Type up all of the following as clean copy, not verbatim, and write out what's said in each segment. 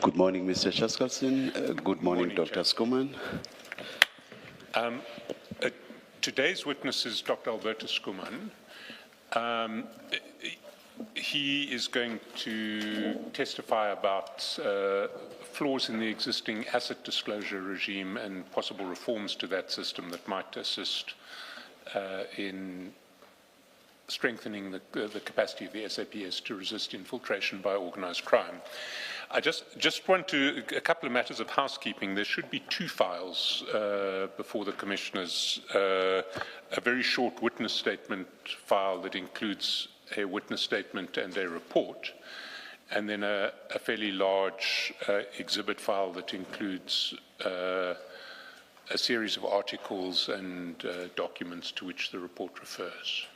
Good morning, Mr. Chaskalson. Good morning, Dr. Skuman. Today's witness is Dr. Alberto Skuman. He is going to testify about flaws in the existing asset disclosure regime and possible reforms to that system that might assist in strengthening the capacity of the SAPS to resist infiltration by organized crime. I just want to, a couple of matters of housekeeping. There should be two files before the commissioners, a very short witness statement file that includes a witness statement and a report, and then a fairly large exhibit file that includes a series of articles and documents to which the report refers.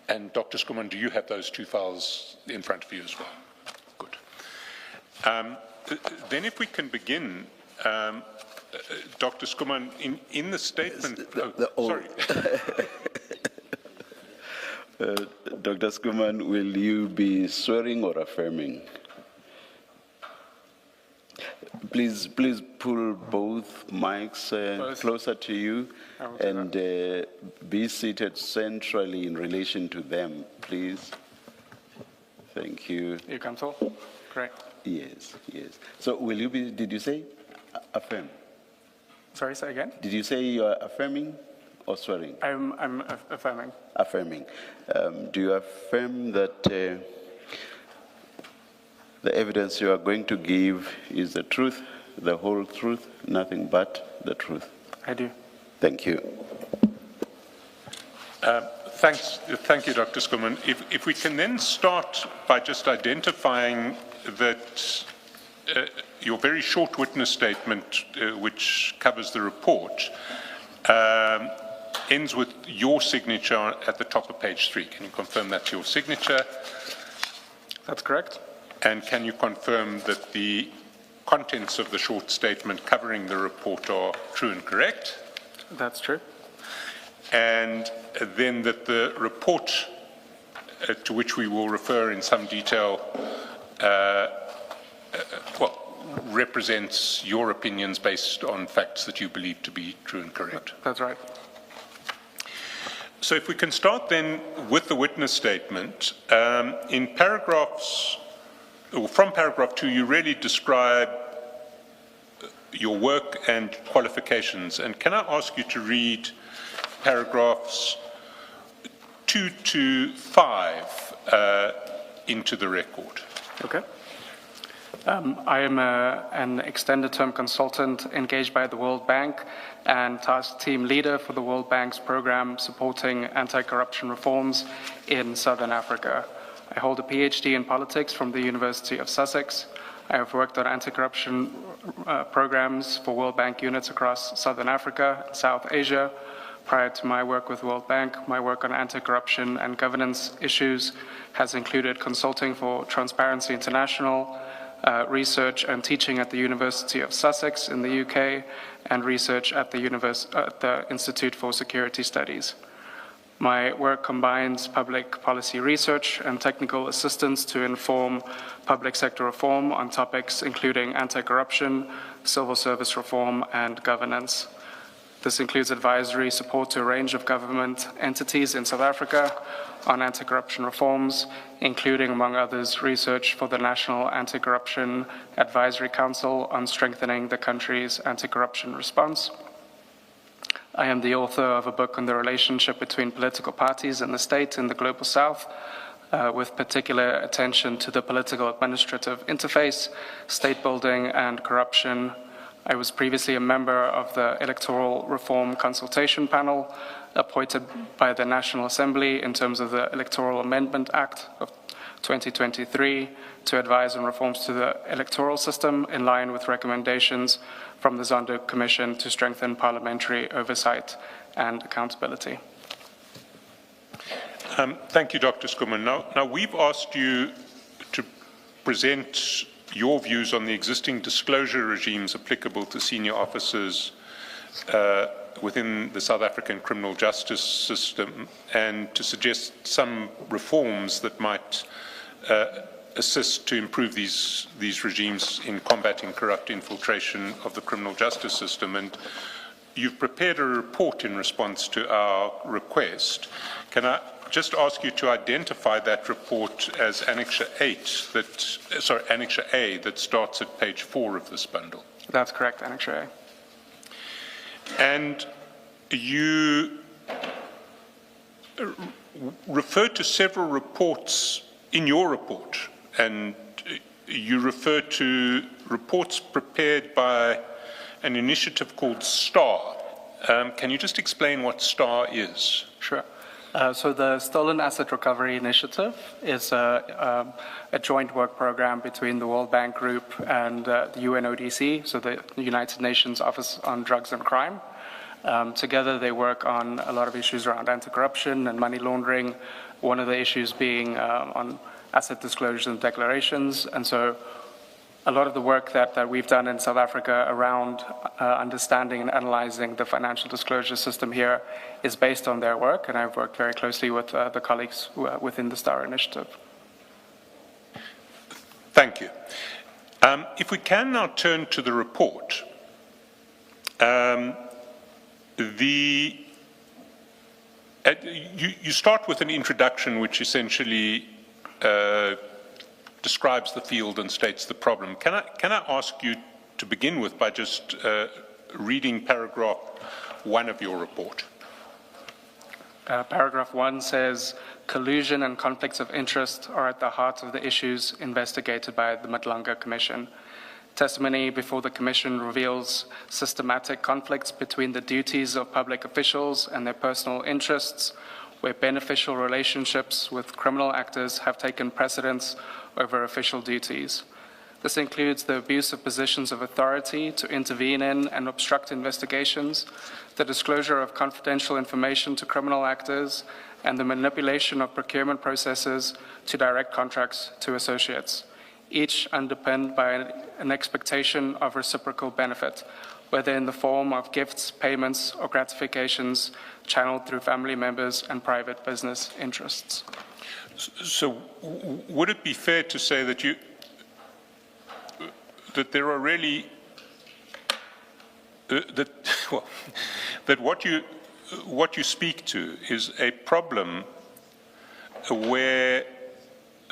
And Dr. Skuman, do you have those two files in front of you as well? Good. Then if we can begin, Dr. Skuman, in the statement... sorry. Dr. Skuman, will you be swearing or affirming? Please pull both mics closer to you and be seated centrally in relation to them, please. Thank you. You comfortable? Great. Yes. So will you be, did you say affirm? Sorry, say again? Did you say you are affirming or swearing? I'm affirming. Affirming. Do you affirm that the evidence you are going to give is the truth, the whole truth, nothing but the truth? I do. Thank you. Thank you, Dr. Skuman. If we can then start by just identifying that your very short witness statement, which covers the report, ends with your signature at the top of page 3. Can you confirm that's your signature? That's correct. And can you confirm that the contents of the short statement covering the report are true and correct? That's true. And then that the report, to which we will refer in some detail, represents your opinions based on facts that you believe to be true and correct. That's right. So if we can start then with the witness statement, in paragraphs, or from paragraph 2, you really describe your work and qualifications. And can I ask you to read paragraphs 2 to 5 into the record? Okay. I am an extended term consultant engaged by the World Bank and task team leader for the World Bank's program supporting anti-corruption reforms in Southern Africa. I hold a PhD in politics from the University of Sussex. I have worked on anti-corruption programs for World Bank units across Southern Africa and South Asia. Prior to my work with World Bank, my work on anti-corruption and governance issues has included consulting for Transparency International, research and teaching at the University of Sussex in the UK, and research at the Institute for Security Studies. My work combines public policy research and technical assistance to inform public sector reform on topics including anti-corruption, civil service reform, and governance. This includes advisory support to a range of government entities in South Africa on anti-corruption reforms, including, among others, research for the National Anti-Corruption Advisory Council on strengthening the country's anti-corruption response. I am the author of a book on the relationship between political parties and the state in the Global South, with particular attention to the political administrative interface, state building, and corruption. I was previously a member of the Electoral Reform Consultation Panel, appointed by the National Assembly in terms of the Electoral Amendment Act of 2023 to advise on reforms to the electoral system in line with recommendations from the Zondo Commission to strengthen parliamentary oversight and accountability. Thank you, Dr. Skuman. Now we've asked you to present your views on the existing disclosure regimes applicable to senior officers within the South African criminal justice system, and to suggest some reforms that might assist to improve these regimes in combating corrupt infiltration of the criminal justice system. And you've prepared a report in response to our request. Can I just ask you to identify that report as Annexure A that starts at page 4 of this bundle? That's correct, Annexure A. And you refer to several reports in your report, and you refer to reports prepared by an initiative called STAR. Can you just explain what STAR is? Sure. So the Stolen Asset Recovery Initiative is a joint work program between the World Bank Group and the UNODC, so the United Nations Office on Drugs and Crime. Together they work on a lot of issues around anti-corruption and money laundering, one of the issues being on asset disclosures and declarations. And so a lot of the work that we've done in South Africa around understanding and analyzing the financial disclosure system here is based on their work, and I've worked very closely with the colleagues within the STAR initiative. Thank you. If we can now turn to the report. You start with an introduction which essentially describes the field and states the problem. Can I ask you to begin with by just reading paragraph 1 of your report? Paragraph 1 says, collusion and conflicts of interest are at the heart of the issues investigated by the Madlanga Commission. Testimony before the Commission reveals systematic conflicts between the duties of public officials and their personal interests, where beneficial relationships with criminal actors have taken precedence over official duties. This includes the abuse of positions of authority to intervene in and obstruct investigations, the disclosure of confidential information to criminal actors, and the manipulation of procurement processes to direct contracts to associates, each underpinned by an expectation of reciprocal benefit, whether in the form of gifts, payments, or gratifications channeled through family members and private business interests. So would it be fair to say that there are really that what you speak to is a problem where,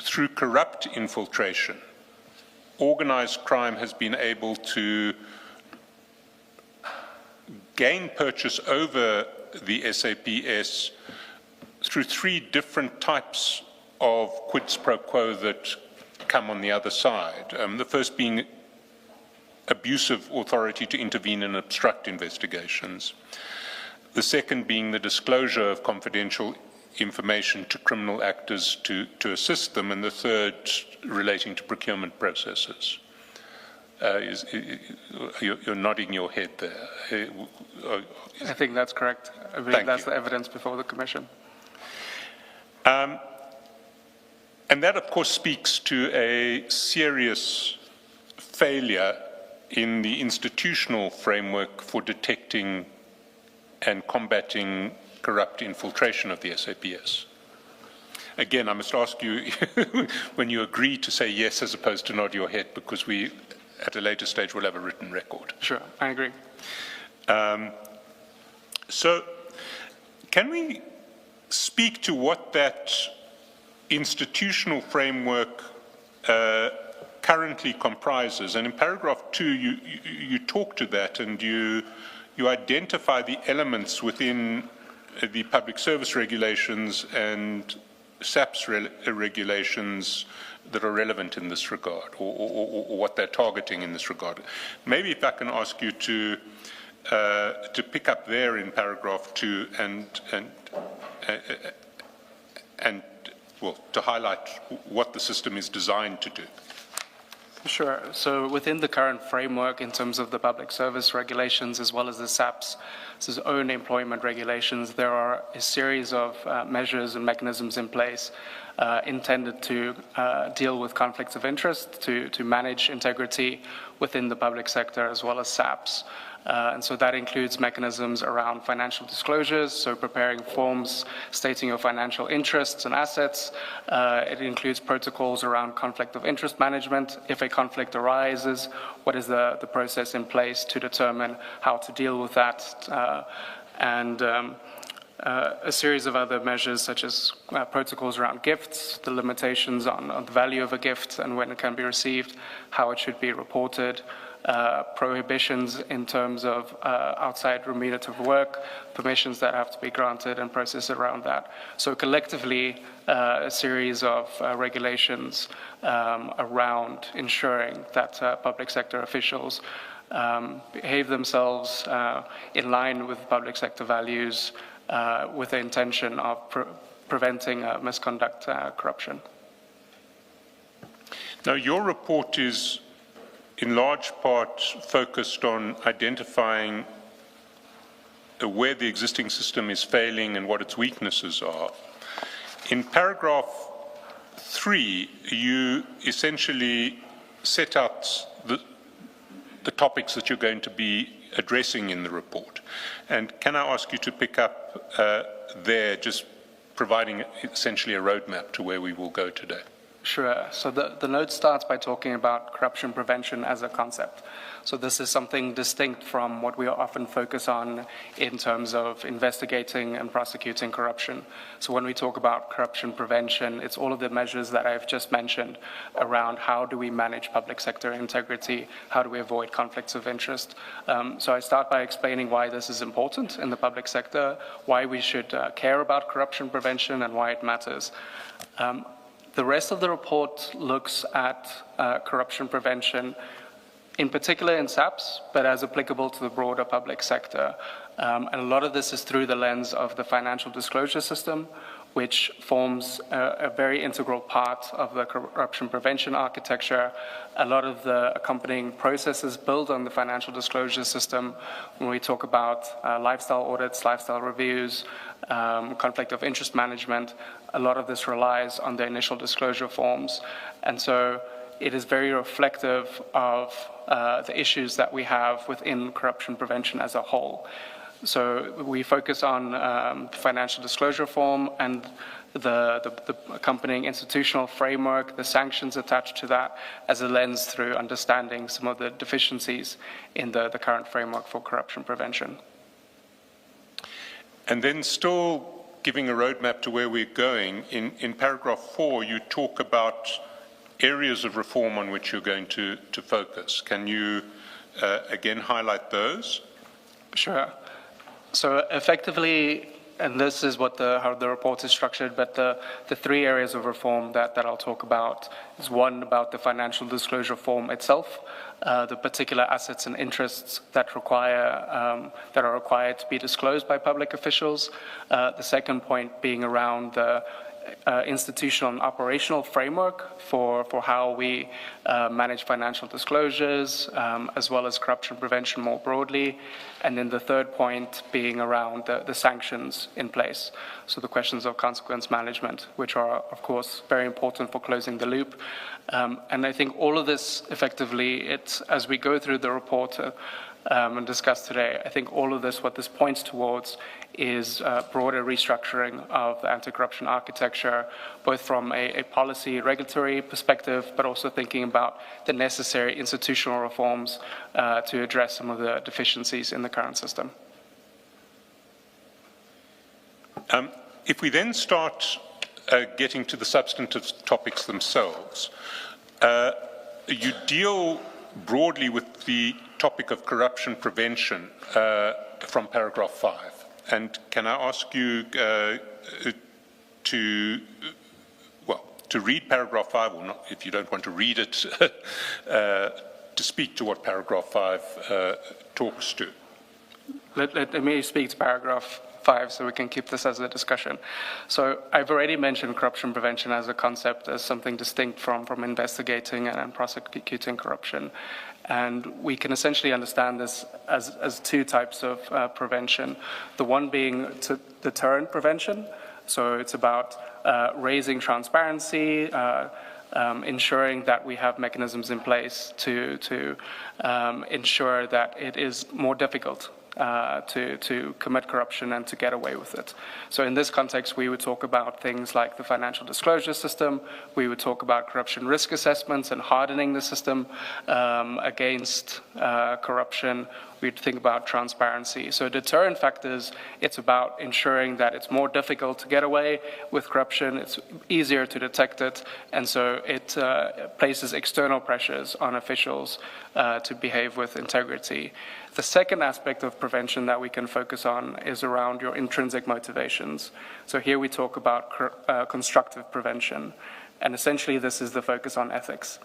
through corrupt infiltration, organized crime has been able to gain purchase over the SAPS through 3 different types of quids pro quo that come on the other side. The first being abuse of authority to intervene and obstruct investigations. The second being the disclosure of confidential information to criminal actors to assist them, and the third relating to procurement processes. You're nodding your head there. I think that's correct. I believe that's the evidence before the Commission. And that, of course, speaks to a serious failure in the institutional framework for detecting and combating corrupt infiltration of the SAPS. Again, I must ask you when you agree to say yes as opposed to nod your head, because we, at a later stage, will have a written record. Sure, I agree. So, can we speak to what that institutional framework currently comprises? And in paragraph 2, you talk to that, and you identify the elements within the public service regulations and SAPS regulations that are relevant in this regard, or what they're targeting in this regard. Maybe if I can ask you to pick up there in paragraph 2 and well, to highlight what the system is designed to do. Sure. So within the current framework, in terms of the public service regulations as well as the SAP's own employment regulations, there are a series of measures and mechanisms in place intended to deal with conflicts of interest, to manage integrity within the public sector as well as SAP's. And so that includes mechanisms around financial disclosures, so preparing forms stating your financial interests and assets. It includes protocols around conflict of interest management. If a conflict arises, what is the process in place to determine how to deal with that? A series of other measures such as protocols around gifts, the limitations on the value of a gift and when it can be received, how it should be reported, prohibitions in terms of outside remunerative work, permissions that have to be granted and processes around that. So collectively, a series of regulations around ensuring that public sector officials behave themselves in line with public sector values, with the intention of preventing misconduct, corruption. Now, your report is in large part focused on identifying where the existing system is failing and what its weaknesses are. In paragraph 3, you essentially set out the topics that you're going to be addressing in the report. And can I ask you to pick up there, just providing essentially a roadmap to where we will go today? Sure. So the note starts by talking about corruption prevention as a concept. So this is something distinct from what we often focus on in terms of investigating and prosecuting corruption. So when we talk about corruption prevention, it's all of the measures that I've just mentioned around how do we manage public sector integrity, how do we avoid conflicts of interest. So I start by explaining why this is important in the public sector, why we should care about corruption prevention and why it matters. The rest of the report looks at corruption prevention, in particular in SAPS, but as applicable to the broader public sector. And a lot of this is through the lens of the financial disclosure system, which forms a very integral part of the corruption prevention architecture. A lot of the accompanying processes build on the financial disclosure system. When we talk about lifestyle audits, lifestyle reviews, conflict of interest management, a lot of this relies on the initial disclosure forms. And so it is very reflective of the issues that we have within corruption prevention as a whole. So we focus on the financial disclosure form and the accompanying institutional framework, the sanctions attached to that, as a lens through understanding some of the deficiencies in the current framework for corruption prevention. And then still giving a roadmap to where we're going, in paragraph 4, you talk about areas of reform on which you're going to focus. Can you again highlight those? Sure. So effectively, and this is what how the report is structured, but the 3 areas of reform that I'll talk about is one about the financial disclosure form itself, the particular assets and interests that are required to be disclosed by public officials. The second point being around the institutional and operational framework for how we manage financial disclosures, as well as corruption prevention more broadly. And then the third point being around the sanctions in place. So the questions of consequence management, which are, of course, very important for closing the loop. And I think all of this, effectively, as we go through the report and discuss today, I think all of this, what this points towards is broader restructuring of the anti-corruption architecture, both from a policy regulatory perspective, but also thinking about the necessary institutional reforms to address some of the deficiencies in the current system. If we then start getting to the substantive topics themselves, you deal broadly with the topic of corruption prevention from paragraph 5. And can I ask you to read paragraph 5, or not, if you don't want to read it, to speak to what paragraph 5 talks to? Let me speak to paragraph 5 so we can keep this as a discussion. So I've already mentioned corruption prevention as a concept, as something distinct from investigating and prosecuting corruption. And we can essentially understand this as 2 types of prevention. The one being deterrent prevention. So it's about raising transparency, ensuring that we have mechanisms in place to ensure that it is more difficult to commit corruption and to get away with it. So in this context, we would talk about things like the financial disclosure system. We would talk about corruption risk assessments and hardening the system against corruption. We'd think about transparency. So deterrent factors, it's about ensuring that it's more difficult to get away with corruption, it's easier to detect it, and so it places external pressures on officials to behave with integrity. The second aspect of prevention that we can focus on is around your intrinsic motivations. So here we talk about constructive prevention, and essentially this is the focus on ethics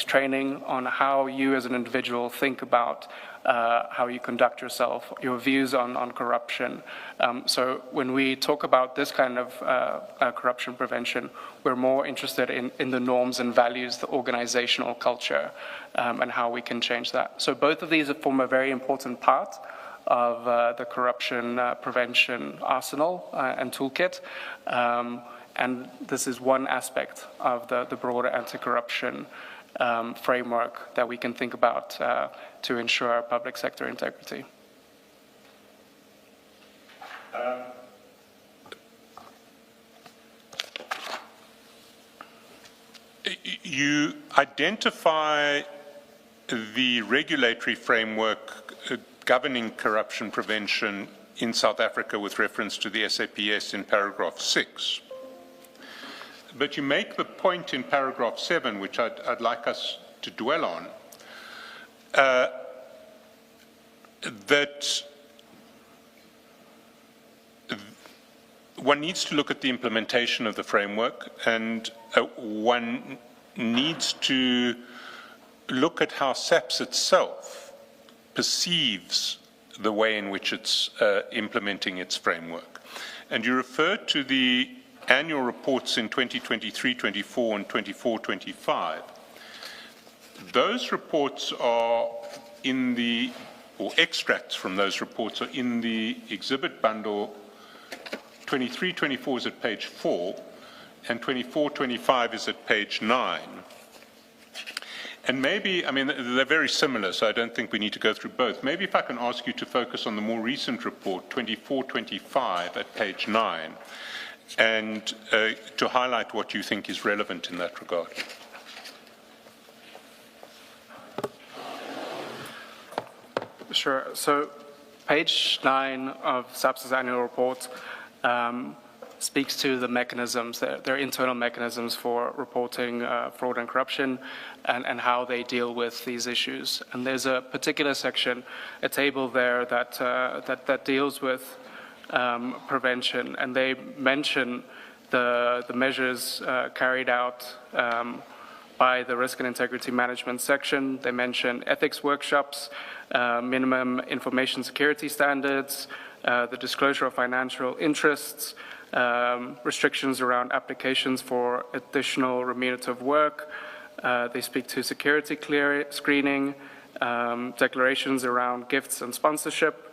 training, on how you as an individual think about how you conduct yourself, your views on corruption. So when we talk about this kind of corruption prevention, we're more interested in the norms and values, the organizational culture, and how we can change that. So both of these form a very important part of the corruption prevention arsenal and toolkit. And this is one aspect of the broader anti-corruption framework that we can think about to ensure public sector integrity. You identify the regulatory framework governing corruption prevention in South Africa with reference to the SAPS in paragraph 6. But you make the point in paragraph 7, which I'd like us to dwell on, that one needs to look at the implementation of the framework, and one needs to look at how SAPS itself perceives the way in which it's implementing its framework. And you refer to the annual reports in 2023-24 and 24-25. Those reports are in the, or extracts from those reports are in the exhibit bundle. 23-24 is at page 4, and 24-25 is at page 9. And maybe, I mean, they're very similar, so I don't think we need to go through both. Maybe if I can ask you to focus on the more recent report, 24-25 at page 9, and to highlight what you think is relevant in that regard. Sure. So page 9 of SAPS's annual report speaks to the mechanisms, their internal mechanisms for reporting fraud and corruption, and how they deal with these issues. And there's a particular section, a table there that deals with prevention, and they mention the measures carried out by the Risk and Integrity Management section. They mention ethics workshops, minimum information security standards, the disclosure of financial interests, restrictions around applications for additional remunerative work. They speak to security screening, declarations around gifts and sponsorship.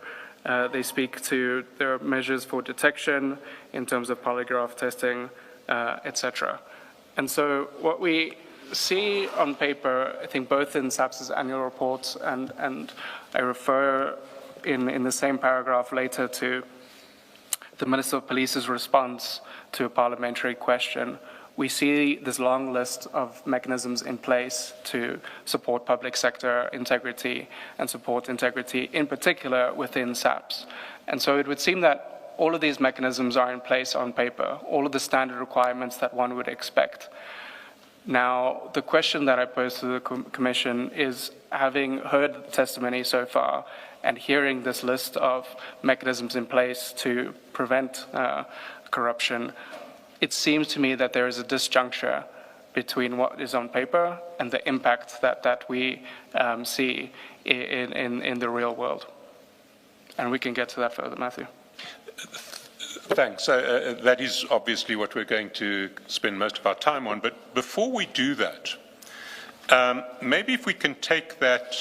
They speak to their measures for detection in terms of polygraph testing, etc. And so what we see on paper, I think both in SAPS's annual reports, and I refer in the same paragraph later to the Minister of Police's response to a parliamentary question, we see this long list of mechanisms in place to support public sector integrity and support integrity in particular within SAPS. And so it would seem that all of these mechanisms are in place on paper, all of the standard requirements that one would expect. Now, the question that I pose to the Commission is, having heard the testimony so far and hearing this list of mechanisms in place to prevent corruption, it seems to me that there is a disjuncture between what is on paper and the impact that we see in the real world. And we can get to that further, Matthew. Thanks. That is obviously what we're going to spend most of our time on. But before we do that, maybe if we can take that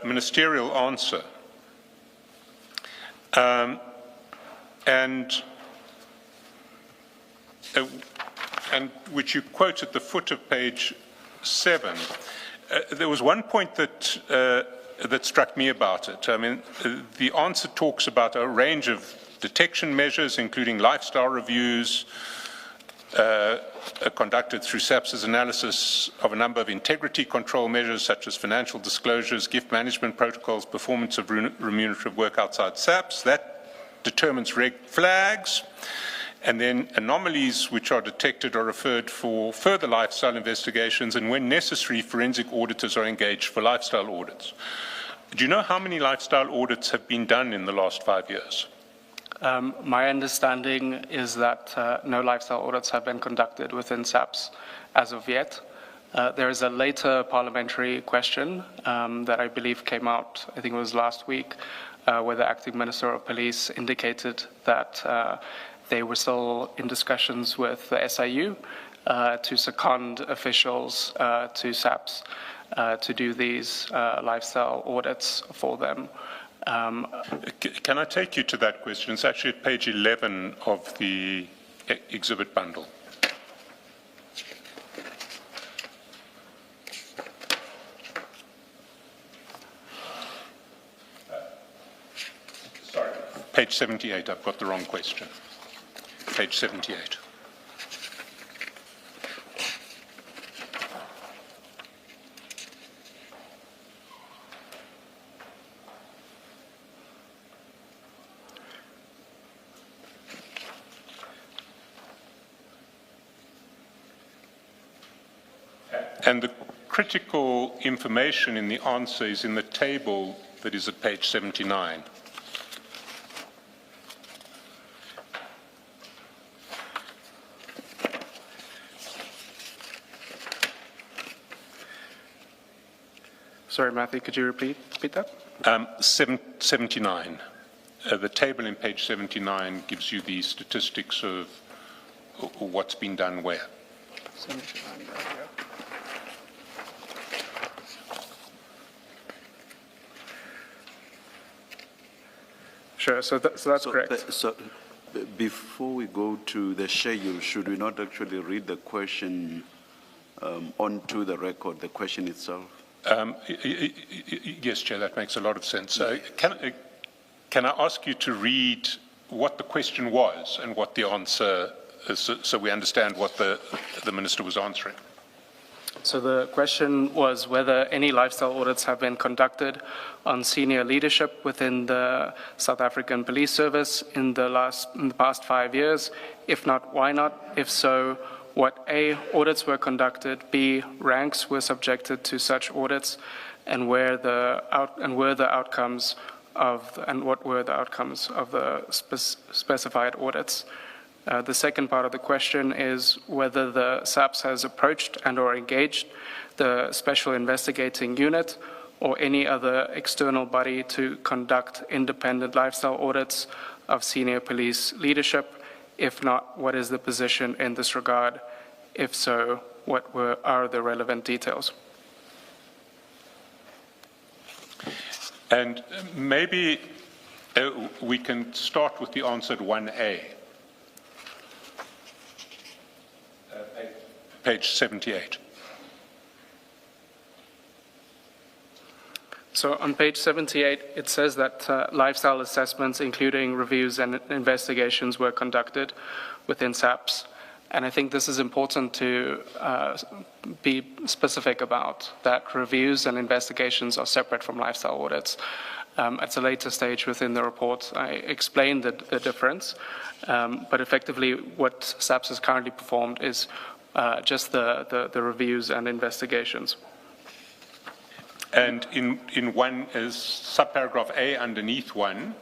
ministerial answer and and which you quote at the foot of page 7, there was one point that, that struck me about it. I mean, the answer talks about a range of detection measures, including lifestyle reviews, conducted through SAPS's analysis of a number of integrity control measures such as financial disclosures, gift management protocols, performance of remunerative work outside SAPS. That determines red flags. And then anomalies which are detected are referred for further lifestyle investigations, and when necessary, forensic auditors are engaged for lifestyle audits. Do you know how many lifestyle audits have been done in the last 5 years? My understanding is that no lifestyle audits have been conducted within SAPS as of yet. There is a later parliamentary question that I believe came out, I think it was last week, where the acting Minister of Police indicated that they were still in discussions with the SIU to second officials to SAPS to do these lifestyle audits for them. Can I take you to that question? It's actually at page 11 of the exhibit bundle. Sorry, page 78. I've got the wrong question. Page 78. And the critical information in the answer is in the table that is at page 79. Sorry, Matthew, could you repeat that? 79. The table in page 79 gives you the statistics of what's been done where. 79, right here. Sure, so that's correct. So before we go to the schedule, should we not actually read the question onto the record, the question itself? Yes, Chair, that makes a lot of sense. Can I ask you to read what the question was and what the answer is, so we understand what the Minister was answering? So the question was whether any lifestyle audits have been conducted on senior leadership within the South African Police Service in the past 5 years. If not, why not? If so, what A, audits were conducted, B, ranks were subjected to such audits, and what were the outcomes of the specified audits. The second part of the question is whether the SAPS has approached and or engaged the Special Investigating Unit or any other external body to conduct independent lifestyle audits of senior police leadership. If not, what is the position in this regard? If so, what are the relevant details? And maybe we can start with the answer to 1A. Page 78. So on page 78, it says that lifestyle assessments, including reviews and investigations, were conducted within SAPS. And I think this is important to be specific about, that reviews and investigations are separate from lifestyle audits. At a later stage within the report, I explained the difference, but effectively what SAPS has currently performed is just the reviews and investigations. And in one is subparagraph A underneath one,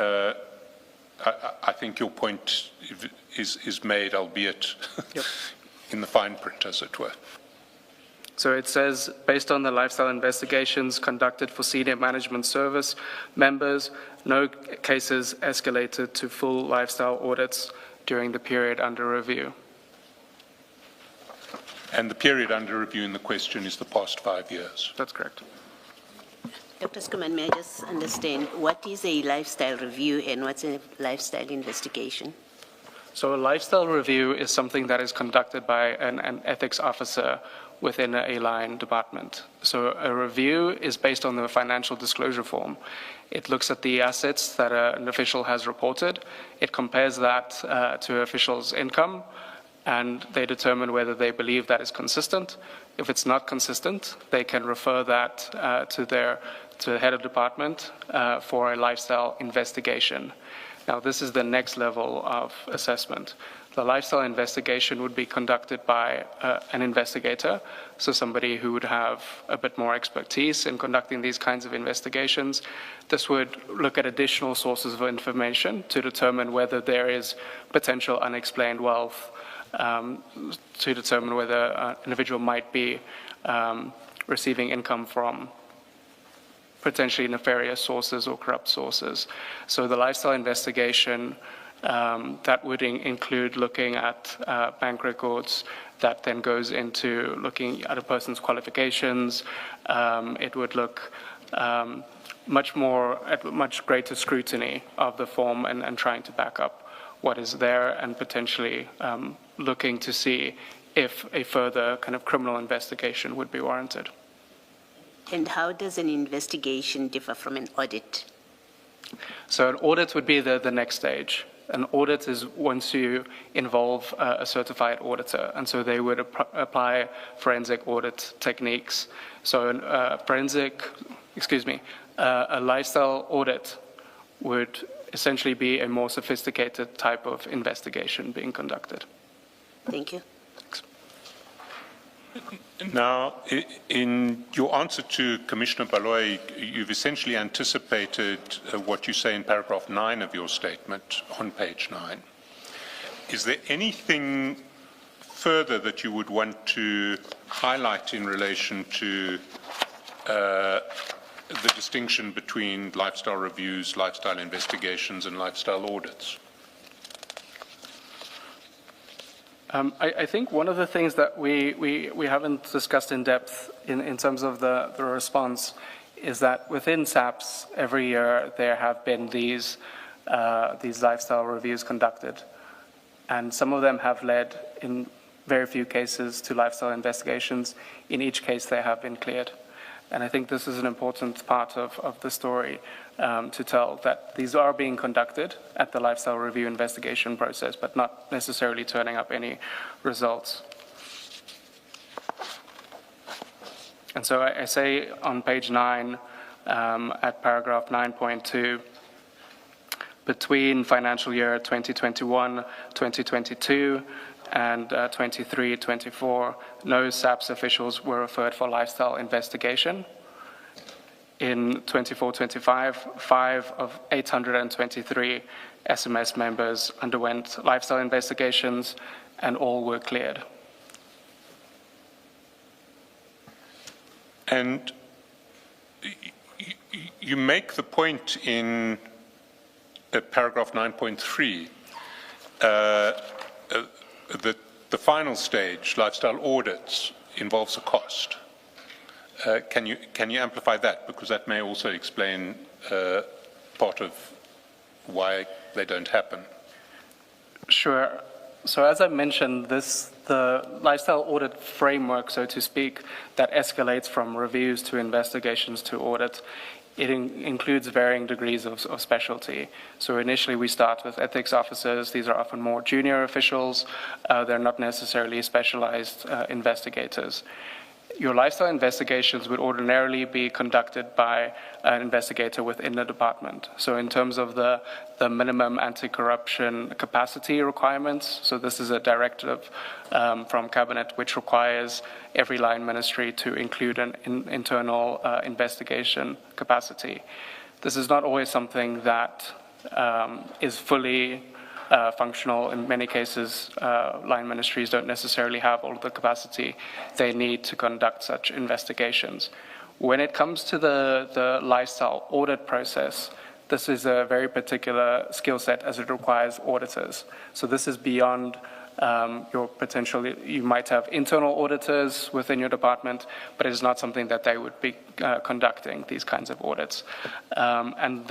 I think your point is made, albeit Yep. in the fine print, as it were. So it says, based on the lifestyle investigations conducted for senior management service members, no cases escalated to full lifestyle audits during the period under review. And the period under review in the question is the past 5 years. That's correct. Dr. Skuman, may I just understand what is a lifestyle review and what's a lifestyle investigation? So a lifestyle review is something that is conducted by an ethics officer within a line department. So a review is based on the financial disclosure form. It looks at the assets that an official has reported. It compares that to an official's income, and they determine whether they believe that is consistent. If it's not consistent, they can refer that to the head of department for a lifestyle investigation. Now, this is the next level of assessment. The lifestyle investigation would be conducted by an investigator, so somebody who would have a bit more expertise in conducting these kinds of investigations. This would look at additional sources of information to determine whether there is potential unexplained wealth, to determine whether an individual might be receiving income from potentially nefarious sources or corrupt sources. So the lifestyle investigation, that would include looking at bank records, that then goes into looking at a person's qualifications. It would look much greater scrutiny of the form and trying to back up what is there, and potentially looking to see if a further kind of criminal investigation would be warranted. And how does an investigation differ from an audit? So an audit would be the next stage. An audit is once you involve a certified auditor, and so they would apply forensic audit techniques. So a lifestyle audit would essentially be a more sophisticated type of investigation being conducted. Thank you. Now, in your answer to Commissioner Baloy, you've essentially anticipated what you say in paragraph 9 of your statement on page 9. Is there anything further that you would want to highlight in relation to the distinction between lifestyle reviews, lifestyle investigations, and lifestyle audits? I think one of the things that we haven't discussed in depth in terms of the response is that within SAPS, every year there have been these lifestyle reviews conducted. And some of them have led, in very few cases, to lifestyle investigations. In each case, they have been cleared. And I think this is an important part of the story to tell, that these are being conducted at the lifestyle review investigation process, but not necessarily turning up any results. And so I say on page 9, at paragraph 9.2, between financial year 2021, 2022, and 23-24, no SAPS officials were referred for lifestyle investigation. In 24-25, 5 of 823 SMS members underwent lifestyle investigations, and all were cleared. And you make the point in paragraph 9.3 that the final stage, lifestyle audits, involves a cost. Can you amplify that? Because that may also explain part of why they don't happen. Sure. So as I mentioned, the lifestyle audit framework, so to speak, that escalates from reviews to investigations to audit, it includes varying degrees of specialty. So initially we start with ethics officers. These are often more junior officials. They're not necessarily specialized investigators. Your lifestyle investigations would ordinarily be conducted by an investigator within the department. So in terms of the minimum anti-corruption capacity requirements, so this is a directive from Cabinet which requires every line ministry to include an internal investigation capacity. This is not always something that is fully functional. In many cases, line ministries don't necessarily have all of the capacity they need to conduct such investigations. When it comes to the lifestyle audit process, this is a very particular skill set as it requires auditors. So this is beyond your potential. You might have internal auditors within your department, but it is not something that they would be conducting, these kinds of audits. And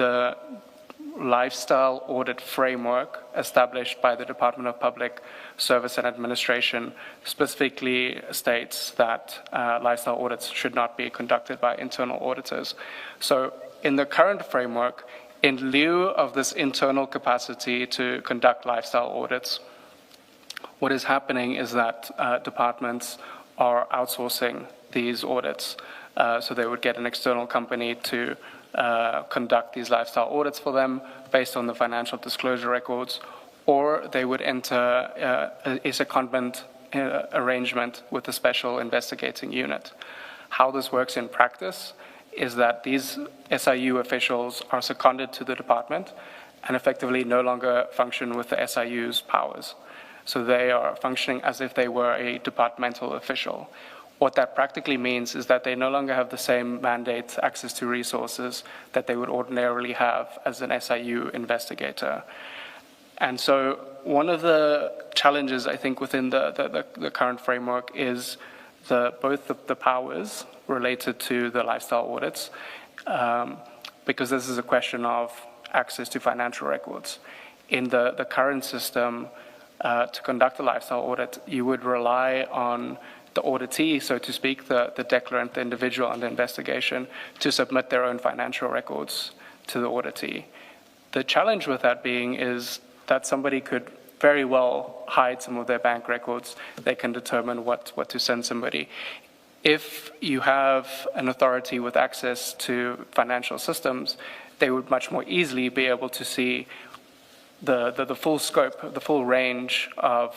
lifestyle audit framework established by the Department of Public Service and Administration specifically states that lifestyle audits should not be conducted by internal auditors. So in the current framework, in lieu of this internal capacity to conduct lifestyle audits, what is happening is that departments are outsourcing these audits. So they would get an external company to conduct these lifestyle audits for them based on the financial disclosure records, or they would enter a secondment arrangement with a special investigating unit. How this works in practice is that these SIU officials are seconded to the department and effectively no longer function with the SIU's powers. So they are functioning as if they were a departmental official. What that practically means is that they no longer have the same mandate, access to resources that they would ordinarily have as an SIU investigator. And so one of the challenges, I think, within the current framework is both the powers related to the lifestyle audits, because this is a question of access to financial records. In the current system, to conduct a lifestyle audit, you would rely on the auditee, so to speak, the declarant, the individual under investigation, to submit their own financial records to the auditee. The challenge with that being is that somebody could very well hide some of their bank records. They can determine what to send somebody. If you have an authority with access to financial systems, they would much more easily be able to see the full scope, the full range of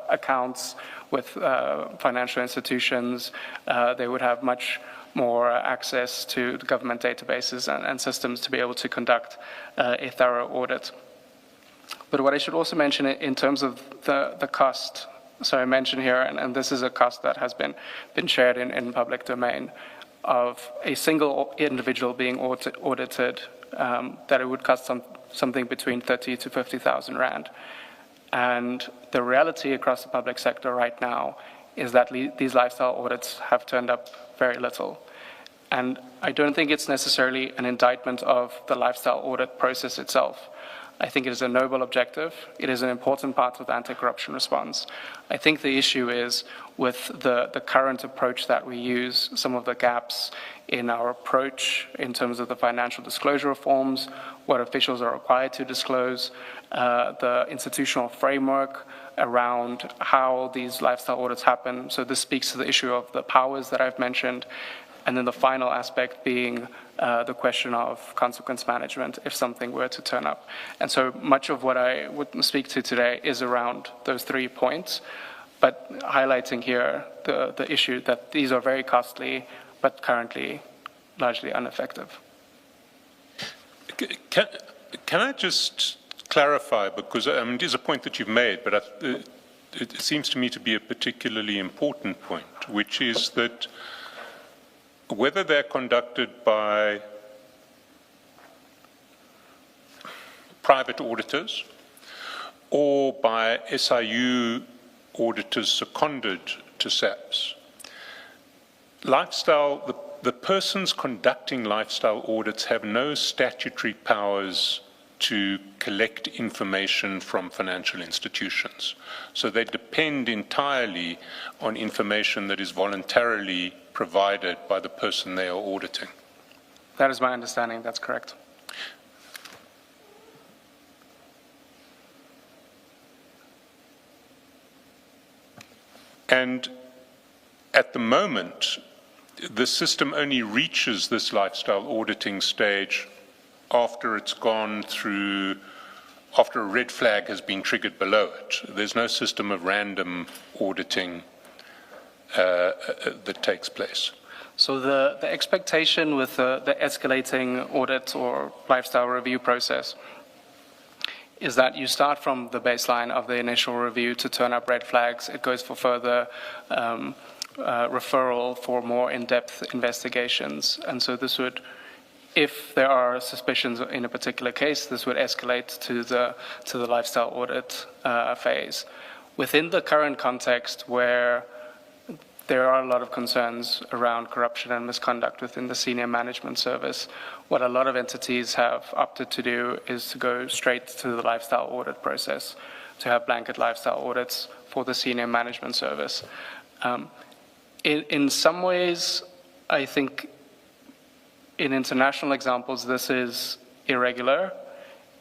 accounts with financial institutions. They would have much more access to the government databases and systems to be able to conduct a thorough audit. But what I should also mention in terms of the cost, so I mentioned here, and this is a cost that has been shared in public domain, of a single individual being audited, that it would cost something between 30 to 50,000 Rand. And the reality across the public sector right now is that these lifestyle audits have turned up very little. And I don't think it's necessarily an indictment of the lifestyle audit process itself. I think it is a noble objective. It is an important part of the anti-corruption response. I think the issue is with the current approach that we use, some of the gaps in our approach in terms of the financial disclosure reforms, what officials are required to disclose, the institutional framework around how these lifestyle audits happen. So this speaks to the issue of the powers that I've mentioned. And then the final aspect being the question of consequence management if something were to turn up. And so much of what I would speak to today is around those 3 points, but highlighting here the issue that these are very costly, but currently largely ineffective. Can I just clarify, because it is a point that you've made, but it seems to me to be a particularly important point, which is that whether they're conducted by private auditors or by SIU auditors seconded to SAPS, the persons conducting lifestyle audits have no statutory powers to collect information from financial institutions. So they depend entirely on information that is voluntarily provided by the person they are auditing. That is my understanding. That's correct. And at the moment, the system only reaches this lifestyle auditing stage after it's gone through, after a red flag has been triggered below it. There's no system of random auditing that takes place. So the expectation with the escalating audit or lifestyle review process is that you start from the baseline of the initial review to turn up red flags. It goes for further referral for more in-depth investigations. And so this would, if there are suspicions in a particular case, this would escalate to the lifestyle audit phase. Within the current context where there are a lot of concerns around corruption and misconduct within the senior management service. What a lot of entities have opted to do is to go straight to the lifestyle audit process, to have blanket lifestyle audits for the senior management service. In some ways, I think in international examples, this is irregular.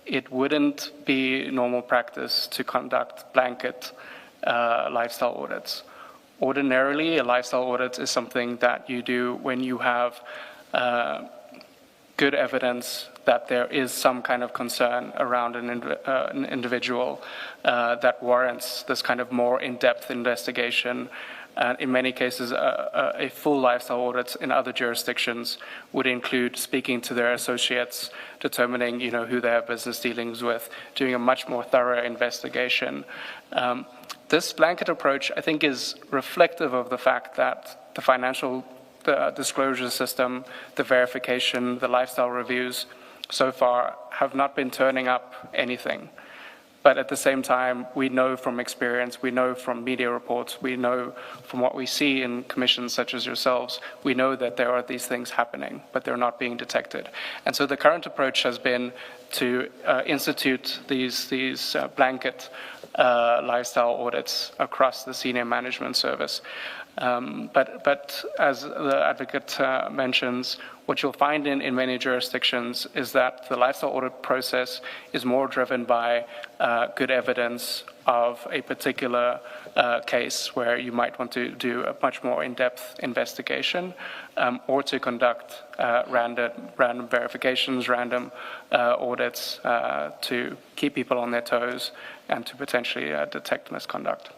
It wouldn't be normal practice to conduct blanket lifestyle audits. Ordinarily, a lifestyle audit is something that you do when you have good evidence that there is some kind of concern around an individual that warrants this kind of more in-depth investigation. In many cases, a full lifestyle audit in other jurisdictions would include speaking to their associates, determining, who they have business dealings with, doing a much more thorough investigation. This blanket approach, I think, is reflective of the fact that the financial disclosure system, the verification, the lifestyle reviews, so far have not been turning up anything. But at the same time, we know from experience, we know from media reports, we know from what we see in commissions such as yourselves, we know that there are these things happening, but they're not being detected. And so the current approach has been to institute these blanket lifestyle audits across the senior management service. But as the advocate mentions, what you'll find in many jurisdictions is that the lifestyle audit process is more driven by good evidence of a particular case where you might want to do a much more in-depth investigation, or to conduct random verifications, random audits to keep people on their toes and to potentially detect misconduct.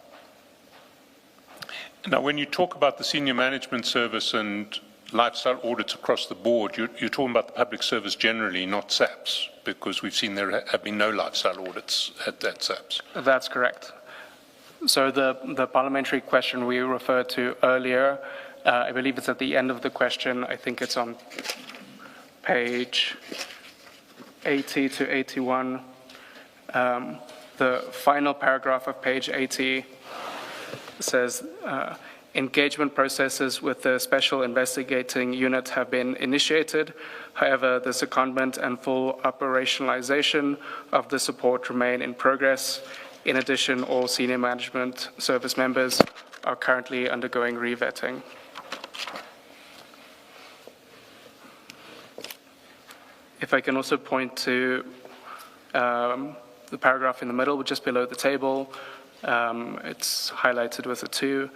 Now, when you talk about the senior management service and lifestyle audits across the board, you're talking about the public service generally, not SAPS, because we've seen there have been no lifestyle audits at SAPS. That's correct. So the parliamentary question we referred to earlier, I believe it's at the end of the question. I think it's on page 80 to 81. The final paragraph of page 80 says, engagement processes with the Special Investigating Unit have been initiated. However, the secondment and full operationalization of the support remain in progress. In addition, all senior management service members are currently undergoing revetting. If I can also point to the paragraph in the middle, just below the table, it's highlighted with a 2.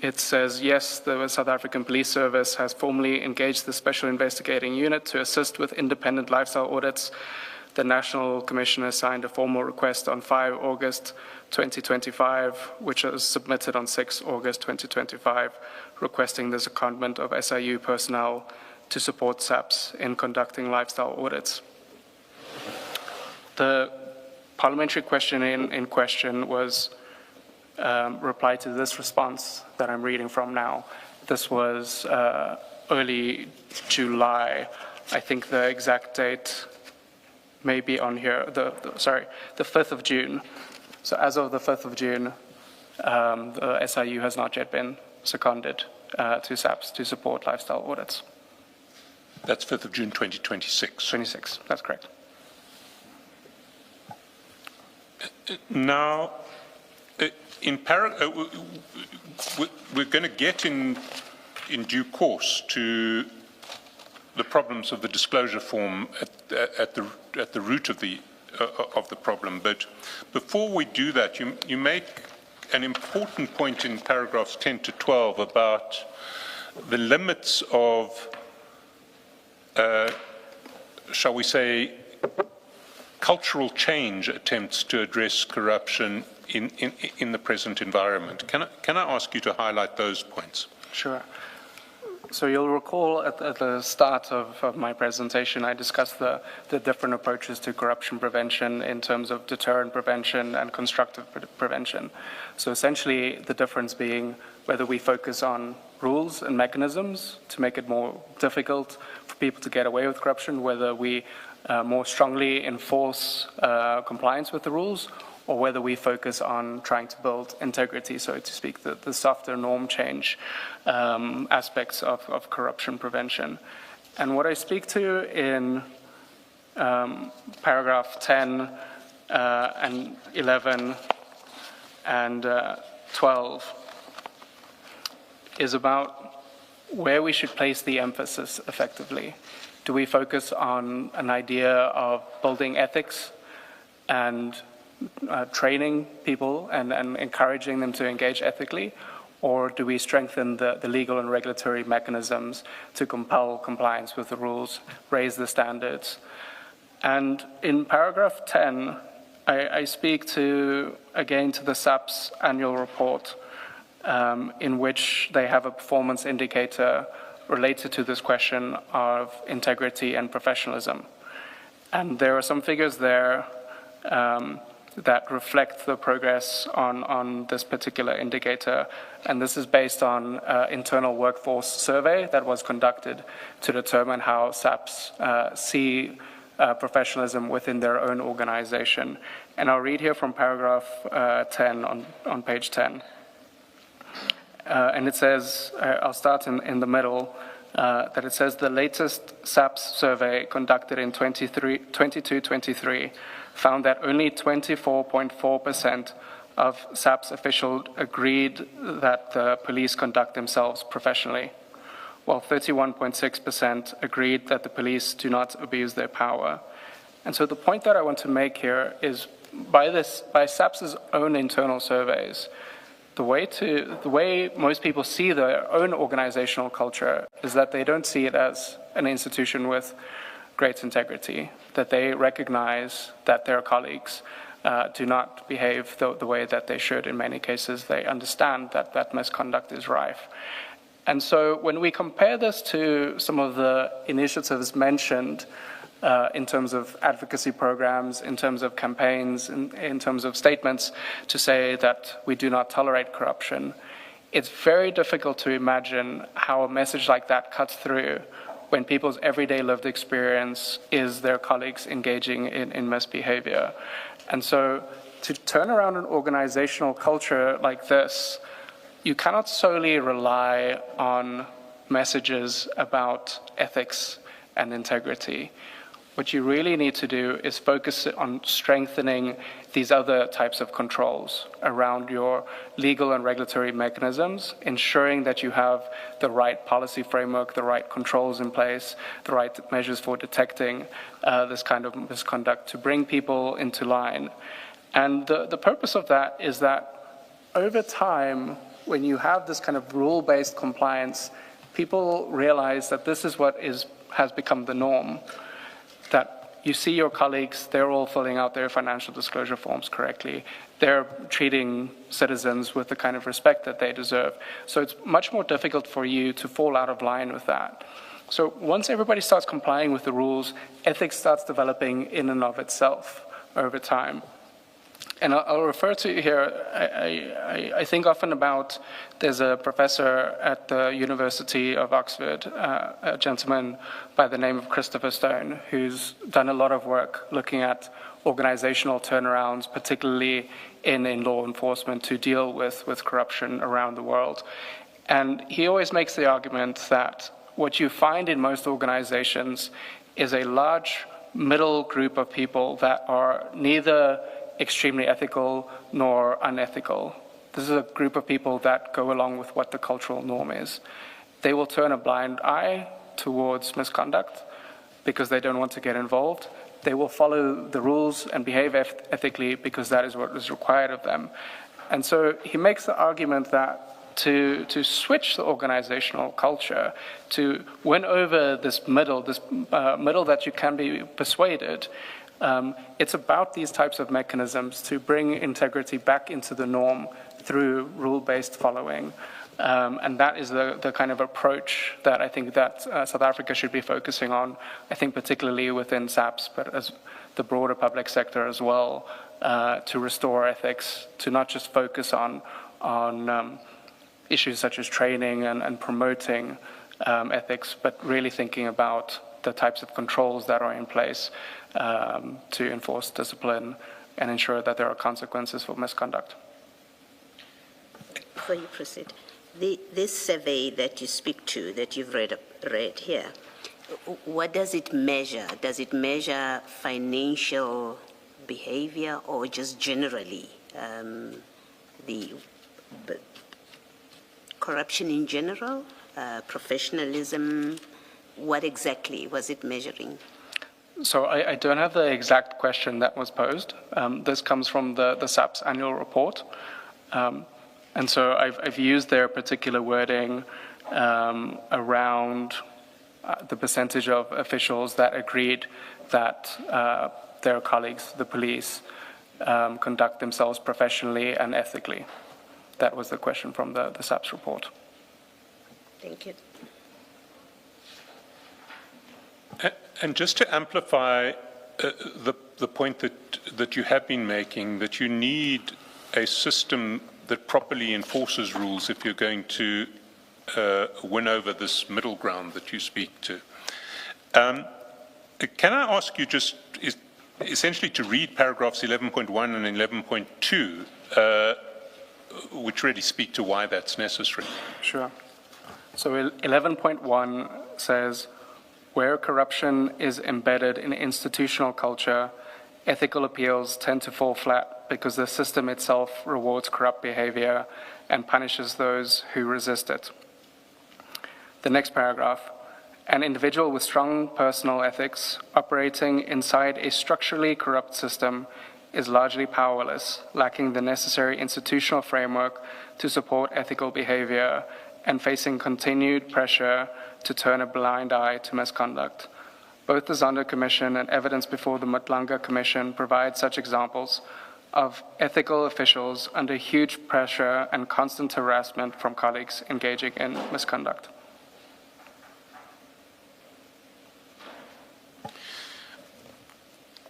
It says, yes, the South African Police Service has formally engaged the Special Investigating Unit to assist with independent lifestyle audits. The National Commissioner signed a formal request on 5 August 2025, which was submitted on 6 August 2025, requesting the secondment of SIU personnel to support SAPS in conducting lifestyle audits. The parliamentary question in question was reply to this response that I'm reading from now. This was early July. I think the exact date may be on here, the 5th of June. So as of the 5th of June, the SIU has not yet been seconded to SAPS to support lifestyle audits. That's 5th of June 2026. 26, that's correct. Now, we're going to get in due course to the problems of the disclosure form at the root of the problem. But before we do that, you make an important point in paragraphs 10 to 12 about the limits of, shall we say, cultural change attempts to address corruption in the present environment. Can I ask you to highlight those points? Sure. So you'll recall at the start of my presentation, I discussed the different approaches to corruption prevention in terms of deterrent prevention and constructive prevention. So essentially, the difference being whether we focus on rules and mechanisms to make it more difficult for people to get away with corruption, whether we more strongly enforce compliance with the rules, or whether we focus on trying to build integrity, so to speak, the softer norm change aspects of corruption prevention. And what I speak to in paragraph 10 and 11 and 12 is about where we should place the emphasis effectively. Do we focus on an idea of building ethics and training people and encouraging them to engage ethically? Or do we strengthen the legal and regulatory mechanisms to compel compliance with the rules, raise the standards? And in paragraph 10, I speak again to the SAP's annual report, in which they have a performance indicator related to this question of integrity and professionalism. And there are some figures there that reflect the progress on this particular indicator. And this is based on internal workforce survey that was conducted to determine how SAPs see professionalism within their own organization. And I'll read here from paragraph 10 on page 10. And it says, I'll start in the middle, that it says the latest SAPS survey conducted in 22-23 found that only 24.4% of SAPS officials agreed that the police conduct themselves professionally, while 31.6% agreed that the police do not abuse their power. And so the point that I want to make here is by SAPS's own internal surveys, the way most people see their own organizational culture is that they don't see it as an institution with great integrity, that they recognize that their colleagues do not behave the way that they should. In many cases, they understand that misconduct is rife. And so when we compare this to some of the initiatives mentioned in terms of advocacy programs, in terms of campaigns, in terms of statements to say that we do not tolerate corruption, it's very difficult to imagine how a message like that cuts through when people's everyday lived experience is their colleagues engaging in misbehavior. And so to turn around an organizational culture like this, you cannot solely rely on messages about ethics and integrity. What you really need to do is focus on strengthening these other types of controls around your legal and regulatory mechanisms, ensuring that you have the right policy framework, the right controls in place, the right measures for detecting this kind of misconduct to bring people into line. And the purpose of that is that over time, when you have this kind of rule-based compliance, people realize that this is what has become the norm. That you see your colleagues, they're all filling out their financial disclosure forms correctly. They're treating citizens with the kind of respect that they deserve. So it's much more difficult for you to fall out of line with that. So once everybody starts complying with the rules, ethics starts developing in and of itself over time. And I'll refer to here, I think often about, there's a professor at the University of Oxford, a gentleman by the name of Christopher Stone, who's done a lot of work looking at organizational turnarounds, particularly in law enforcement, to deal with corruption around the world. And he always makes the argument that what you find in most organizations is a large middle group of people that are neither extremely ethical nor unethical. This is a group of people that go along with what the cultural norm is. They will turn a blind eye towards misconduct because they don't want to get involved. They will follow the rules and behave ethically because that is what is required of them. And so he makes the argument that to switch the organizational culture, to win over this middle that you can be persuaded, it's about these types of mechanisms to bring integrity back into the norm through rule-based following. And that is the kind of approach that I think that South Africa should be focusing on, I think particularly within SAPS, but as the broader public sector as well, to restore ethics, to not just focus on issues such as training and promoting ethics, but really thinking about the types of controls that are in place to enforce discipline and ensure that there are consequences for misconduct. Before you proceed, this survey that you speak to, that you've read here, what does it measure? Does it measure financial behavior or just generally the corruption in general, professionalism? What exactly was it measuring? So I don't have the exact question that was posed. This comes from the SAP's annual report. And so I've used their particular wording around the percentage of officials that agreed that their colleagues, the police, conduct themselves professionally and ethically. That was the question from the SAP's report. Thank you. And just to amplify the point that you have been making, that you need a system that properly enforces rules if you're going to win over this middle ground that you speak to. Can I ask you just essentially to read paragraphs 11.1 and 11.2, which really speak to why that's necessary? Sure. So 11.1 says, where corruption is embedded in institutional culture, ethical appeals tend to fall flat because the system itself rewards corrupt behavior and punishes those who resist it. The next paragraph, an individual with strong personal ethics operating inside a structurally corrupt system is largely powerless, lacking the necessary institutional framework to support ethical behavior and facing continued pressure to turn a blind eye to misconduct. Both the Zondo Commission and evidence before the Madlanga Commission provide such examples of ethical officials under huge pressure and constant harassment from colleagues engaging in misconduct.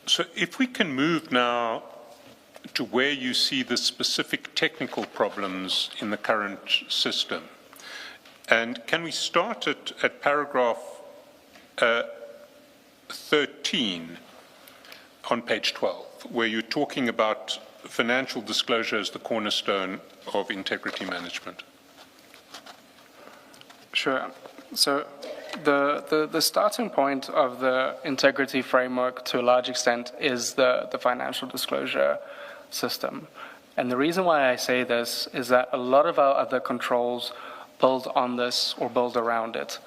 So if we can move now to where you see the specific technical problems in the current system. And can we start at paragraph 13 on page 12, where you're talking about financial disclosure as the cornerstone of integrity management? Sure. So the starting point of the integrity framework to a large extent is the financial disclosure system. And the reason why I say this is that a lot of our other controls build on this or build around it.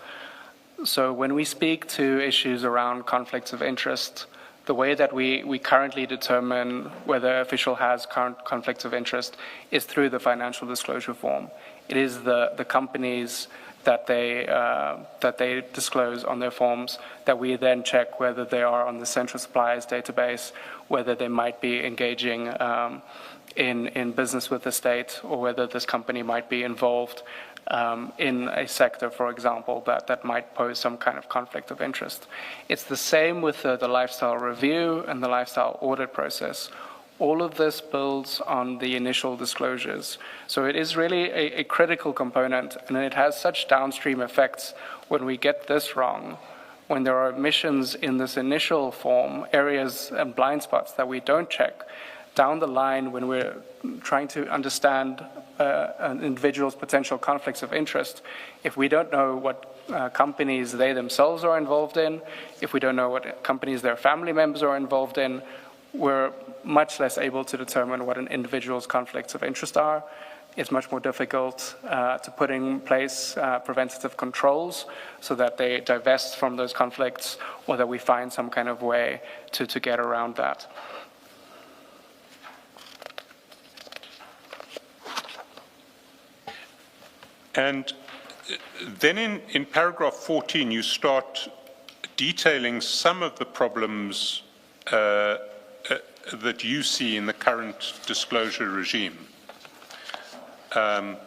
So when we speak to issues around conflicts of interest, the way that we currently determine whether an official has current conflicts of interest is through the financial disclosure form. It is the companies that they disclose on their forms that we then check whether they are on the central suppliers database, whether they might be engaging in business with the state, or whether this company might be involved in a sector, for example, that might pose some kind of conflict of interest. It's the same with the lifestyle review and the lifestyle audit process. All of this builds on the initial disclosures. So it is really a critical component, and it has such downstream effects when we get this wrong, when there are omissions in this initial form, areas and blind spots that we don't check. Down the line, when we're trying to understand an individual's potential conflicts of interest, if we don't know what companies they themselves are involved in, if we don't know what companies their family members are involved in, we're much less able to determine what an individual's conflicts of interest are. It's much more difficult to put in place preventative controls so that they divest from those conflicts, or that we find some kind of way to get around that. And then in paragraph 14, you start detailing some of the problems that you see in the current disclosure regime. Well,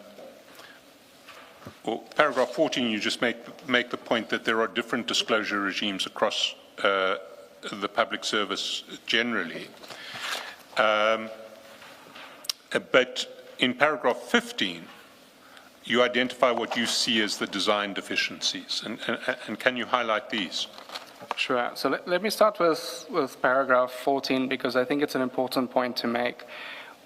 paragraph 14, you just make the point that there are different disclosure regimes across the public service generally. But in paragraph 15, you identify what you see as the design deficiencies. And can you highlight these? Sure. So let me start with paragraph 14, because I think it's an important point to make.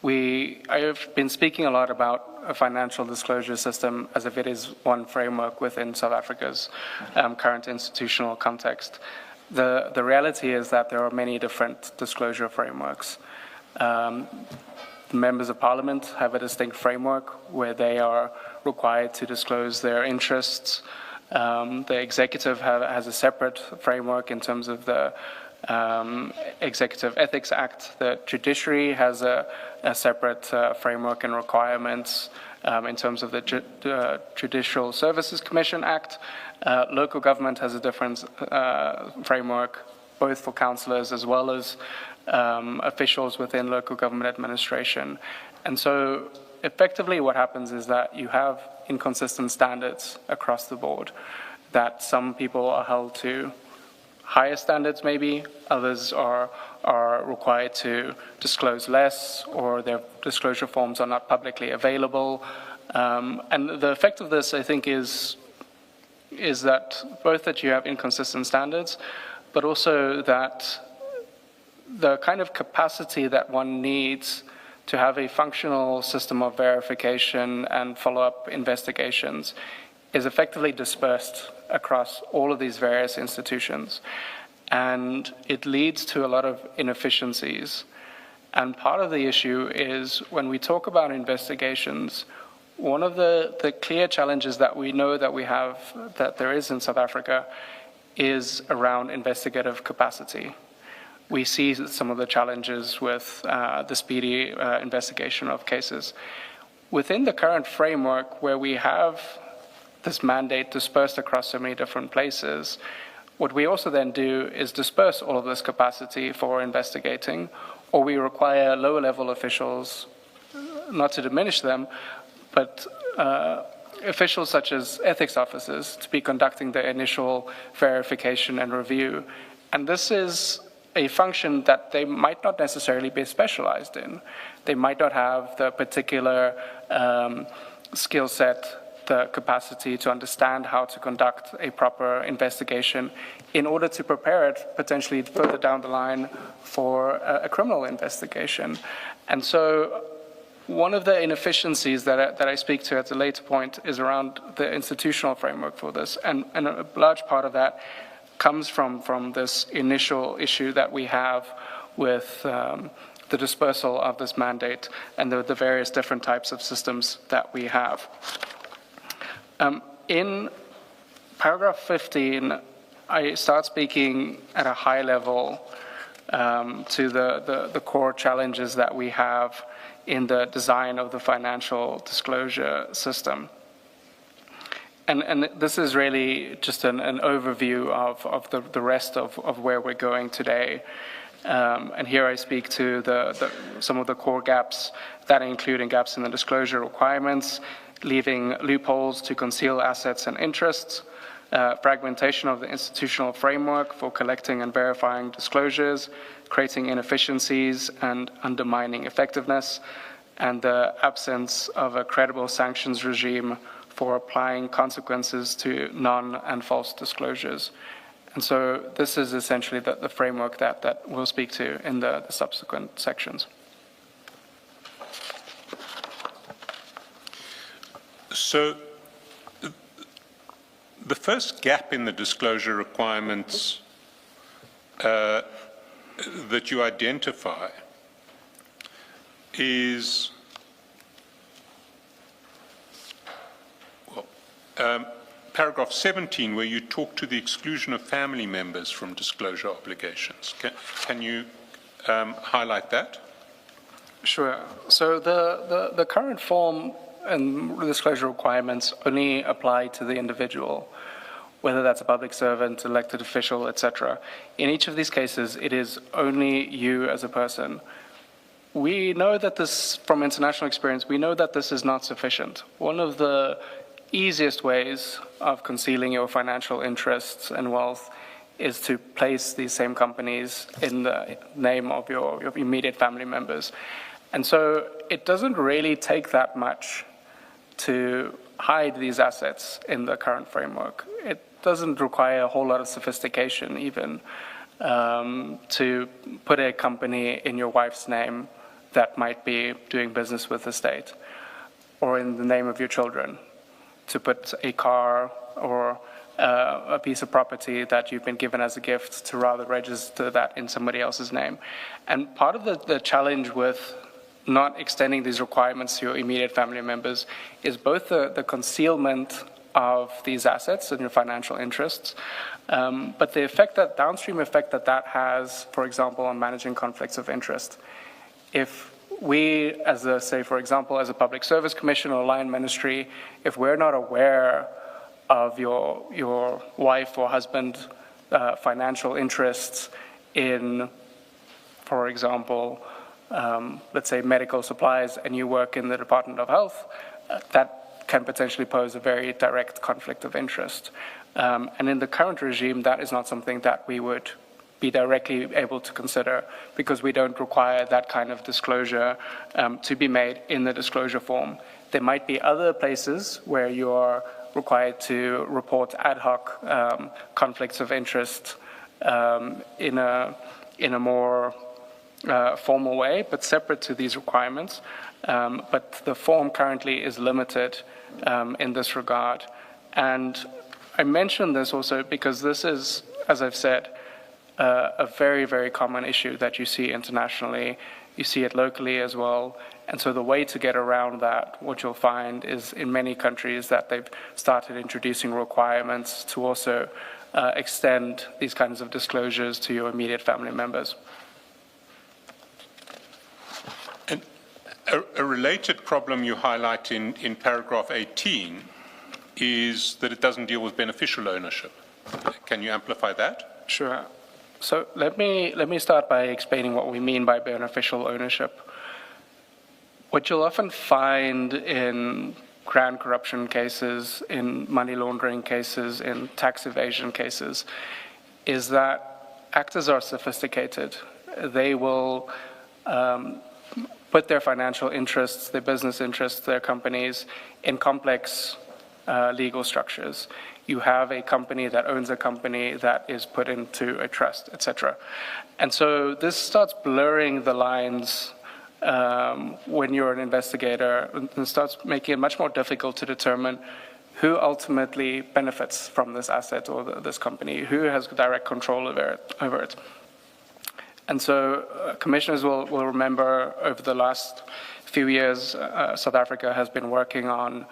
I have been speaking a lot about a financial disclosure system as if it is one framework within South Africa's current institutional context. The reality is that there are many different disclosure frameworks. The members of parliament have a distinct framework where they are required to disclose their interests. The executive has a separate framework in terms of the Executive Ethics Act. The judiciary has a separate framework and requirements in terms of the Judicial Services Commission Act. Local government has a different framework, both for councillors as well as officials within local government administration. And so effectively what happens is that you have inconsistent standards across the board, that some people are held to higher standards maybe, others are required to disclose less, or their disclosure forms are not publicly available. And the effect of this, I think, is that both that you have inconsistent standards, but also that the kind of capacity that one needs to have a functional system of verification and follow-up investigations is effectively dispersed across all of these various institutions. And it leads to a lot of inefficiencies. And part of the issue is when we talk about investigations, one of the clear challenges that we know that we have, that there is in South Africa, is around investigative capacity. We see some of the challenges with the speedy investigation of cases. Within the current framework, where we have this mandate dispersed across so many different places, what we also then do is disperse all of this capacity for investigating, or we require lower level officials, not to diminish them, but officials such as ethics officers to be conducting the initial verification and review. And this is a function that they might not necessarily be specialized in. They might not have the particular skill set, the capacity to understand how to conduct a proper investigation in order to prepare it potentially further down the line for a criminal investigation. And so one of the inefficiencies that I speak to at a later point is around the institutional framework for this. And a large part of that comes from this initial issue that we have with the dispersal of this mandate and the various different types of systems that we have. In paragraph 15, I start speaking at a high level to the core challenges that we have in the design of the financial disclosure system. And this is really just an overview of the rest of where we're going today. And here I speak to some of the core gaps that include gaps in the disclosure requirements, leaving loopholes to conceal assets and interests, fragmentation of the institutional framework for collecting and verifying disclosures, creating inefficiencies and undermining effectiveness, and the absence of a credible sanctions regime for applying consequences to non- and false disclosures. And so this is essentially the framework that we'll speak to in the subsequent sections. So the first gap in the disclosure requirements that you identify is, paragraph 17, where you talk to the exclusion of family members from disclosure obligations. Can you highlight that? Sure. So the current form and disclosure requirements only apply to the individual, whether that's a public servant, elected official, etc. In each of these cases, it is only you as a person. We know that this, from international experience, we know that this is not sufficient. One of the easiest ways of concealing your financial interests and wealth is to place these same companies in the name of your immediate family members. And so it doesn't really take that much to hide these assets in the current framework. It doesn't require a whole lot of sophistication even to put a company in your wife's name that might be doing business with the state, or in the name of your children, to put a car or a piece of property that you've been given as a gift to rather register that in somebody else's name. And part of the challenge with not extending these requirements to your immediate family members is both the concealment of these assets and your financial interests, but the effect that downstream effect that has, for example, on managing conflicts of interest. If we, as a, say, for example, as a public service commission or line ministry, if we're not aware of your wife or husband financial interests in, for example, let's say medical supplies, and you work in the Department of Health, that can potentially pose a very direct conflict of interest. And in the current regime, that is not something that we would be directly able to consider, because we don't require that kind of disclosure to be made in the disclosure form. There might be other places where you are required to report ad hoc conflicts of interest in a more formal way, but separate to these requirements. But the form currently is limited in this regard. And I mention this also because this is, as I've said, a very, very common issue that you see internationally. You see it locally as well. And so the way to get around that, what you'll find is in many countries that they've started introducing requirements to also extend these kinds of disclosures to your immediate family members. And a related problem you highlight in paragraph 18 is that it doesn't deal with beneficial ownership. Can you amplify that? Sure. So let me start by explaining what we mean by beneficial ownership. What you'll often find in grand corruption cases, in money laundering cases, in tax evasion cases, is that actors are sophisticated. They will put their financial interests, their business interests, their companies in complex legal structures. You have a company that owns a company that is put into a trust, etc. And so this starts blurring the lines when you're an investigator, and starts making it much more difficult to determine who ultimately benefits from this asset or this company, who has direct control over it. And so commissioners will remember over the last few years, South Africa has been working on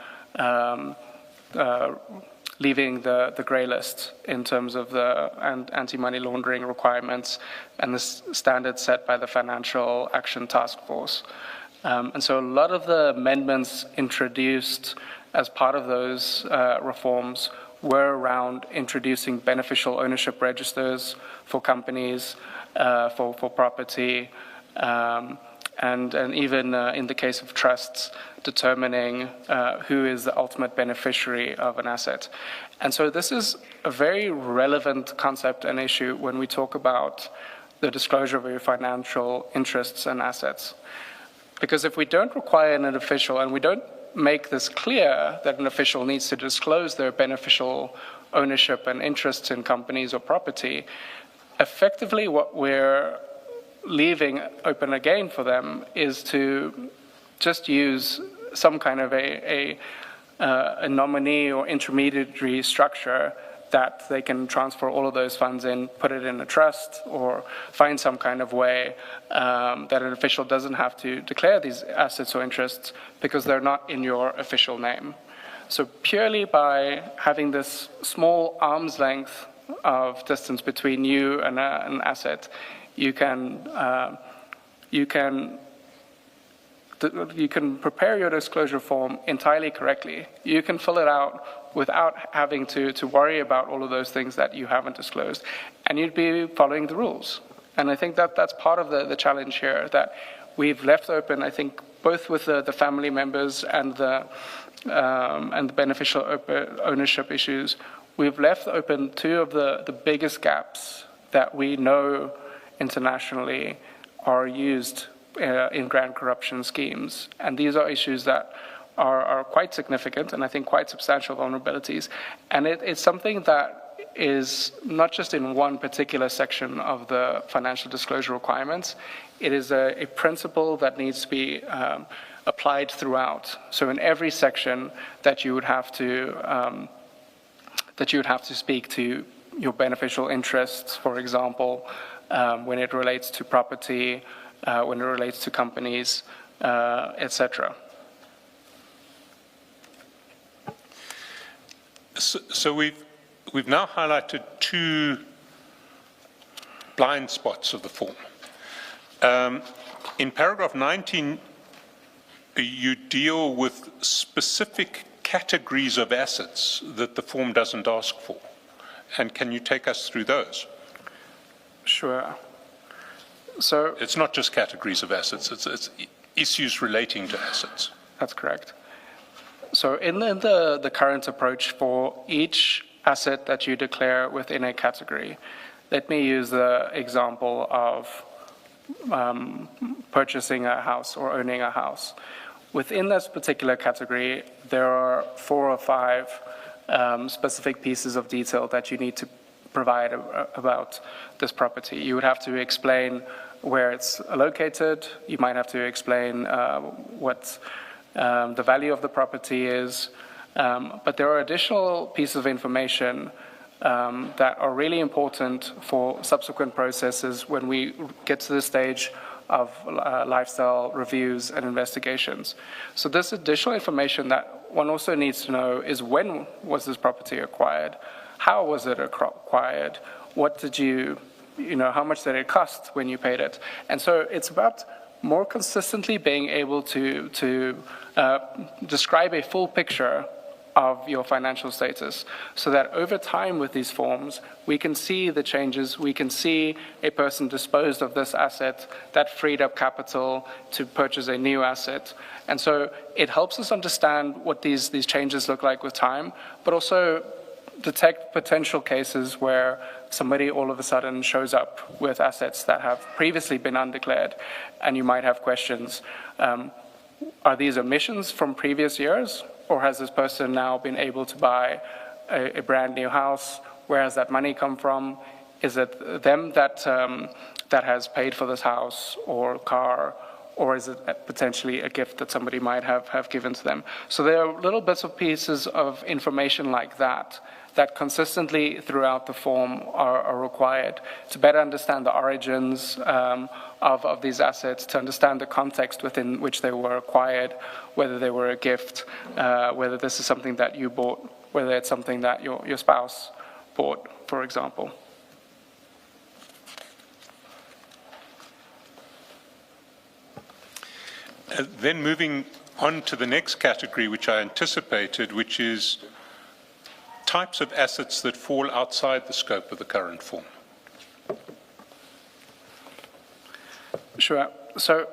leaving the grey list in terms of the anti-money laundering requirements and the standards set by the Financial Action Task Force. And so a lot of the amendments introduced as part of those reforms were around introducing beneficial ownership registers for companies, for property, and even in the case of trusts, determining who is the ultimate beneficiary of an asset. And so this is a very relevant concept and issue when we talk about the disclosure of your financial interests and assets. Because if we don't require an official, and we don't make this clear that an official needs to disclose their beneficial ownership and interests in companies or property, effectively what we're leaving open again for them is to just use some kind of a nominee or intermediary structure that they can transfer all of those funds in, put it in a trust, or find some kind of way that an official doesn't have to declare these assets or interests because they're not in your official name. So purely by having this small arm's length of distance between you and an asset, you can prepare your disclosure form entirely correctly. You can fill it out without having to worry about all of those things that you haven't disclosed, and you'd be following the rules. And I think that that's part of the challenge here, that we've left open, I think, both with the family members and the beneficial ownership issues, we've left open two of the biggest gaps that we know internationally are used in grand corruption schemes. And these are issues that are quite significant and I think quite substantial vulnerabilities. And it's something that is not just in one particular section of the financial disclosure requirements. It is a principle that needs to be applied throughout. So in every section that you would have to speak to your beneficial interests, for example, when it relates to property, when it relates to companies, etc. So we've now highlighted two blind spots of the form. In paragraph 19, you deal with specific categories of assets that the form doesn't ask for. And can you take us through those? Sure. So it's not just categories of assets, it's issues relating to assets. That's correct. So in the current approach for each asset that you declare within a category, let me use the example of purchasing a house or owning a house. Within this particular category, there are 4 or 5 specific pieces of detail that you need to provide about this property. You would have to explain where it's located. You might have to explain what the value of the property is. But there are additional pieces of information that are really important for subsequent processes when we get to the stage of lifestyle reviews and investigations. So this additional information that one also needs to know is when was this property acquired? How was it acquired? What did how much did it cost when you paid it? And so it's about more consistently being able to describe a full picture of your financial status, so that over time with these forms, we can see the changes, we can see a person disposed of this asset that freed up capital to purchase a new asset. And so it helps us understand what these changes look like with time, but also detect potential cases where somebody all of a sudden shows up with assets that have previously been undeclared, and you might have questions. Are these omissions from previous years? Or has this person now been able to buy a brand new house? Where has that money come from? Is it them that has paid for this house or car? Or is it potentially a gift that somebody might have given to them? So there are little bits of pieces of information like that consistently throughout the form are required to better understand the origins of these assets, to understand the context within which they were acquired, whether they were a gift, whether this is something that you bought, whether it's something that your spouse bought, for example. Then moving on to the next category, which I anticipated, which is types of assets that fall outside the scope of the current form. Sure. So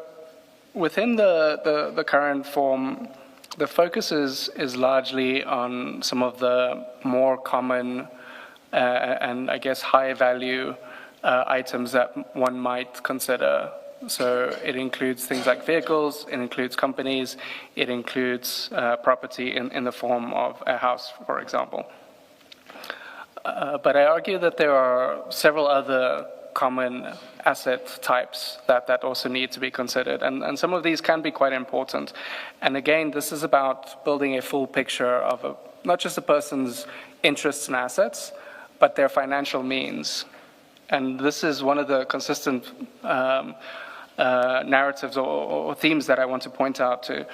within the current form, the focus is largely on some of the more common and I guess high value items that one might consider. So it includes things like vehicles, it includes companies, it includes property in the form of a house, for example. But I argue that there are several other common asset types that also need to be considered, and some of these can be quite important. And again, this is about building a full picture of not just a person's interests and assets, but their financial means. And this is one of the consistent narratives or themes that I want to point out to.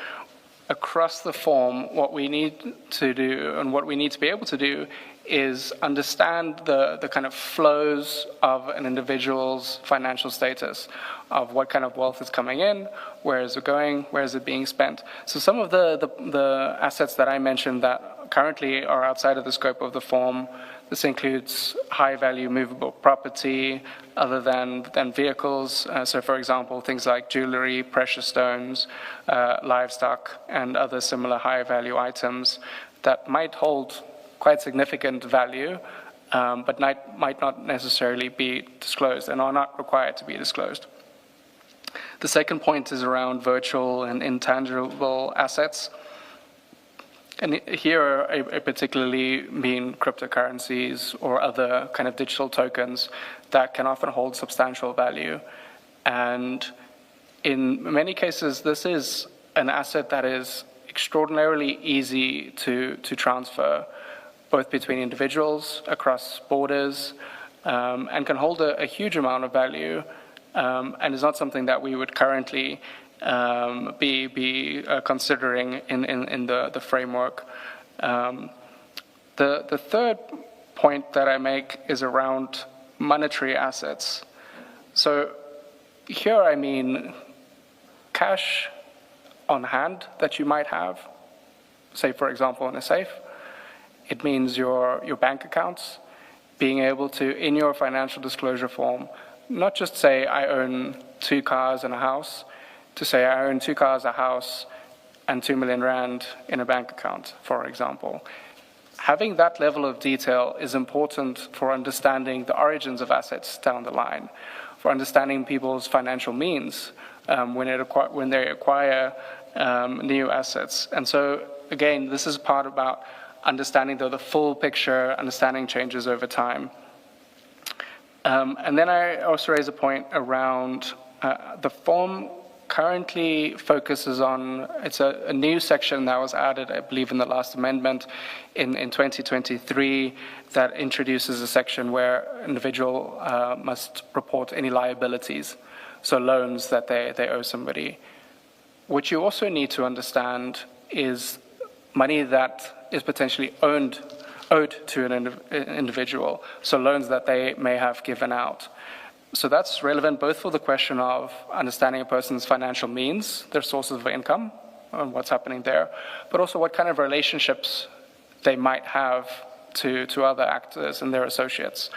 Across the form, what we need to do and what we need to be able to do is understand the kind of flows of an individual's financial status, of what kind of wealth is coming in, where is it going, where is it being spent. So some of the assets that I mentioned that currently are outside of the scope of the form, this includes high-value movable property other than vehicles. So, for example, things like jewelry, precious stones, livestock, and other similar high-value items that might hold quite significant value, but might not necessarily be disclosed and are not required to be disclosed. The second point is around virtual and intangible assets. And here I particularly mean cryptocurrencies or other kind of digital tokens that can often hold substantial value. And in many cases, this is an asset that is extraordinarily easy to transfer, both between individuals, across borders, and can hold a huge amount of value, and is not something that we would currently be considering in the framework. The third point that I make is around monetary assets. So here I mean cash on hand that you might have, say for example in a safe. It means your bank accounts, being able to, in your financial disclosure form, not just say I own 2 cars and a house, to say I own 2 cars, a house, and 2 million rand in a bank account, for example. Having that level of detail is important for understanding the origins of assets down the line, for understanding people's financial means when they acquire new assets. And so, again, this is part about understanding the full picture, understanding changes over time. And then I also raise a point around the form currently focuses on, it's a new section that was added, I believe, in the last amendment in 2023 that introduces a section where an individual must report any liabilities, so loans that they owe somebody. What you also need to understand is money that is potentially owed to an individual, so loans that they may have given out. So that's relevant both for the question of understanding a person's financial means, their sources of income, and what's happening there, but also what kind of relationships they might have to other actors and their associates.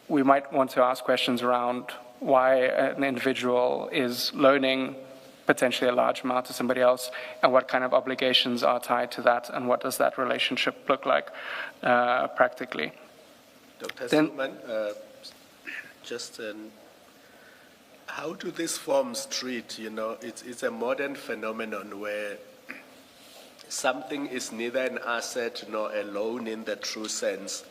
We might want to ask questions around why an individual is loaning potentially a large amount to somebody else, and what kind of obligations are tied to that, and what does that relationship look like practically. Dr. Silman, how do these forms treat, it's a modern phenomenon where something is neither an asset nor a loan in the true sense,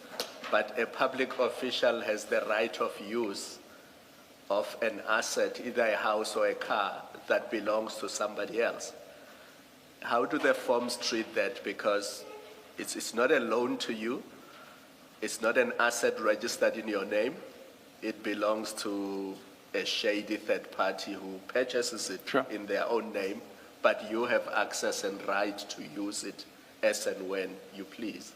but a public official has the right of use of an asset, either a house or a car, that belongs to somebody else. How do the forms treat that? Because it's not a loan to you, it's not an asset registered in your name, it belongs to a shady third party who purchases it in their own name, but you have access and right to use it as and when you please.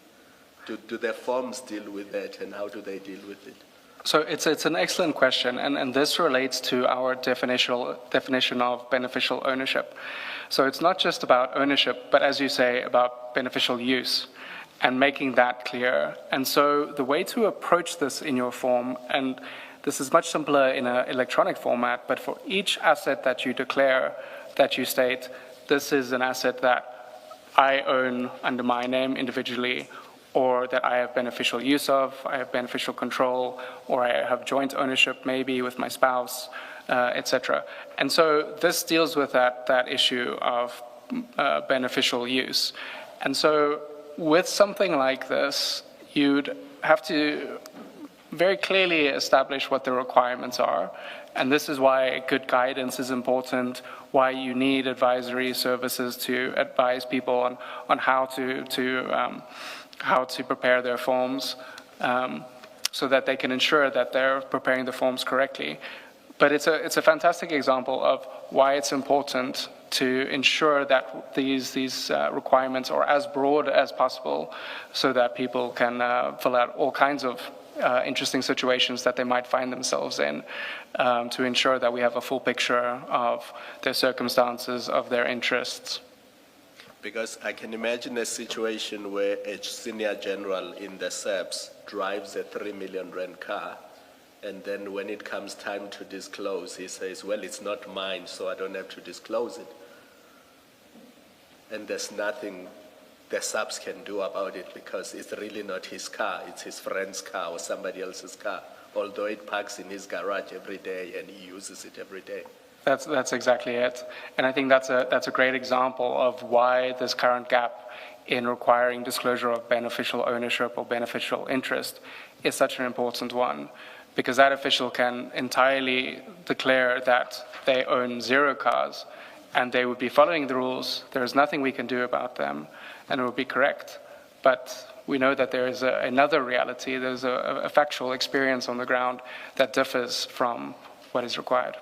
Do the forms deal with that, and how do they deal with it? So it's an excellent question, and this relates to our definition of beneficial ownership. So it's not just about ownership, but as you say, about beneficial use, and making that clear. And so the way to approach this in your form, and this is much simpler in an electronic format, but for each asset that you declare, that you state, this is an asset that I own under my name individually, or that I have beneficial use of, I have beneficial control, or I have joint ownership maybe with my spouse, etc. And so this deals with that issue of beneficial use. And so with something like this, you'd have to very clearly establish what the requirements are. And this is why good guidance is important, why you need advisory services to advise people on how to prepare their forms so that they can ensure that they're preparing the forms correctly. But it's a fantastic example of why it's important to ensure that these requirements are as broad as possible so that people can fill out all kinds of interesting situations that they might find themselves in to ensure that we have a full picture of their circumstances, of their interests. Because I can imagine a situation where a senior general in the SAPS drives a 3 million rand car, and then when it comes time to disclose, he says, well, it's not mine, so I don't have to disclose it. And there's nothing the SAPS can do about it because it's really not his car, it's his friend's car or somebody else's car, although it parks in his garage every day and he uses it every day. That's exactly it. And I think that's a great example of why this current gap in requiring disclosure of beneficial ownership or beneficial interest is such an important one, because that official can entirely declare that they own 0 cars and they would be following the rules. There is nothing we can do about them, and it would be correct. But we know that there is another reality, there's a factual experience on the ground that differs from what is required.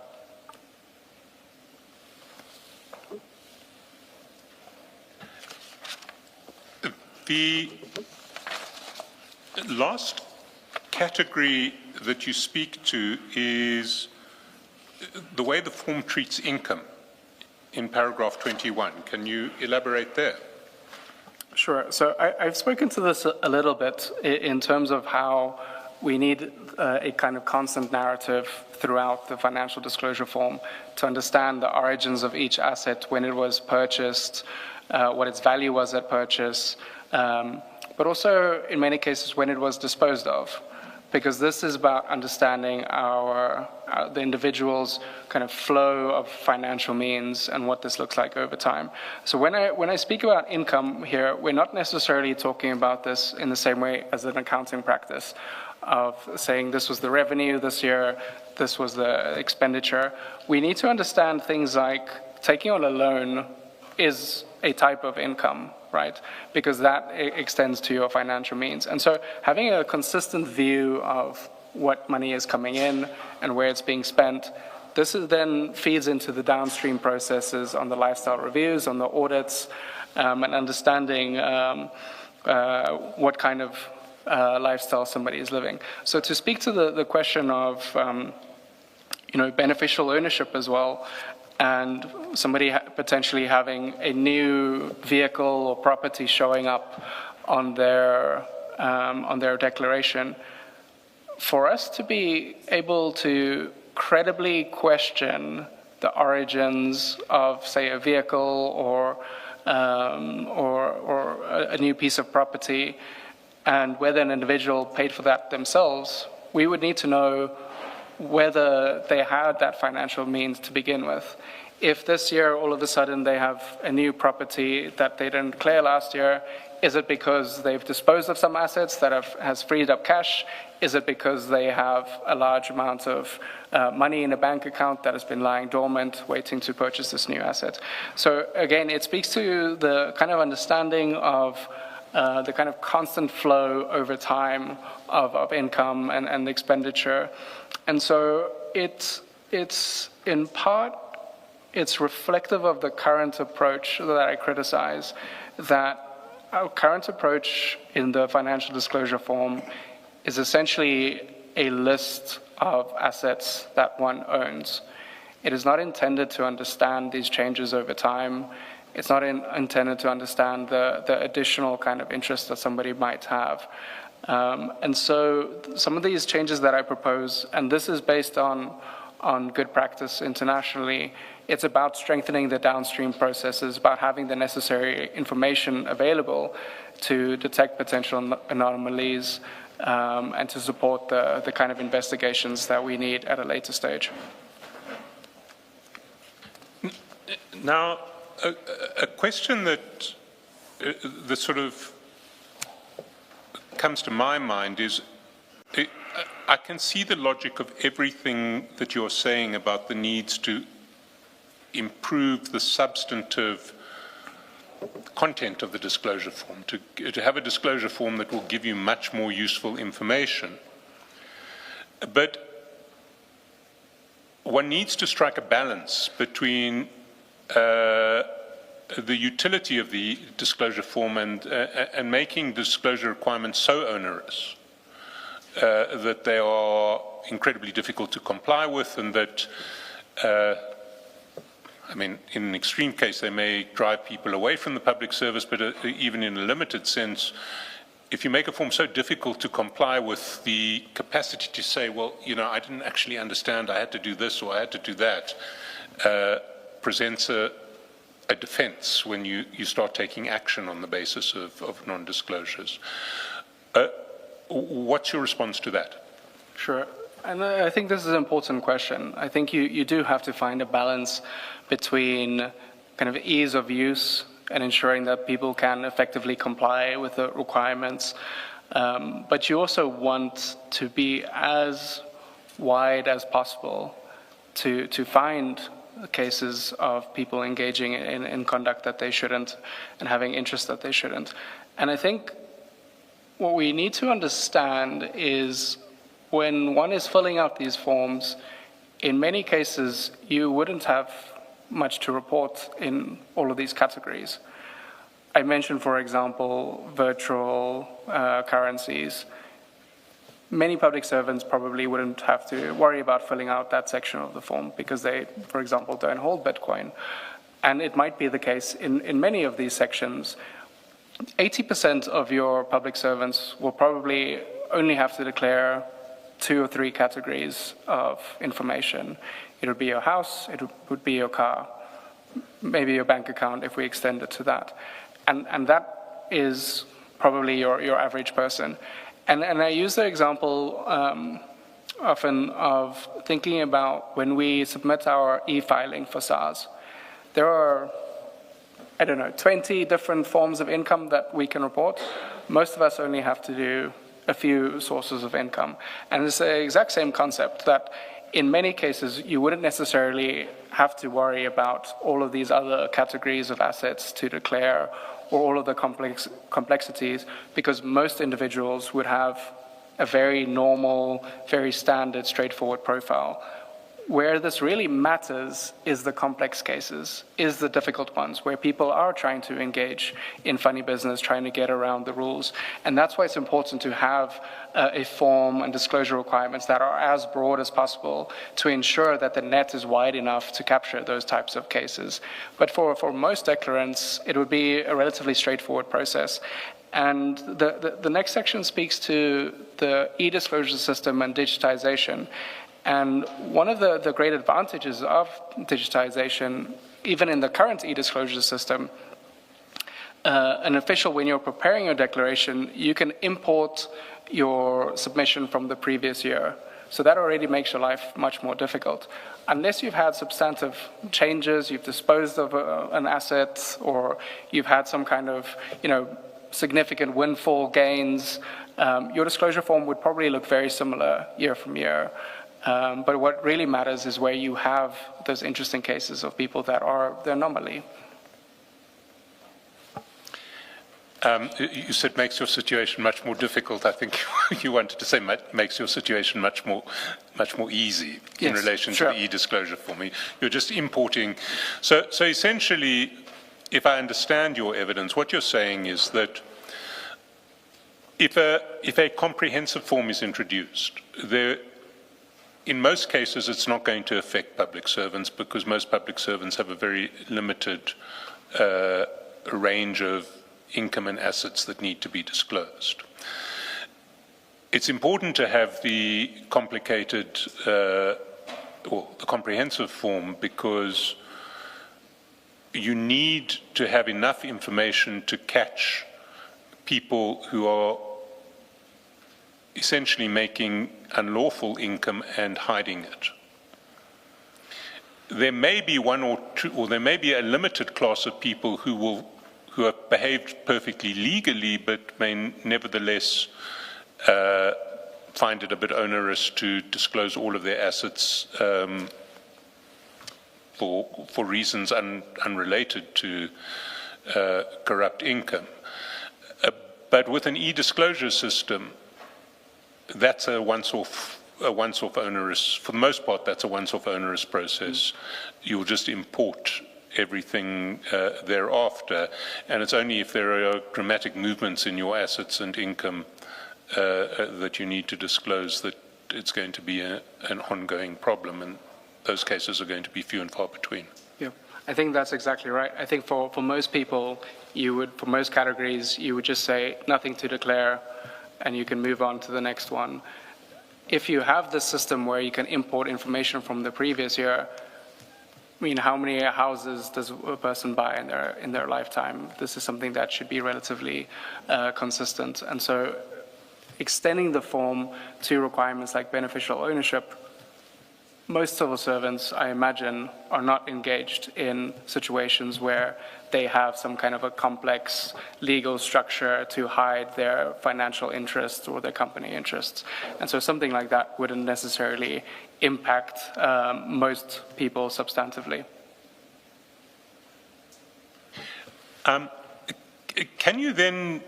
The last category that you speak to is the way the form treats income in paragraph 21. Can you elaborate there? Sure. So I've spoken to this a little bit in terms of how we need a kind of constant narrative throughout the financial disclosure form to understand the origins of each asset, when it was purchased, what its value was at purchase, but also in many cases when it was disposed of, because this is about understanding the individual's kind of flow of financial means and what this looks like over time. So when I speak about income here, we're not necessarily talking about this in the same way as an accounting practice of saying this was the revenue this year, this was the expenditure. We need to understand things like taking on a loan is a type of income, right? Because that extends to your financial means. And so having a consistent view of what money is coming in and where it's being spent, this is then feeds into the downstream processes on the lifestyle reviews, on the audits, and understanding what kind of lifestyle somebody is living. So to speak to the question of beneficial ownership as well, and somebody potentially having a new vehicle or property showing up on their declaration, for us to be able to credibly question the origins of, say, a vehicle or a new piece of property, and whether an individual paid for that themselves, we would need to know whether they had that financial means to begin with. If this year, all of a sudden, they have a new property that they didn't declare last year, is it because they've disposed of some assets that has freed up cash? Is it because they have a large amount of money in a bank account that has been lying dormant, waiting to purchase this new asset? So again, it speaks to the kind of understanding of the kind of constant flow over time of income and expenditure. And so it's in part, it's reflective of the current approach that I criticize, that our current approach in the financial disclosure form is essentially a list of assets that one owns. It is not intended to understand these changes over time. It's not intended to understand the additional kind of interest that somebody might have. And so some of these changes that I propose, and this is based on good practice internationally, it's about strengthening the downstream processes, about having the necessary information available to detect potential anomalies and to support the kind of investigations that we need at a later stage. Now, a question that sort of comes to my mind is, I can see the logic of everything that you're saying about the needs to improve the substantive content of the disclosure form, to have a disclosure form that will give you much more useful information. But one needs to strike a balance between the utility of the disclosure form and making disclosure requirements so onerous that they are incredibly difficult to comply with, and that, I mean, in an extreme case, they may drive people away from the public service, but even in a limited sense, if you make a form so difficult to comply with, the capacity to say, well, I didn't actually understand, I had to do this or I had to do that, presents a defense when you start taking action on the basis of non-disclosures. What's your response to that? Sure. And I think this is an important question. I think you do have to find a balance between kind of ease of use and ensuring that people can effectively comply with the requirements. But you also want to be as wide as possible to find cases of people engaging in conduct that they shouldn't and having interests that they shouldn't. And I think what we need to understand is when one is filling out these forms, in many cases, you wouldn't have much to report in all of these categories. I mentioned, for example, virtual currencies. Many public servants probably wouldn't have to worry about filling out that section of the form because they, for example, don't hold Bitcoin. And it might be the case in many of these sections. 80% of your public servants will probably only have to declare 2 or 3 categories of information. It would be your house, it would be your car, maybe your bank account if we extend it to that. And that is probably your average person. And I use the example often of thinking about when we submit our e-filing for SARS. There are, 20 different forms of income that we can report. Most of us only have to do a few sources of income. And it's the exact same concept that in many cases, you wouldn't necessarily have to worry about all of these other categories of assets to declare or all of the complexities, because most individuals would have a very normal, very standard, straightforward profile. Where this really matters is the complex cases, is the difficult ones, where people are trying to engage in funny business, trying to get around the rules. And that's why it's important to have a form and disclosure requirements that are as broad as possible to ensure that the net is wide enough to capture those types of cases. But for most declarants, it would be a relatively straightforward process. And the next section speaks to the e-disclosure system and digitization. And one of the great advantages of digitization, even in the current e-disclosure system, an official, when you're preparing your declaration, you can import your submission from the previous year. So that already makes your life much more difficult. Unless you've had substantive changes, you've disposed of an asset, or you've had some kind of, significant windfall gains, your disclosure form would probably look very similar year from year. But what really matters is where you have those interesting cases of people that are the anomaly. You said makes your situation much more difficult. I think you wanted to say makes your situation much more easy in relation to the e-disclosure form. You're just importing. So essentially, if I understand your evidence, what you're saying is that if a comprehensive form is introduced, in most cases, it's not going to affect public servants because most public servants have a very limited range of income and assets that need to be disclosed. It's important to have the complicated or the comprehensive form because you need to have enough information to catch people who are essentially making unlawful income and hiding it. There may be one or two, or there may be a limited class of people who have behaved perfectly legally, but may nevertheless find it a bit onerous to disclose all of their assets for reasons unrelated to corrupt income. But with an e-disclosure system, that's a once-off onerous, for the most part, that's a once-off onerous process. You'll just import everything thereafter, and it's only if there are dramatic movements in your assets and income that you need to disclose that it's going to be an ongoing problem, and those cases are going to be few and far between. Yeah, I think that's exactly right. I think for most people, for most categories, you would just say nothing to declare, and you can move on to the next one. If you have this system where you can import information from the previous year, I mean, how many houses does a person buy in their lifetime? This is something that should be relatively consistent. And so extending the form to requirements like beneficial ownership, most civil servants, I imagine, are not engaged in situations where they have some kind of a complex legal structure to hide their financial interests or their company interests. And so something like that wouldn't necessarily impact most people substantively. Can you then,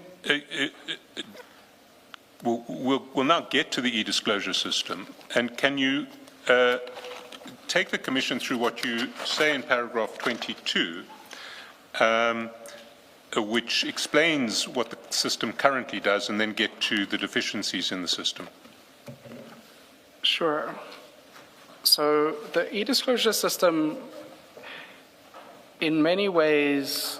we'll now get to the e-disclosure system, and can you take the Commission through what you say in paragraph 22, which explains what the system currently does, and then get to the deficiencies in the system? Sure. So the e-disclosure system, in many ways,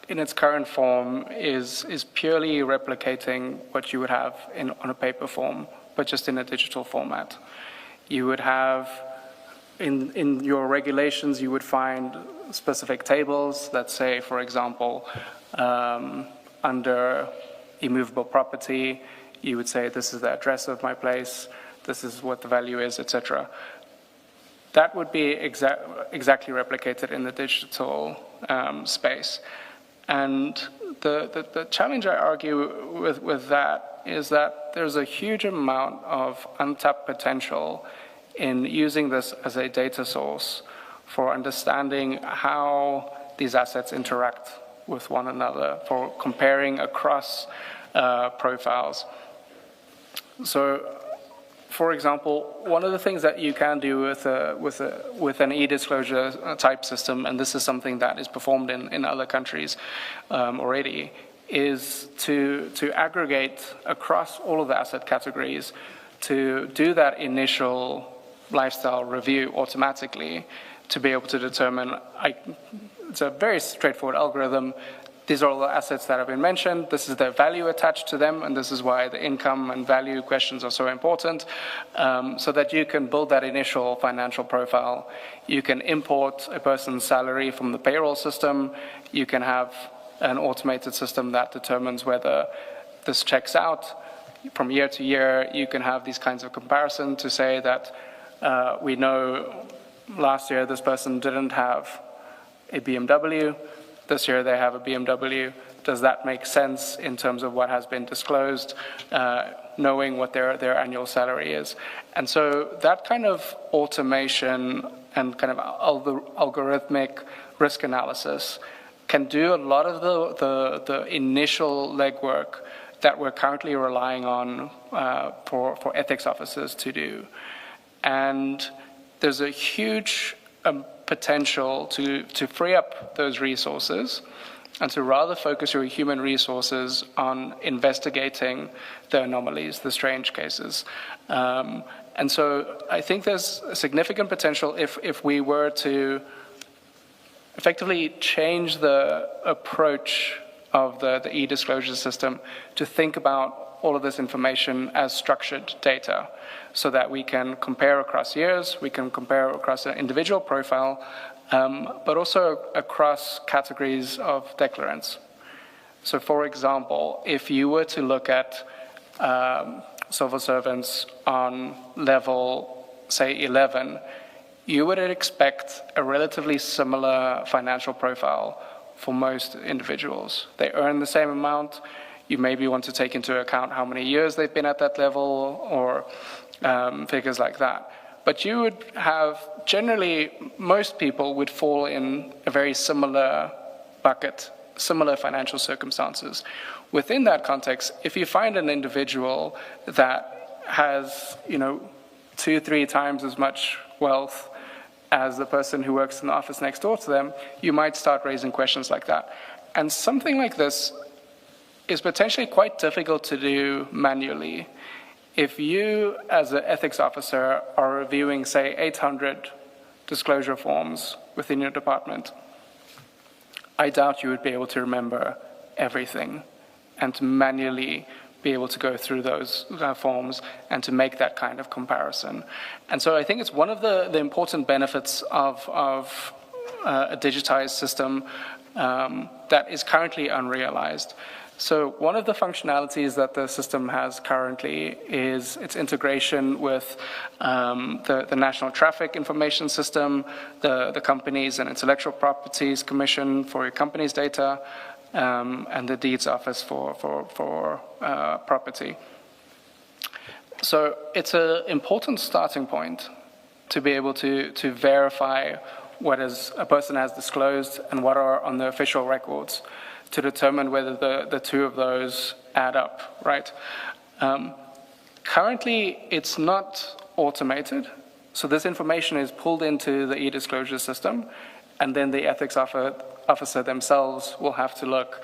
in its current form, is purely replicating what you would have on a paper form, but just in a digital format. You would have, in your regulations, you would find specific tables that say, for example, under immovable property, you would say, this is the address of my place, this is what the value is, etc. That would be exactly replicated in the digital space. And the challenge I argue with that is that there's a huge amount of untapped potential in using this as a data source for understanding how these assets interact with one another, for comparing across profiles. So, for example, one of the things that you can do with an e-disclosure type system, and this is something that is performed in other countries already, is to aggregate across all of the asset categories, to do that initial lifestyle review automatically, to be able to determine, it's a very straightforward algorithm. These are all the assets that have been mentioned. This is their value attached to them, and this is why the income and value questions are so important, so that you can build that initial financial profile. You can import a person's salary from the payroll system. You can have an automated system that determines whether this checks out. From year to year, you can have these kinds of comparison to say that we know last year this person didn't have a BMW. This year they have a BMW. Does that make sense in terms of what has been disclosed, knowing what their annual salary is? And so that kind of automation and kind of algorithmic risk analysis can do a lot of the initial legwork that we're currently relying on for ethics officers to do. And there's a huge potential to free up those resources and to rather focus your human resources on investigating the anomalies, the strange cases. And so I think there's a significant potential if we were to effectively change the approach of the e-disclosure system to think about all of this information as structured data, so that we can compare across years, we can compare across an individual profile, but also across categories of declarants. So for example, if you were to look at civil servants on level, say, 11, you would expect a relatively similar financial profile for most individuals. They earn the same amount. You maybe want to take into account how many years they've been at that level, or figures like that. But you would have, generally, most people would fall in a very similar bucket, similar financial circumstances. Within that context, if you find an individual that has, 2-3 times as much wealth as the person who works in the office next door to them, you might start raising questions like that. And something like this is potentially quite difficult to do manually. If you, as an ethics officer, are reviewing, say, 800 disclosure forms within your department, I doubt you would be able to remember everything and to manually be able to go through those forms and to make that kind of comparison. And so I think it's one of the important benefits of a digitized system that is currently unrealized. So one of the functionalities that the system has currently is its integration with the National Traffic Information System, the Companies and Intellectual Properties Commission for your company's data, and the Deeds Office for property. So it's an important starting point to be able to verify what a person has disclosed and what are on the official records, to determine whether the two of those add up, right? Currently, it's not automated, so this information is pulled into the e-disclosure system, and then the ethics officer themselves will have to look,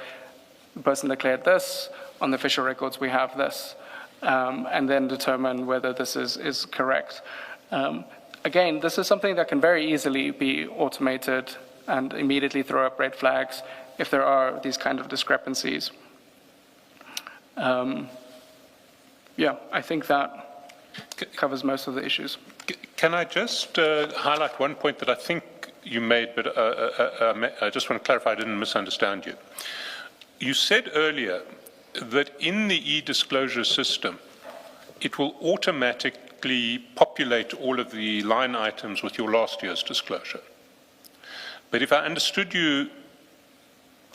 the person declared this, on the official records we have this, and then determine whether this is correct. Again, this is something that can very easily be automated and immediately throw up red flags if there are these kind of discrepancies. Yeah, I think that covers most of the issues. Can I just highlight one point that I think you made, but I just want to clarify I didn't misunderstand you. You said earlier that in the e-disclosure system, it will automatically populate all of the line items with your last year's disclosure. But if I understood you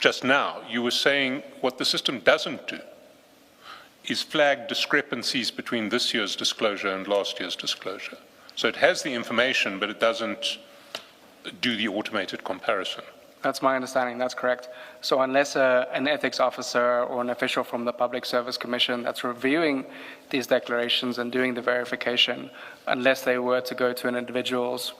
just now, you were saying what the system doesn't do is flag discrepancies between this year's disclosure and last year's disclosure. So it has the information, but it doesn't do the automated comparison. That's my understanding, that's correct. So unless an ethics officer or an official from the Public Service Commission that's reviewing these declarations and doing the verification, unless they were to go to an individual's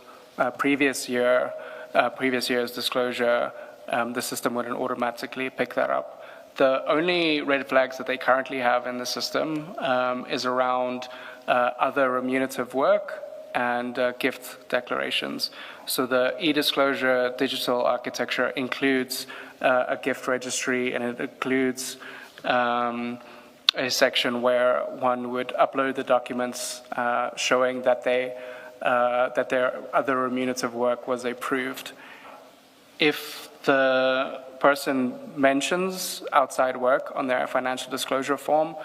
previous year's disclosure, the system wouldn't automatically pick that up. The only red flags that they currently have in the system is around other remunerative work and gift declarations. So the e-disclosure digital architecture includes a gift registry, and it includes a section where one would upload the documents showing that their other remunerative work was approved. If the person mentions outside work on their financial disclosure form,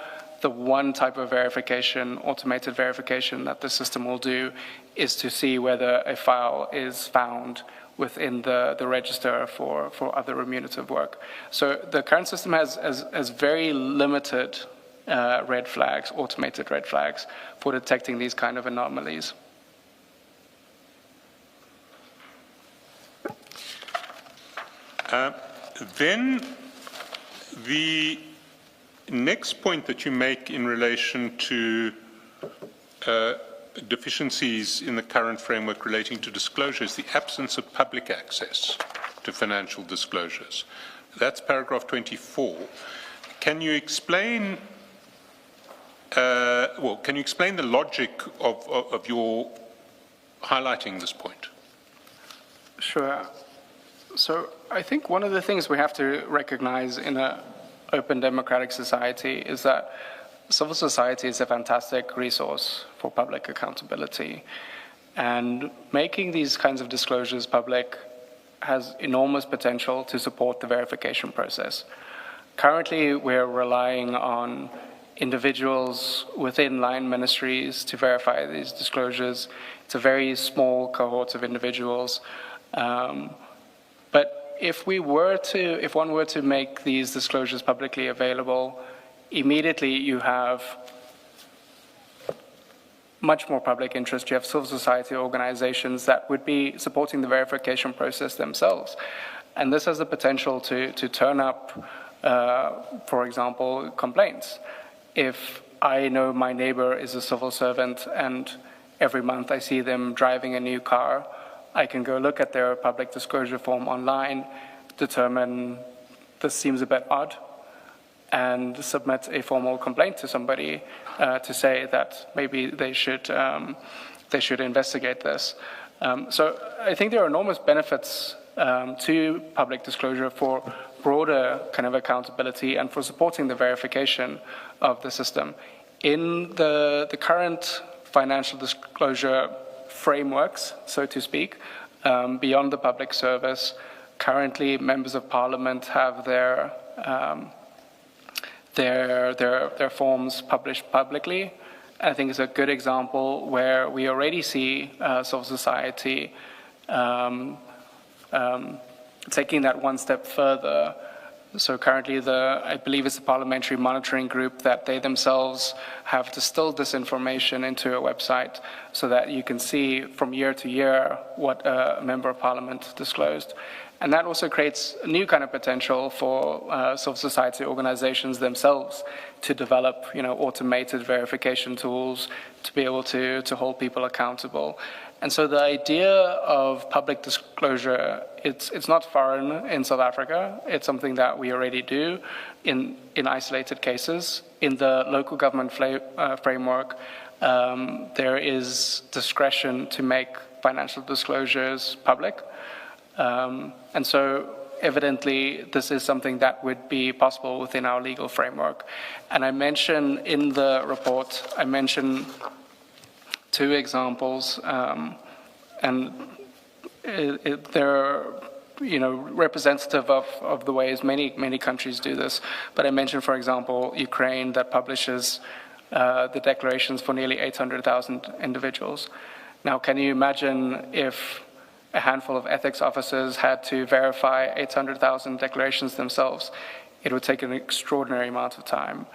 the one type of verification, automated verification, that the system will do is to see whether a file is found within the register for other remunerative work. So the current system has very limited red flags, automated red flags, for detecting these kind of anomalies. Then the next point that you make in relation to deficiencies in the current framework relating to disclosure is the absence of public access to financial disclosures. That's paragraph 24. Can you explain, can you explain the logic of your highlighting this point? Sure. So I think one of the things we have to recognize in an open democratic society is that civil society is a fantastic resource for public accountability. And making these kinds of disclosures public has enormous potential to support the verification process. Currently, we're relying on individuals within line ministries to verify these disclosures. It's a very small cohort of individuals. But if one were to make these disclosures publicly available, immediately you have much more public interest. You have civil society organizations that would be supporting the verification process themselves. And this has the potential to turn up, for example, complaints. If I know my neighbor is a civil servant and every month I see them driving a new car, I can go look at their public disclosure form online, determine this seems a bit odd, and submit a formal complaint to somebody to say that maybe they should investigate this. So I think there are enormous benefits to public disclosure for broader kind of accountability and for supporting the verification of the system. In the current financial disclosure frameworks, so to speak, beyond the public service, currently members of parliament have their their forms published publicly. I think it's a good example where we already see civil society taking that one step further. So currently, I believe it's the Parliamentary Monitoring Group that they themselves have distilled this information into a website so that you can see from year to year what a Member of Parliament disclosed. And that also creates a new kind of potential for civil society organizations themselves to develop, automated verification tools to be able to hold people accountable. And so the idea of public disclosure, it's not foreign in South Africa. It's something that we already do in isolated cases. In the local government framework, there is discretion to make financial disclosures public. And so evidently, this is something that would be possible within our legal framework. And I mention in the report, I mention 2 examples, and they're representative of the ways many countries do this. But I mentioned, for example, Ukraine that publishes the declarations for nearly 800,000 individuals. Now, can you imagine if a handful of ethics officers had to verify 800,000 declarations themselves? It would take an extraordinary amount of time.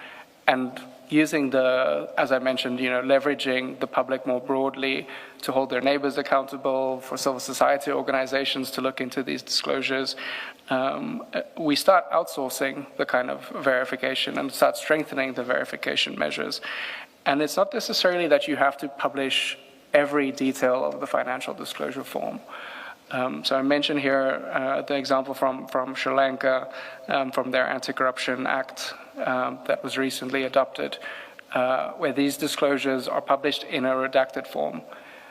And using as I mentioned, leveraging the public more broadly to hold their neighbors accountable, for civil society organizations to look into these disclosures, we start outsourcing the kind of verification and start strengthening the verification measures. And it's not necessarily that you have to publish every detail of the financial disclosure form. So I mentioned here the example from Sri Lanka, from their Anti-Corruption Act that was recently adopted, where these disclosures are published in a redacted form.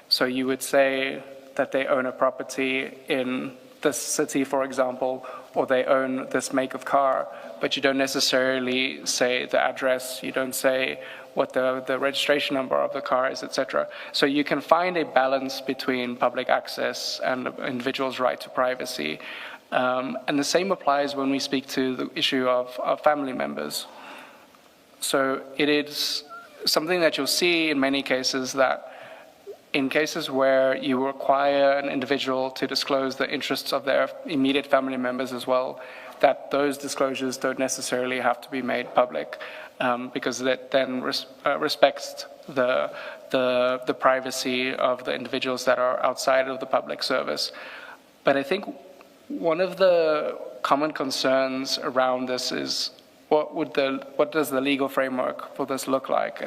So you would say that they own a property in this city, for example, or they own this make of car, but you don't necessarily say the address, you don't say what the registration number of the car is, etc. So you can find a balance between public access and the individual's right to privacy. And the same applies when we speak to the issue of family members. So it is something that you'll see in many cases, that in cases where you require an individual to disclose the interests of their immediate family members as well, that those disclosures don't necessarily have to be made public, because that then respects the privacy of the individuals that are outside of the public service. But I think one of the common concerns around this is what does the legal framework for this look like,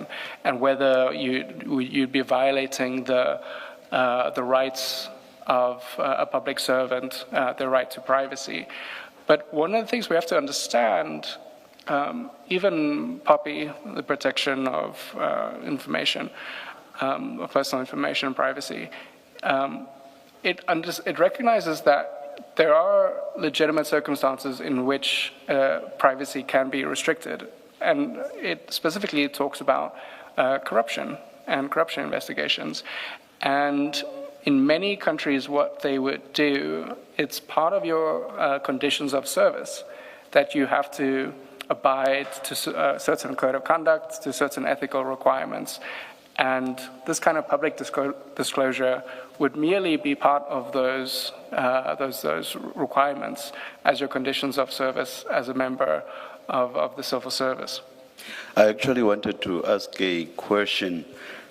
and whether you'd be violating the rights of a public servant, their right to privacy. But one of the things we have to understand, even POPI, the protection of information, of personal information and privacy, it recognizes that there are legitimate circumstances in which privacy can be restricted. And it specifically talks about corruption and corruption investigations. And in many countries, what they would do, it's part of your conditions of service that you have to abide to a certain code of conduct, to certain ethical requirements. And this kind of public disclosure would merely be part of those requirements as your conditions of service as a member of the civil service. I actually wanted to ask a question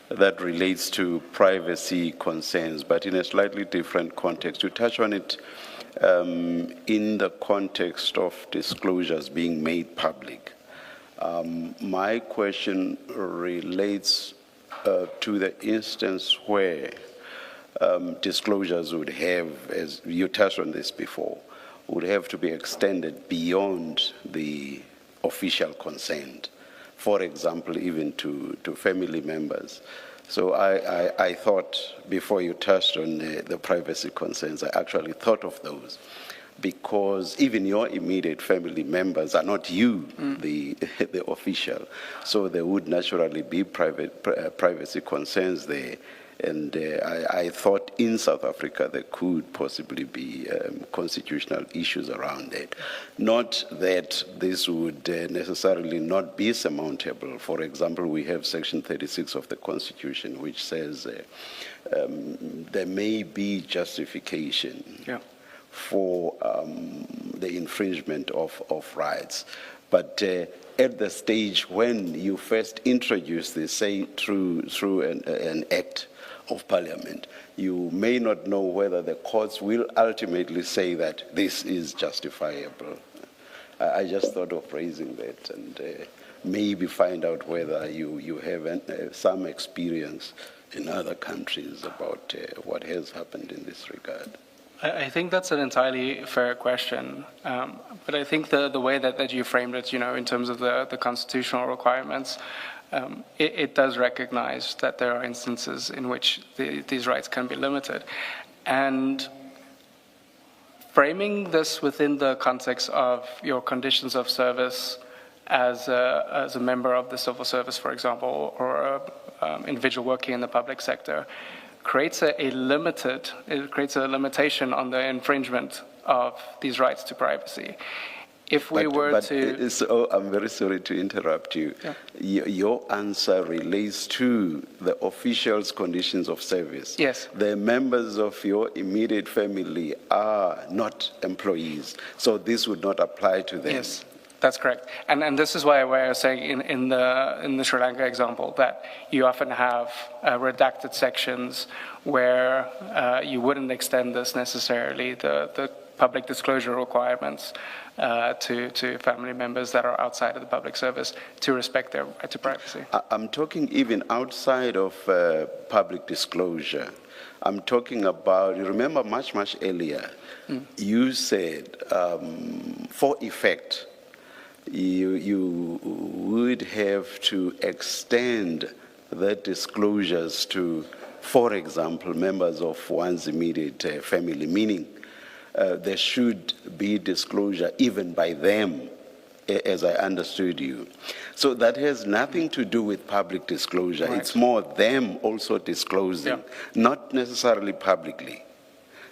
that relates to privacy concerns, but in a slightly different context. You touch on it in the context of disclosures being made public. My question relates to the instance where disclosures would have, as you touched on this before, would have to be extended beyond the official consent. For example, even to family members. So I thought, before you touched on the privacy concerns, I actually thought of those, because even your immediate family members are not you, the official. So there would naturally be privacy concerns there. And I thought in South Africa there could possibly be constitutional issues around it. Not that this would necessarily not be surmountable. For example, we have Section 36 of the Constitution, which says there may be justification for the infringement of rights. But at the stage when you first introduce this, say through an act of parliament, you may not know whether the courts will ultimately say that this is justifiable. I just thought of raising that and maybe find out whether you have some experience in other countries about what has happened in this regard. I think that's an entirely fair question, but I think the way that you framed it, in terms of the constitutional requirements, it does recognize that there are instances in which these rights can be limited. And framing this within the context of your conditions of service as a member of the civil service, for example, or an individual working in the public sector, creates a limitation on the infringement of these rights to privacy. If we I'm very sorry to interrupt you. Yeah. Your answer relates to the officials' conditions of service. Yes. The members of your immediate family are not employees, so this would not apply to them. Yes, that's correct. And this is why I was saying in the Sri Lanka example that you often have redacted sections where you wouldn't extend this necessarily, the public disclosure requirements to family members that are outside of the public service to respect their right to privacy. I'm talking even outside of public disclosure. I'm talking about, you remember much earlier, you said for effect, you would have to extend the disclosures to, for example, members of one's immediate family, meaning there should be disclosure even by them, as I understood you. So that has nothing to do with public disclosure. Right. It's more them also disclosing, not necessarily publicly.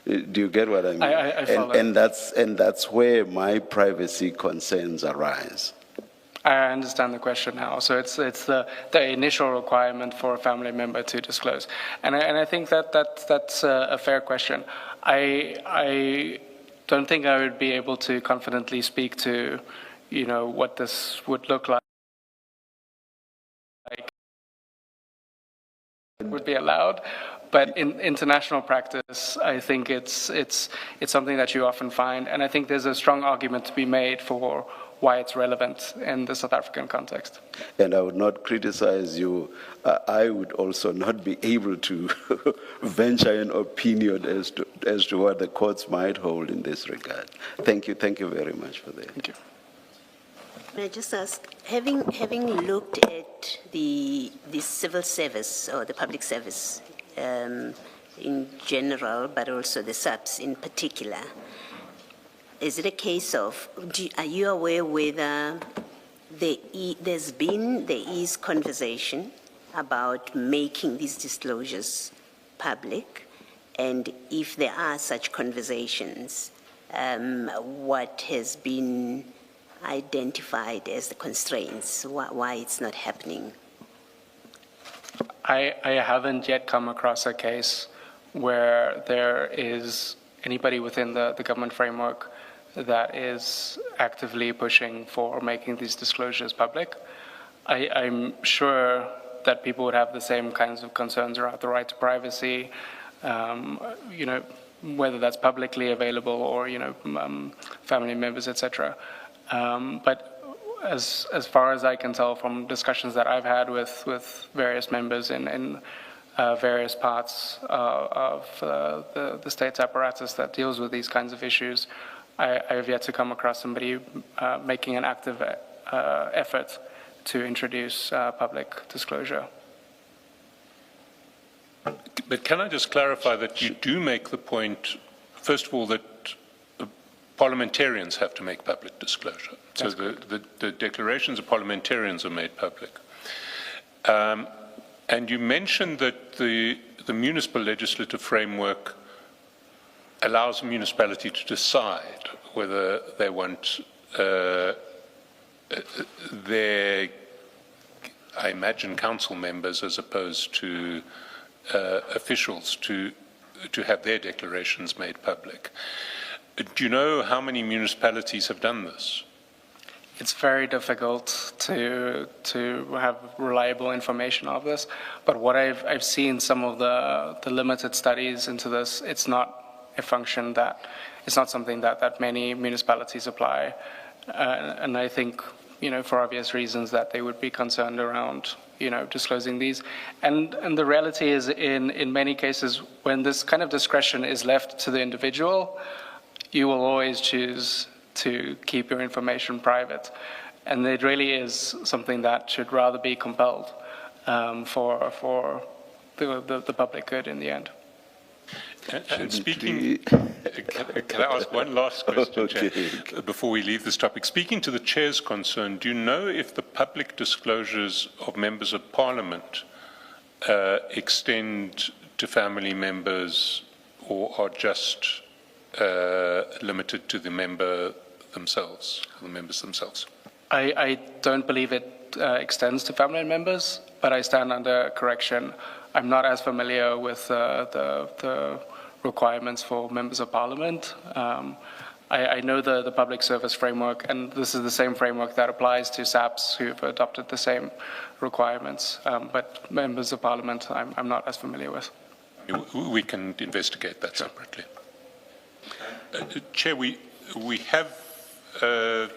Do you get what I mean? I follow. And that's where my privacy concerns arise. I understand the question now. So it's the initial requirement for a family member to disclose, and I think that's a fair question. I don't think I would be able to confidently speak to, what this would look like. It would be allowed, but in international practice, I think it's something that you often find, and I think there's a strong argument to be made for why it's relevant in the South African context. And I would not criticize you. I would also not be able to venture an opinion as to what the courts might hold in this regard. Thank you very much for that. Thank you. Can I just ask, having looked at the civil service or the public service in general, but also the SAPs in particular, is it a case of, are you aware whether there is conversation about making these disclosures public? And if there are such conversations, what has been identified as the constraints, why it's not happening? I haven't yet come across a case where there is anybody within the government framework that is actively pushing for making these disclosures public. I'm sure that people would have the same kinds of concerns around the right to privacy, whether that's publicly available or, family members, etc. But as far as I can tell from discussions that I've had with various members in various parts of the state's apparatus that deals with these kinds of issues, I have yet to come across somebody making an active effort to introduce public disclosure. But can I just clarify that you do make the point, first of all, that parliamentarians have to make public disclosure. So the declarations of parliamentarians are made public. And And you mentioned that the municipal legislative framework allows a municipality to decide whether they want their, I imagine, council members as opposed to officials to have their declarations made public. Do you know how many municipalities have done this? It's very difficult to have reliable information of this, but what I've seen some of the limited studies into this, it's not a function that, it's not something that many municipalities apply, and I think, for obvious reasons that they would be concerned around, disclosing these. And the reality is in many cases, when this kind of discretion is left to the individual, you will always choose to keep your information private. And it really is something that should rather be compelled for the public good in the end. And speaking, can I ask one last question, Chair, before we leave this topic? Speaking to the Chair's concern, do you know if the public disclosures of members of Parliament extend to family members or are just limited to the members themselves? I don't believe it extends to family members, but I stand under correction. I'm not as familiar with the requirements for members of Parliament. I know the public service framework, and this is the same framework that applies to SAPs who've adopted the same requirements, but members of Parliament I'm not as familiar with. We can investigate that separately. Chair, we have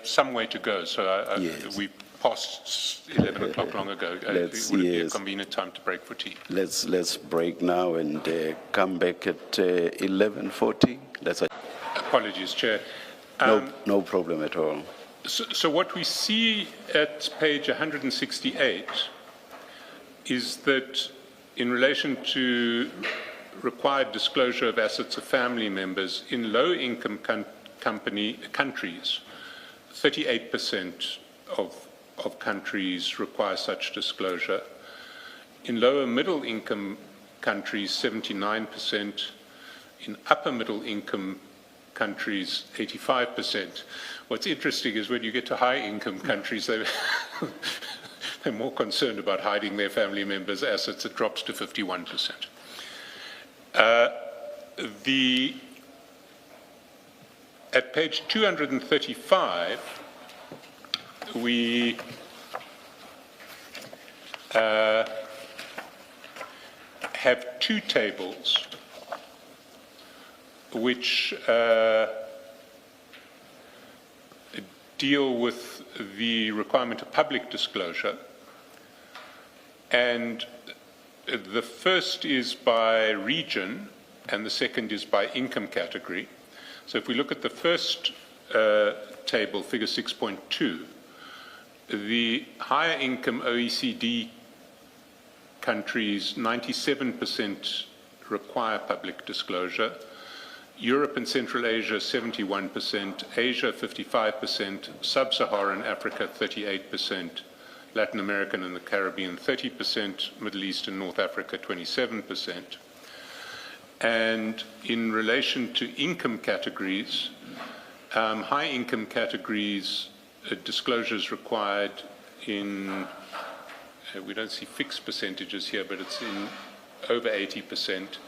some way to go, so yes. We passed 11 o'clock long ago. Would it be a convenient time to break for tea? Let's break now and come back at 11:40. Apologies, Chair. No problem at all. So what we see at page 168 is that in relation to required disclosure of assets of family members in low-income countries, 38% of countries require such disclosure. In lower middle-income countries, 79%. In upper middle-income countries, 85%. What's interesting is when you get to high-income countries, they're more concerned about hiding their family members' assets. It drops to 51%. At page 235, we have two tables which deal with the requirement of public disclosure. And the first is by region, and the second is by income category. So if we look at the first table, figure 6.2, the higher income OECD countries, 97% require public disclosure. Europe and Central Asia, 71%, Asia, 55%, Sub-Saharan Africa, 38%, Latin American and the Caribbean, 30%, Middle East and North Africa, 27%. And in relation to income categories, high income categories, disclosures required in, we don't see fixed percentages here, but it's in over 80%,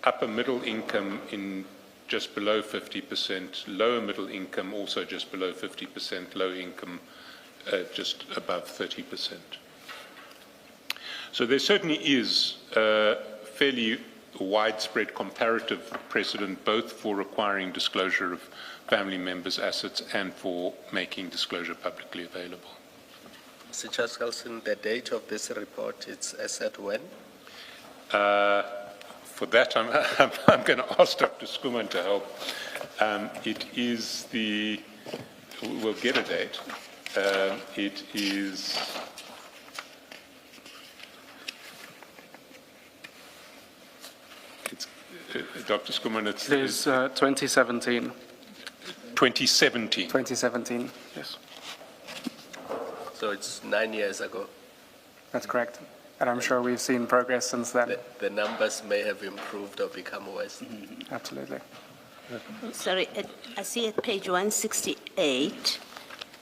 upper middle income in just below 50%, lower middle income also just below 50%, low income just above 30%. So there certainly is fairly widespread comparative precedent both for requiring disclosure of family members' assets and for making disclosure publicly available. Mr. Chaskalson, the date of this report is as at when? For that, I'm going to ask Dr. Skuman to help. It is the, we'll get a date. It is, Dr. Skuman, it is 2017. 2017. 2017, yes. So it's 9 years ago. That's correct. And I'm sure we've seen progress since then. The numbers may have improved or become worse. Absolutely. Sorry, I see at page 168,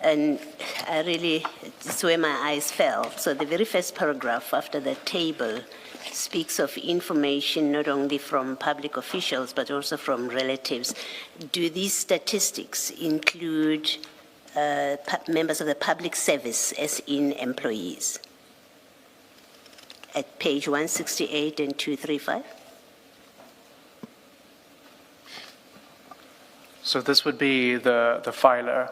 and it's where my eyes fell. So the very first paragraph after the table speaks of information not only from public officials, but also from relatives. Do these statistics include members of the public service as in employees? At page 168 and 235? So this would be the filer.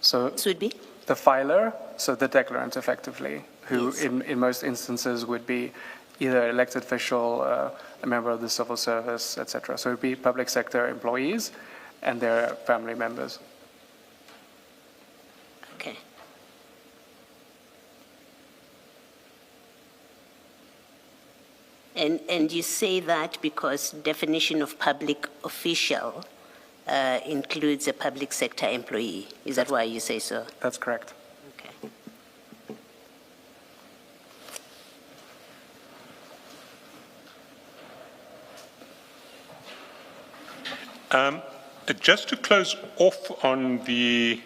So This would be? the filer, so the declarant effectively, who Yes. in most instances would be either elected official, a member of the civil service, etc. So it would be public sector employees and their family members. Okay. And you say that because definition of public official includes a public sector employee. Is that why you say so? That's correct. Okay. Just to close off on the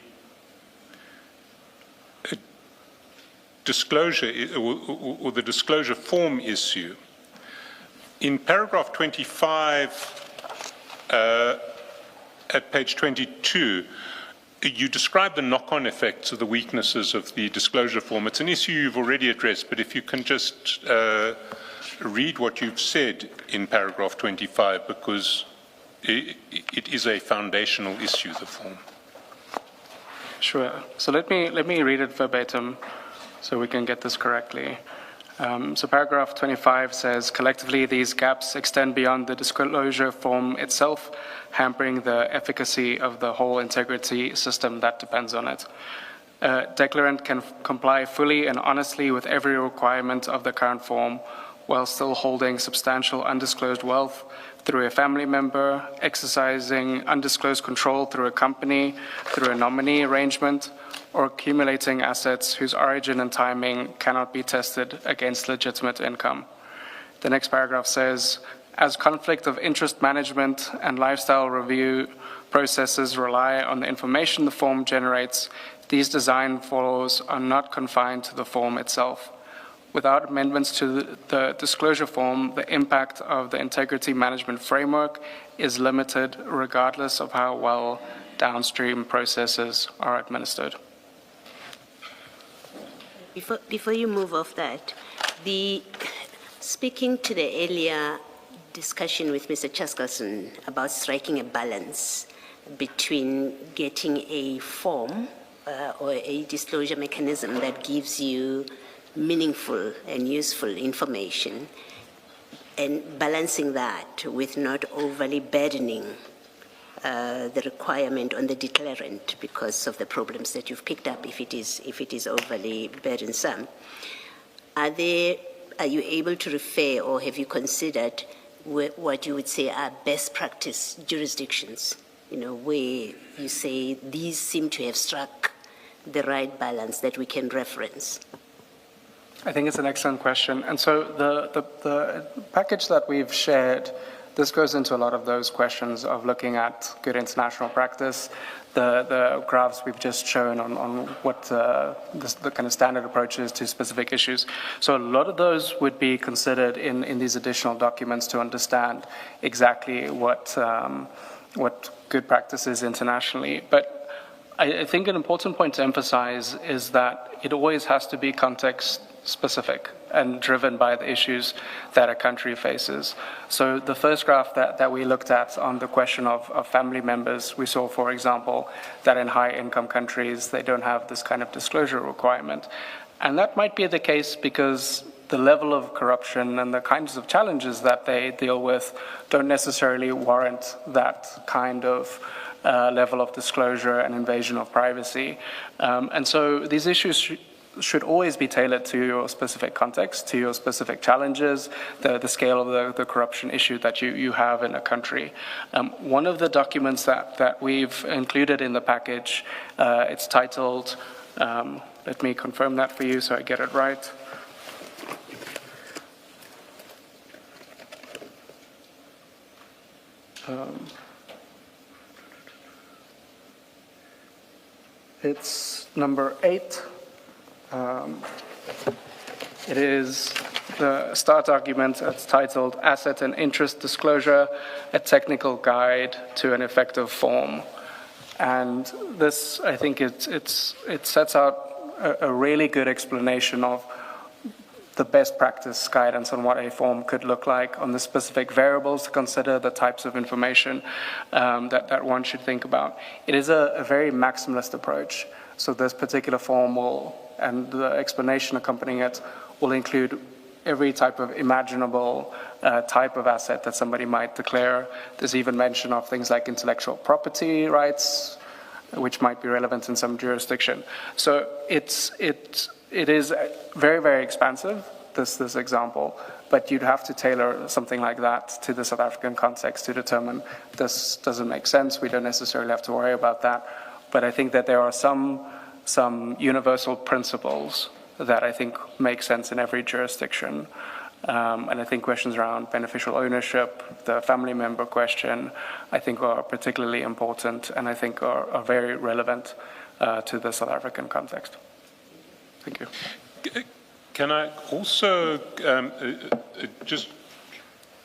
disclosure or the disclosure form issue, in paragraph 25 at page 22, you describe the knock-on effects of the weaknesses of the disclosure form. It's an issue you've already addressed, but if you can just read what you've said in paragraph 25, because it is a foundational issue, the form. Sure. So let me read it verbatim so we can get this correctly. So paragraph 25 says, collectively, these gaps extend beyond the disclosure form itself, hampering the efficacy of the whole integrity system that depends on it. A declarant can comply fully and honestly with every requirement of the current form while still holding substantial undisclosed wealth through a family member, exercising undisclosed control through a company, through a nominee arrangement, or accumulating assets whose origin and timing cannot be tested against legitimate income. The next paragraph says, as conflict of interest management and lifestyle review processes rely on the information the form generates, these design flaws are not confined to the form itself. Without amendments to the disclosure form, the impact of the integrity management framework is limited regardless of how well downstream processes are administered. Before you move off that, speaking to the earlier discussion with Mr. Chaskalson about striking a balance between getting a form or a disclosure mechanism that gives you meaningful and useful information, and balancing that with not overly burdening the requirement on the declarant because of the problems that you've picked up if it is overly burdensome. Are you able to refer, or have you considered what you would say are best practice jurisdictions, where you say these seem to have struck the right balance that we can reference? I think it's an excellent question. And so the package that we've shared, this goes into a lot of those questions of looking at good international practice, the graphs we've just shown on what the kind of standard approaches to specific issues. So a lot of those would be considered in these additional documents to understand exactly what good practice is internationally. But I think an important point to emphasize is that it always has to be context specific and driven by the issues that a country faces. So the first graph that we looked at on the question of family members, we saw, for example, that in high-income countries, they don't have this kind of disclosure requirement. And that might be the case because the level of corruption and the kinds of challenges that they deal with don't necessarily warrant that kind of level of disclosure and invasion of privacy. And so these issues should always be tailored to your specific context, to your specific challenges, the scale of the corruption issue that you have in a country. One of the documents that we've included in the package, it's titled, let me confirm that for you so I get it right. It's number 8. It is the start document. It's titled Asset and Interest Disclosure, a Technical Guide to an Effective Form. And this, I think, it sets out a really good explanation of the best practice guidance on what a form could look like, on the specific variables to consider, the types of information that one should think about. It is a very maximalist approach. So this particular form will, and the explanation accompanying it, will include every type of imaginable type of asset that somebody might declare. There's even mention of things like intellectual property rights, which might be relevant in some jurisdiction. So it is very, very expansive, this example, but you'd have to tailor something like that to the South African context to determine this doesn't make sense. We don't necessarily have to worry about that. But I think that there are some universal principles that I think make sense in every jurisdiction. And I think questions around beneficial ownership, the family member question, I think are particularly important and I think are very relevant to the South African context. Thank you. Can I also just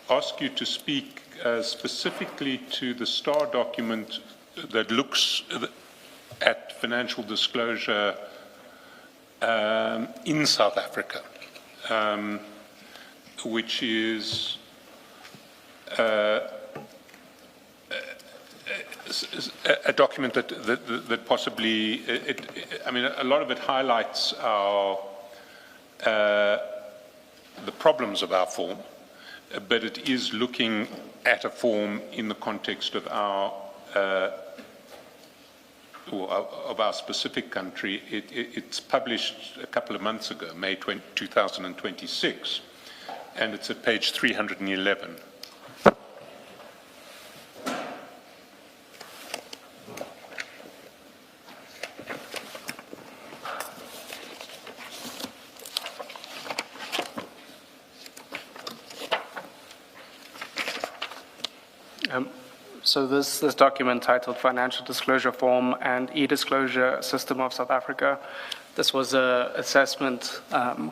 ask you to speak specifically to the STAR document that looks at financial disclosure in South Africa, which is a document that possibly, I mean, a lot of it highlights our the problems of our form, but it is looking at a form in the context of our specific country. It's published a couple of months ago, May 2026, and it's at page 311. So this document titled Financial Disclosure Form and E-Disclosure System of South Africa, this was an assessment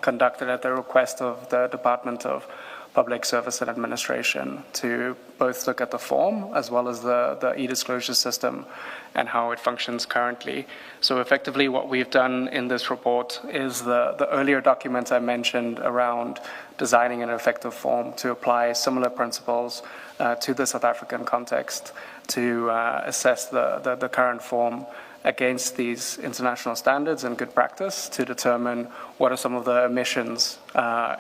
conducted at the request of the Department of Public Service and Administration to both look at the form as well as the e-disclosure system and how it functions currently. So effectively what we've done in this report is the earlier documents I mentioned around designing an effective form to apply similar principles to the South African context to assess the current form against these international standards and good practice to determine what are some of the omissions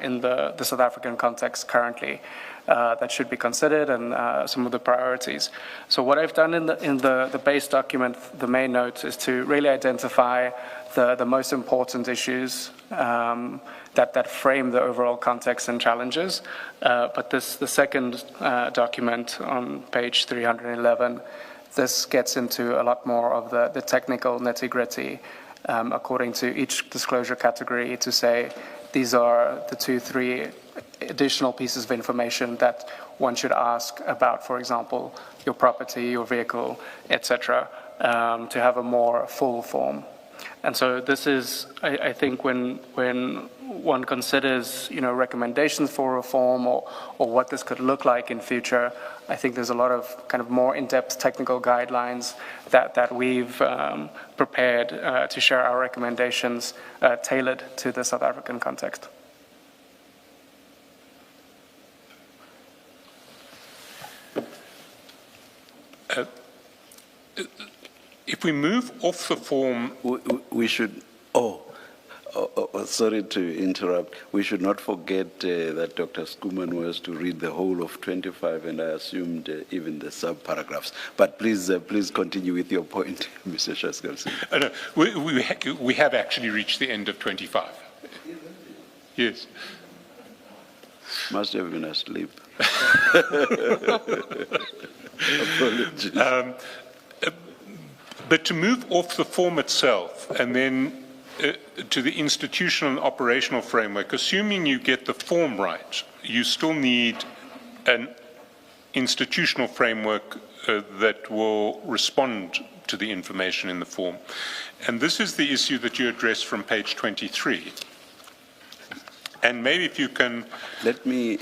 in the South African context currently that should be considered and some of the priorities. So what I've done in the base document, the main note, is to really identify the most important issues that frame the overall context and challenges. But the second document on page 311, this gets into a lot more of the technical nitty-gritty according to each disclosure category to say these are the 2-3 additional pieces of information that one should ask about, for example, your property, your vehicle, etc., to have a more full form. And so this is, I think, when one considers, recommendations for reform or what this could look like in future, I think there's a lot of kind of more in-depth technical guidelines that we've prepared to share our recommendations tailored to the South African context. If we move off the form... We should, sorry to interrupt. We should not forget that Dr. Schoeman was to read the whole of 25, and I assumed even the sub-paragraphs. But please continue with your point, Mr. Shaskalsi. No, we have actually reached the end of 25. Yes. Must have been asleep. Apologies. But to move off the form itself and then to the institutional and operational framework, assuming you get the form right, you still need institutional framework that will respond to the information in the form. And this is the issue that you address from page 23. And maybe if you can... Let me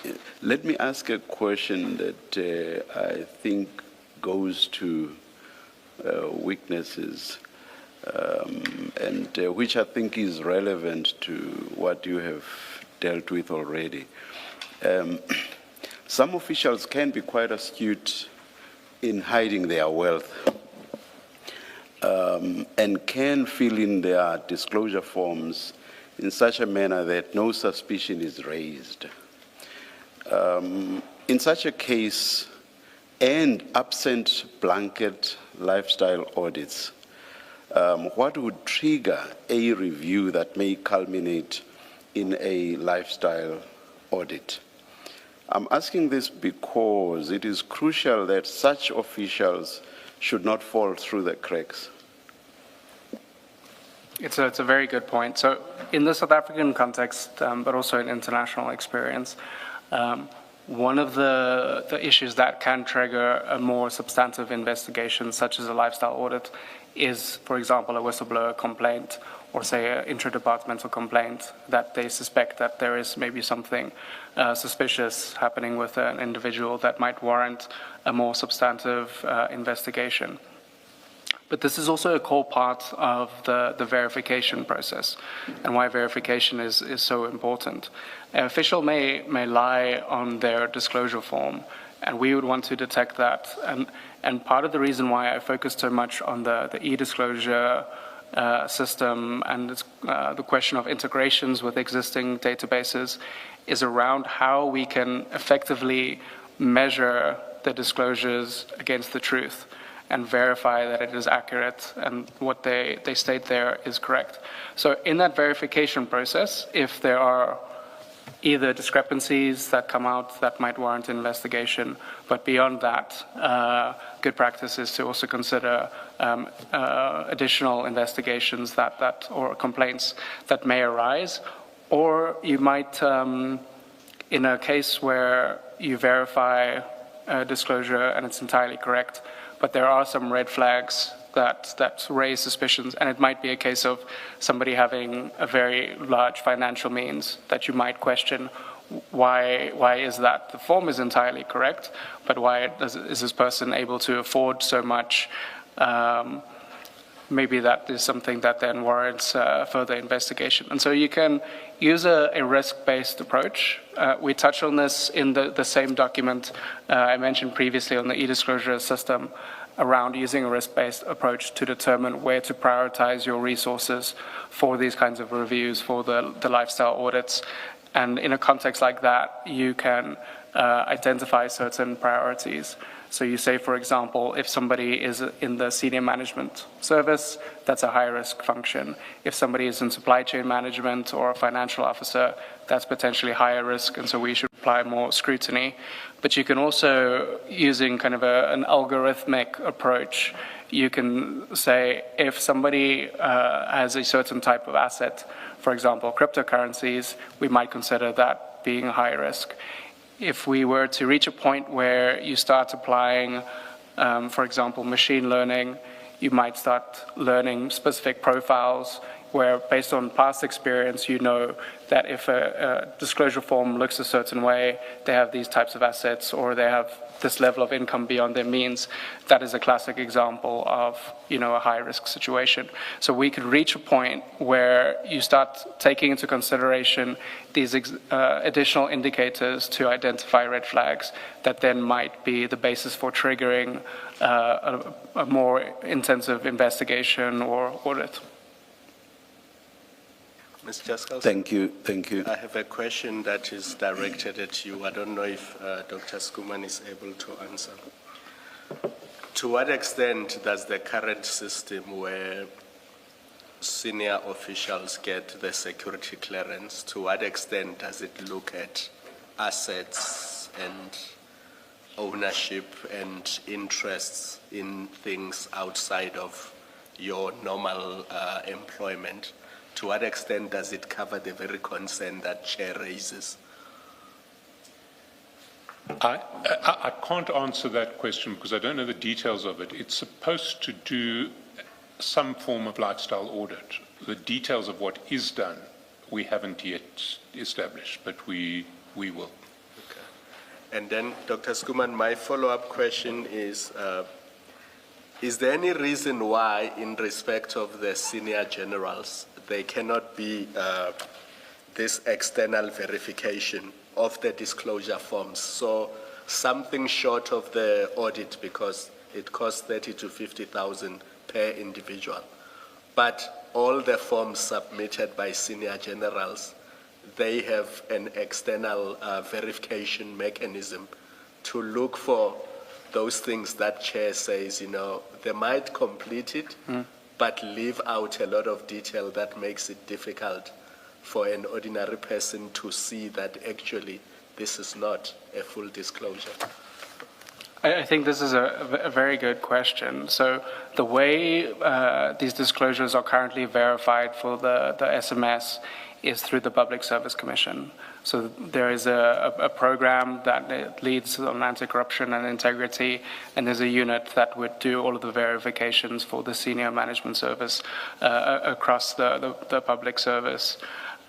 ask a question that I think goes to weaknesses and which I think is relevant to what you have dealt with already. Some officials can be quite astute in hiding their wealth and can fill in their disclosure forms in such a manner that no suspicion is raised. In such a case, and absent blanket lifestyle audits, what would trigger a review that may culminate in a lifestyle audit? I'm asking this because it is crucial that such officials should not fall through the cracks. It's a very good point. So in the South African context, but also in international experience, one of the issues that can trigger a more substantive investigation, such as a lifestyle audit, is, for example, a whistleblower complaint or, say, an intradepartmental complaint that they suspect that there is maybe something suspicious happening with an individual that might warrant a more substantive investigation. But this is also a core part of the verification process and why verification is so important. An official may lie on their disclosure form, and we would want to detect that. And part of the reason why I focused so much on the e-disclosure system and the question of integrations with existing databases is around how we can effectively measure the disclosures against the truth and verify that it is accurate and what they state there is correct. So in that verification process, if there are either discrepancies that come out that might warrant an investigation, but beyond that, good practice is to also consider additional investigations or complaints that may arise, or you might, in a case where you verify a disclosure and it's entirely correct, but there are some red flags that raise suspicions, and it might be a case of somebody having a very large financial means that you might question why is that? The form is entirely correct, but why is this person able to afford so much? Maybe that is something that then warrants further investigation. And so you can use a risk-based approach. We touch on this in the same document I mentioned previously on the e-disclosure system around using a risk-based approach to determine where to prioritize your resources for these kinds of reviews, for the lifestyle audits. And in a context like that, you can identify certain priorities. So you say, for example, if somebody is in the senior management service, that's a high-risk function. If somebody is in supply chain management or a financial officer, that's potentially higher risk, and so we should apply more scrutiny. But you can also, using kind of an algorithmic approach, you can say if somebody has a certain type of asset, for example, cryptocurrencies, we might consider that being high risk. If we were to reach a point where you start applying, for example, machine learning, you might start learning specific profiles where, based on past experience, you know that if a disclosure form looks a certain way, they have these types of assets or they have this level of income beyond their means. That is a classic example of, a high-risk situation. So we could reach a point where you start taking into consideration these additional indicators to identify red flags that then might be the basis for triggering a more intensive investigation or audit. Ms. Jaskowski? Thank you. I have a question that is directed at you. I don't know if Dr. Skuman is able to answer. To what extent does the current system where senior officials get the security clearance, to what extent does it look at assets and ownership and interests in things outside of your normal employment? To what extent does it cover the very concern that Chair raises? I can't answer that question because I don't know the details of it. It's supposed to do some form of lifestyle audit. The details of what is done, we haven't yet established, but we will. And then, Dr. Skuman, my follow-up question is there any reason why, in respect of the senior generals, there cannot be this external verification of the disclosure forms? So something short of the audit, because it costs 30 to 50,000 per individual. But all the forms submitted by senior generals, they have an external verification mechanism to look for those things that chair says, they might complete it, but leave out a lot of detail that makes it difficult for an ordinary person to see that actually this is not a full disclosure. I think this is a very good question. So the way these disclosures are currently verified for the SMS is through the Public Service Commission. So there is a program that leads on anti-corruption and integrity, and there's a unit that would do all of the verifications for the senior management service across the public service.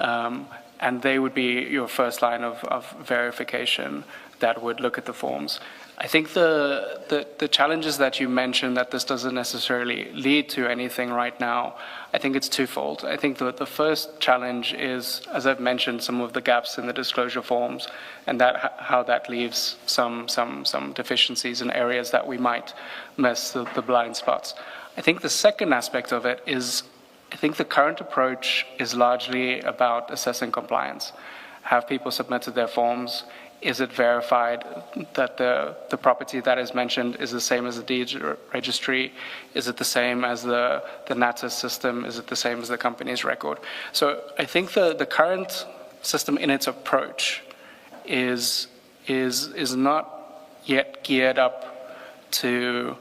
And they would be your first line of verification that would look at the forms. I think the challenges that you mentioned, that this doesn't necessarily lead to anything right now, I think it's twofold. I think the first challenge is, as I've mentioned, some of the gaps in the disclosure forms, and how that leaves some deficiencies in areas that we might miss, the blind spots. I think the second aspect of it is, I think the current approach is largely about assessing compliance. Have people submitted their forms? Is it verified that the property that is mentioned is the same as the deeds registry? Is it the same as the NATIS system? Is it the same as the company's record? So I think the current system in its approach is not yet geared up to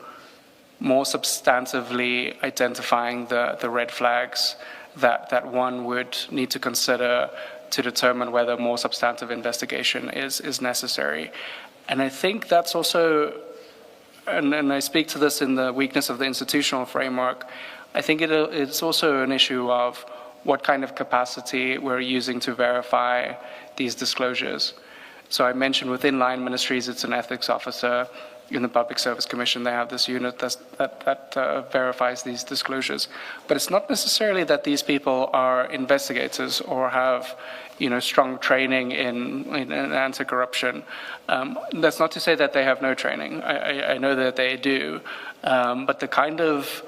more substantively identifying the red flags that one would need to consider to determine whether more substantive investigation is necessary. And I think that's also, and I speak to this in the weakness of the institutional framework, I think it's also an issue of what kind of capacity we're using to verify these disclosures. So I mentioned within line ministries, it's an ethics officer. In the Public Service Commission, they have this unit that verifies these disclosures. But it's not necessarily that these people are investigators or have, strong training in anti-corruption. That's not to say that they have no training. I know that they do. But the kind of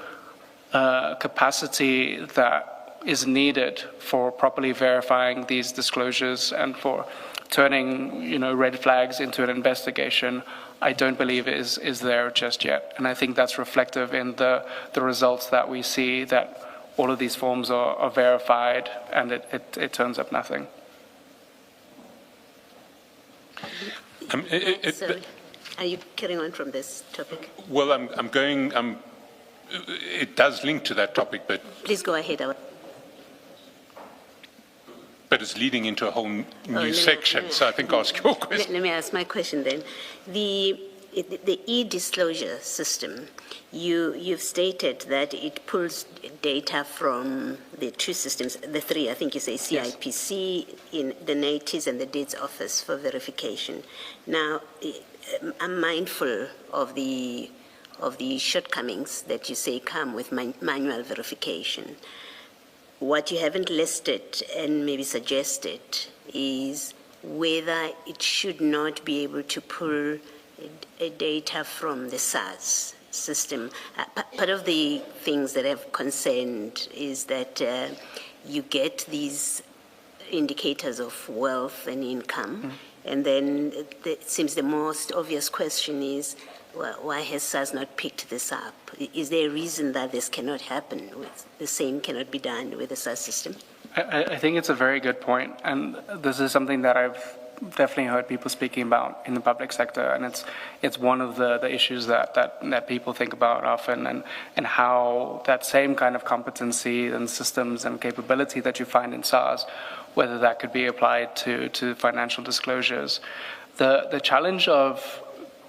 capacity that is needed for properly verifying these disclosures and for turning, red flags into an investigation, I don't believe is there just yet. And I think that's reflective in the results that we see, that all of these forms are verified and it turns up nothing. Sorry. Are you carrying on from this topic? Well, it does link to that topic, but... Please go ahead. But it's leading into a whole new section, so I think I'll ask your question. Let me ask my question then. The e-disclosure system, you've stated that it pulls data from the two systems, the three, I think you say CIPC, in the NATIS and the Deeds Office for verification. Now, I'm mindful of the shortcomings that you say come with manual verification. What you haven't listed and maybe suggested is whether it should not be able to pull data from the SARS system. Part of the things that have concerned is that you get these indicators of wealth and income, and then it seems the most obvious question is, well, why has SARS not picked this up? Is there a reason that this cannot happen? The same cannot be done with the SARS system? I think it's a very good point, and this is something that I've definitely heard people speaking about in the public sector, and it's one of the issues that people think about often, and how that same kind of competency and systems and capability that you find in SARS, whether that could be applied to financial disclosures. The challenge of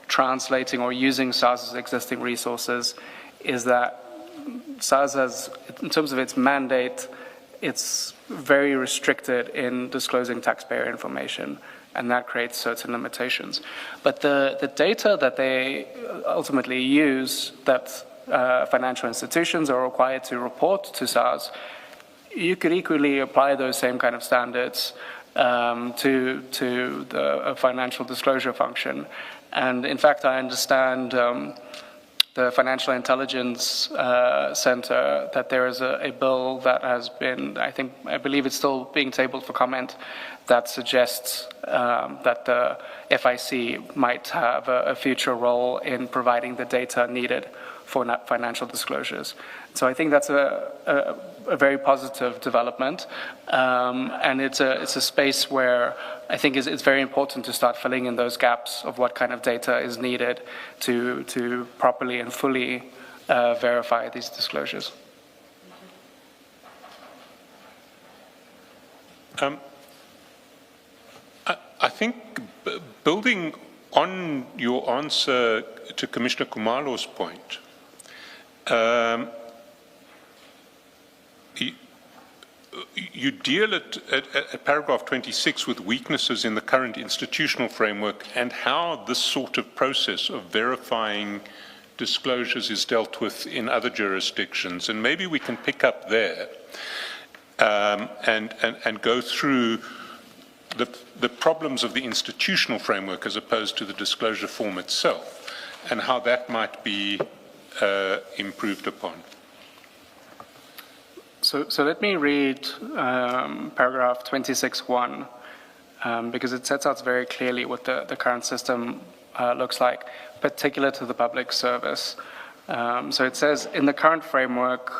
translating or using SARS's existing resources is that SARS has, in terms of its mandate, it's very restricted in disclosing taxpayer information, and that creates certain limitations. But the data that they ultimately use, that financial institutions are required to report to SARS, you could equally apply those same kind of standards to the financial disclosure function. And in fact, I understand the Financial Intelligence Center, that there is a bill that has been, I believe it's still being tabled for comment, that suggests that the FIC might have a future role in providing the data needed for financial disclosures. So I think that's a very positive development, and it's a space where I think it's very important to start filling in those gaps of what kind of data is needed to properly and fully verify these disclosures. I think building on your answer to Commissioner Kumalo's point, you deal at paragraph 26 with weaknesses in the current institutional framework and how this sort of process of verifying disclosures is dealt with in other jurisdictions. And maybe we can pick up there and go through the problems of the institutional framework as opposed to the disclosure form itself, and how that might be improved upon. So let me read paragraph 26.1, because it sets out very clearly what the current system looks like, particular to the public service. So it says, in the current framework,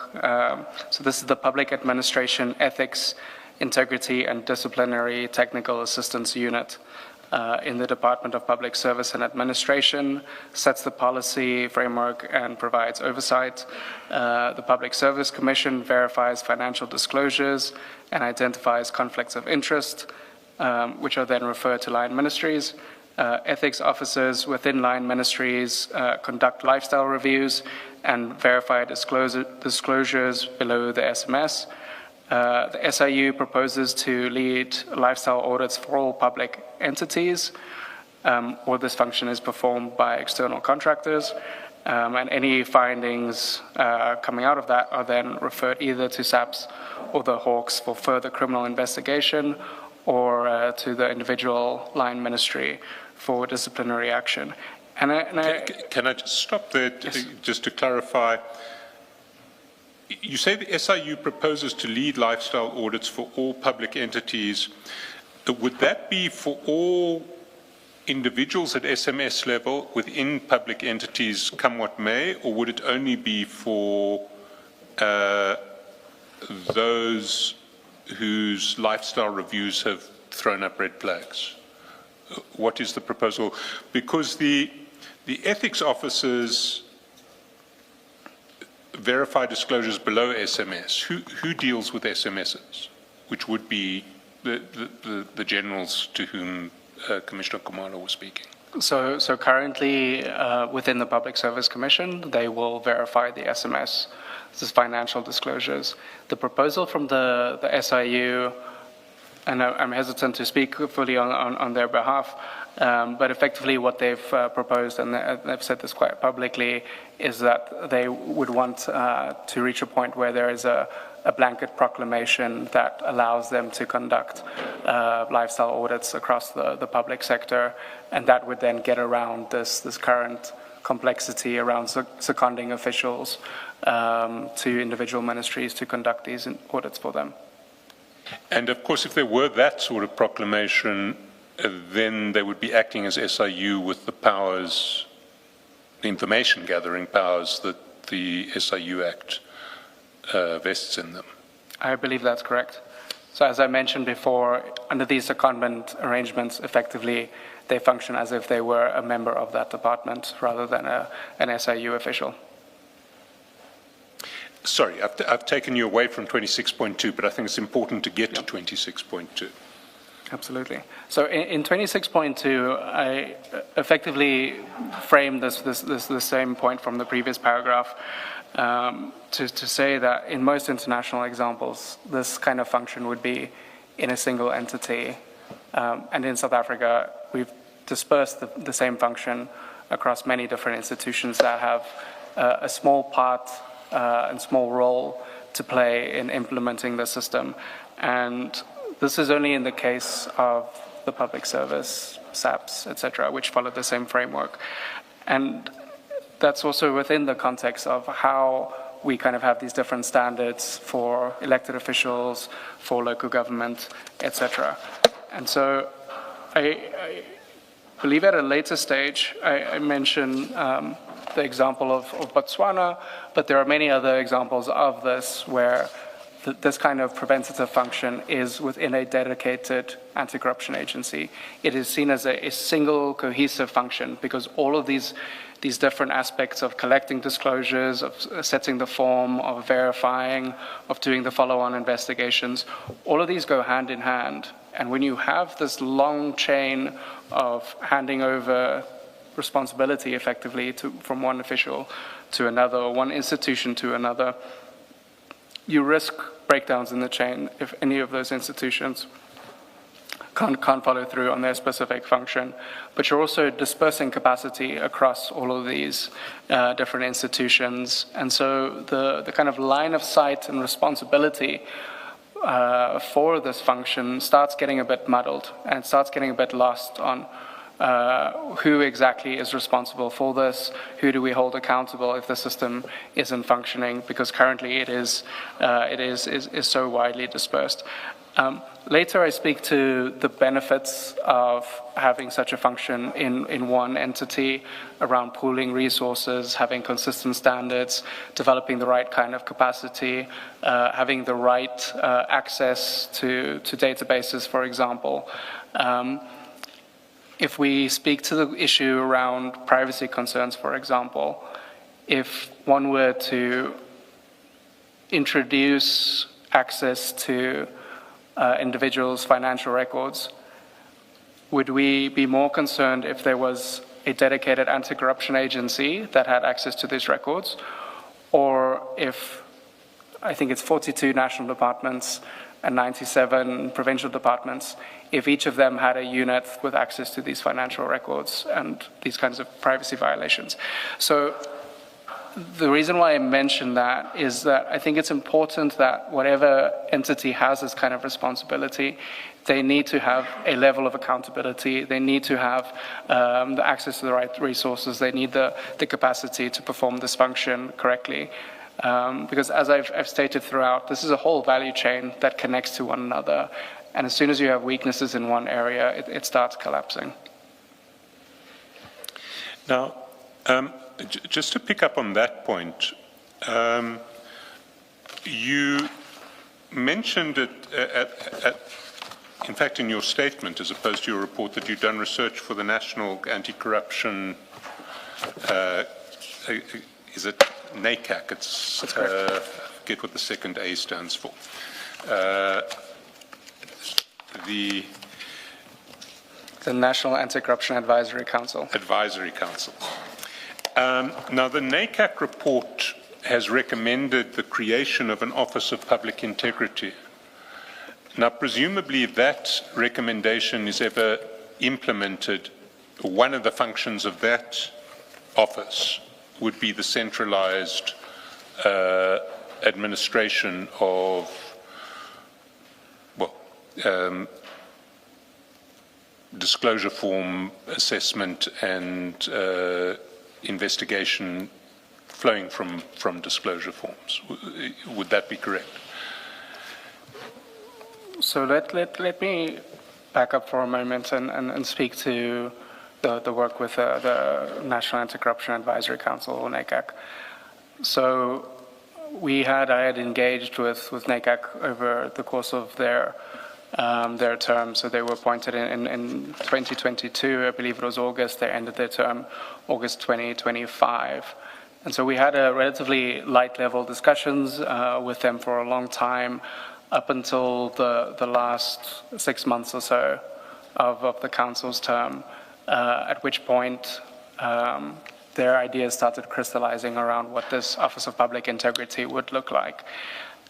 so this is the Public Administration Ethics, Integrity and Disciplinary Technical Assistance Unit in the Department of Public Service and Administration, sets the policy framework and provides oversight. The Public Service Commission verifies financial disclosures and identifies conflicts of interest, which are then referred to line ministries. Ethics officers within line ministries conduct lifestyle reviews and verify disclosures below the SMS. The SIU proposes to lead lifestyle audits for all public entities, or this function is performed by external contractors, and any findings coming out of that are then referred either to SAPS or the Hawks for further criminal investigation, or to the individual line ministry for disciplinary action. Can I just stop there, Yes. just to clarify? You say the SIU proposes to lead lifestyle audits for all public entities. Would that be for all individuals at SMS level within public entities, come what may, or would it only be for those whose lifestyle reviews have thrown up red flags? What is the proposal? Because the ethics officers verify disclosures below SMS. Who deals with SMSs, which would be the generals to whom Commissioner Kumalo was speaking? So currently, within the Public Service Commission, they will verify the SMS, this is financial disclosures. The proposal from the SIU, and I'm hesitant to speak fully on their behalf, but effectively what they've proposed, and they've said this quite publicly, is that they would want to reach a point where there is a blanket proclamation that allows them to conduct lifestyle audits across the public sector, and that would then get around this current complexity around seconding officials to individual ministries to conduct these audits for them. And of course, if there were that sort of proclamation, then they would be acting as SIU with the powers, the information gathering powers that the SIU Act vests in them. I believe that's correct. So as I mentioned before, under these secondment arrangements, effectively, they function as if they were a member of that department rather than an SIU official. Sorry, I've taken you away from 26.2, but I think it's important to get to 26.2. Absolutely. So in 26.2, I effectively framed the same point from the previous paragraph to say that in most international examples, this kind of function would be in a single entity. And in South Africa, we've dispersed the same function across many different institutions that have a small part and small role to play in implementing the system. And this is only in the case of the public service, SAPs, etc., which follow the same framework. And that's also within the context of how we kind of have these different standards for elected officials, for local government, etc. And so I believe at a later stage, I mentioned the example of Botswana, but there are many other examples of this where this kind of preventative function is within a dedicated anti-corruption agency. It is seen as a single cohesive function because all of these different aspects of collecting disclosures, of setting the form, of verifying, of doing the follow-on investigations, all of these go hand in hand. And when you have this long chain of handing over responsibility effectively from one official to another, or one institution to another, you risk breakdowns in the chain if any of those institutions can't follow through on their specific function. But you're also dispersing capacity across all of these different institutions. And so the kind of line of sight and responsibility for this function starts getting a bit muddled and starts getting a bit lost on who exactly is responsible for this, who do we hold accountable if the system isn't functioning, because currently it is so widely dispersed. Later I speak to the benefits of having such a function in one entity around pooling resources, having consistent standards, developing the right kind of capacity, having the right access to databases, for example. If we speak to the issue around privacy concerns, for example, if one were to introduce access to individuals' financial records, would we be more concerned if there was a dedicated anti-corruption agency that had access to these records, or if, I think it's 42 national departments and 97 provincial departments, if each of them had a unit with access to these financial records and these kinds of privacy violations. So the reason why I mention that is that I think it's important that whatever entity has this kind of responsibility, they need to have a level of accountability, they need to have the access to the right resources, they need the capacity to perform this function correctly. Because as I've stated throughout, this is a whole value chain that connects to one another. And as soon as you have weaknesses in one area, it starts collapsing. Now, just to pick up on that point, you mentioned it, in fact, in your statement, as opposed to your report, that you've done research for the National Anti-Corruption, is it NACAC? It's, That's correct. I forget what the second A stands for. The National Anti-Corruption Advisory Council. Advisory Council. Now, the NACAC report has recommended the creation of an Office of Public Integrity. Now, presumably that recommendation is ever implemented, one of the functions of that office would be the centralized administration of, well, disclosure form assessment and investigation flowing from disclosure forms. Would that be correct? So let me back up for a moment and speak to the work with the National Anti-Corruption Advisory Council, or NACAC. So I had engaged with NACAC over the course of their term. So they were appointed in 2022, I believe it was August. They ended their term August 2025. And so we had a relatively light level discussions with them for a long time. up until the last 6 months or so of the council's term, at which point their ideas started crystallizing around what this Office of Public Integrity would look like.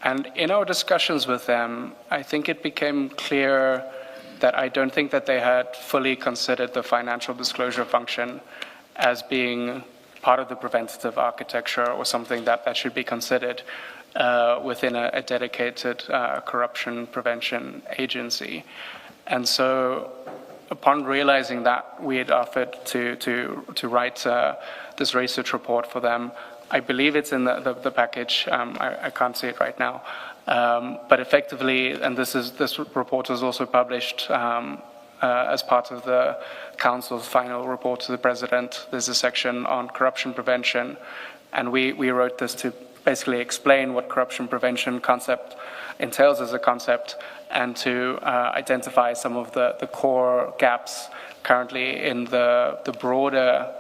And in our discussions with them, I think it became clear that I don't think that they had fully considered the financial disclosure function as being part of the preventative architecture or something that should be considered within a dedicated corruption prevention agency. And so upon realizing that, we had offered to write this research report for them. I believe it's in the package. I can't see it right now. But effectively, and this report was also published as part of the Council's final report to the President. There's a section on corruption prevention, and we wrote this to basically explain what corruption prevention concept entails as a concept, and to identify some of the core gaps currently in the broader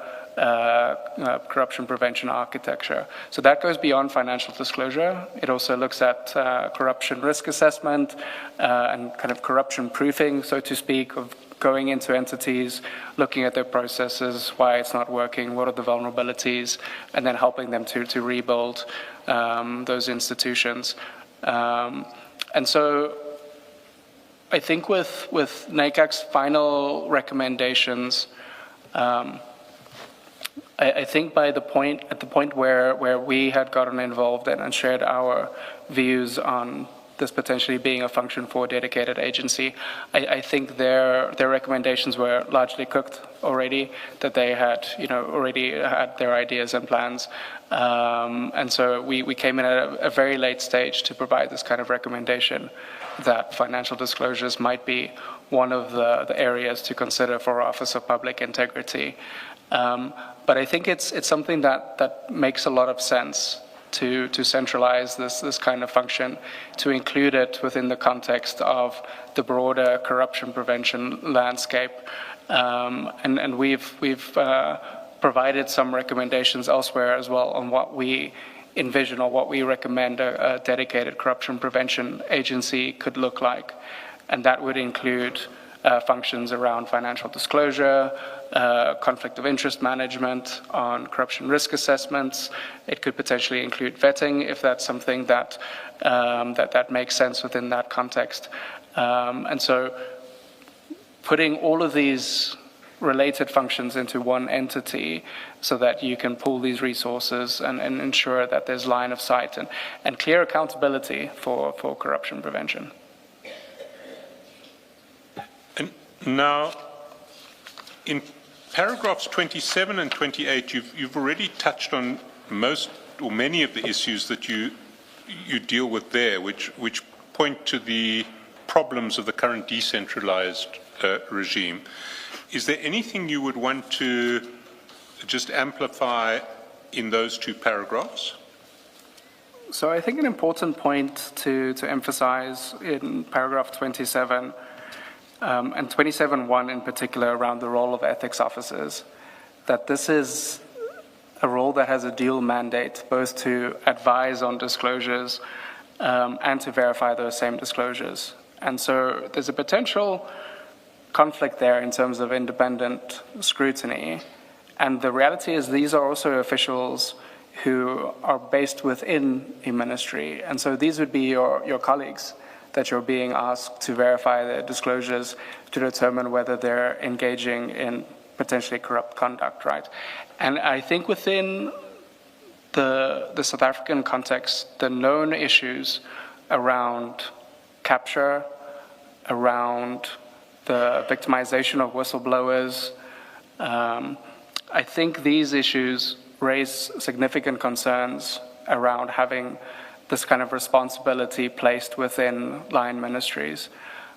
corruption prevention architecture. So that goes beyond financial disclosure. It also looks at corruption risk assessment and kind of corruption proofing, so to speak, of going into entities, looking at their processes, why it's not working, what are the vulnerabilities, and then helping them to rebuild those institutions. And so I think with NACAC's final recommendations, I think at the point where we had gotten involved and shared our views on this potentially being a function for a dedicated agency, I think their recommendations were largely cooked already, that they had already had their ideas and plans. And so we came in at a very late stage to provide this kind of recommendation that financial disclosures might be one of the areas to consider for Office of Public Integrity. But I think it's something that makes a lot of sense to centralize this kind of function, to include it within the context of the broader corruption prevention landscape. And we've provided some recommendations elsewhere as well on what we envision or what we recommend a dedicated corruption prevention agency could look like. And that would include functions around financial disclosure, conflict of interest management, on corruption risk assessments. It could potentially include vetting if that's something that makes sense within that context. And so putting all of these related functions into one entity so that you can pool these resources and ensure that there's line of sight and clear accountability for corruption prevention. And now, in paragraphs 27 and 28, you've already touched on most or many of the issues that you deal with there, which point to the problems of the current decentralized regime. Is there anything you would want to just amplify in those two paragraphs? So I think an important point to emphasize in paragraph 27, and 27.1 in particular, around the role of ethics officers, that this is a role that has a dual mandate, both to advise on disclosures and to verify those same disclosures. And so there's a potential conflict there in terms of independent scrutiny. And the reality is these are also officials who are based within a ministry. And so these would be your colleagues that you're being asked to verify their disclosures to determine whether they're engaging in potentially corrupt conduct, right? And I think within the South African context, the known issues around capture, around the victimization of whistleblowers, I think these issues raise significant concerns around having this kind of responsibility placed within line ministries.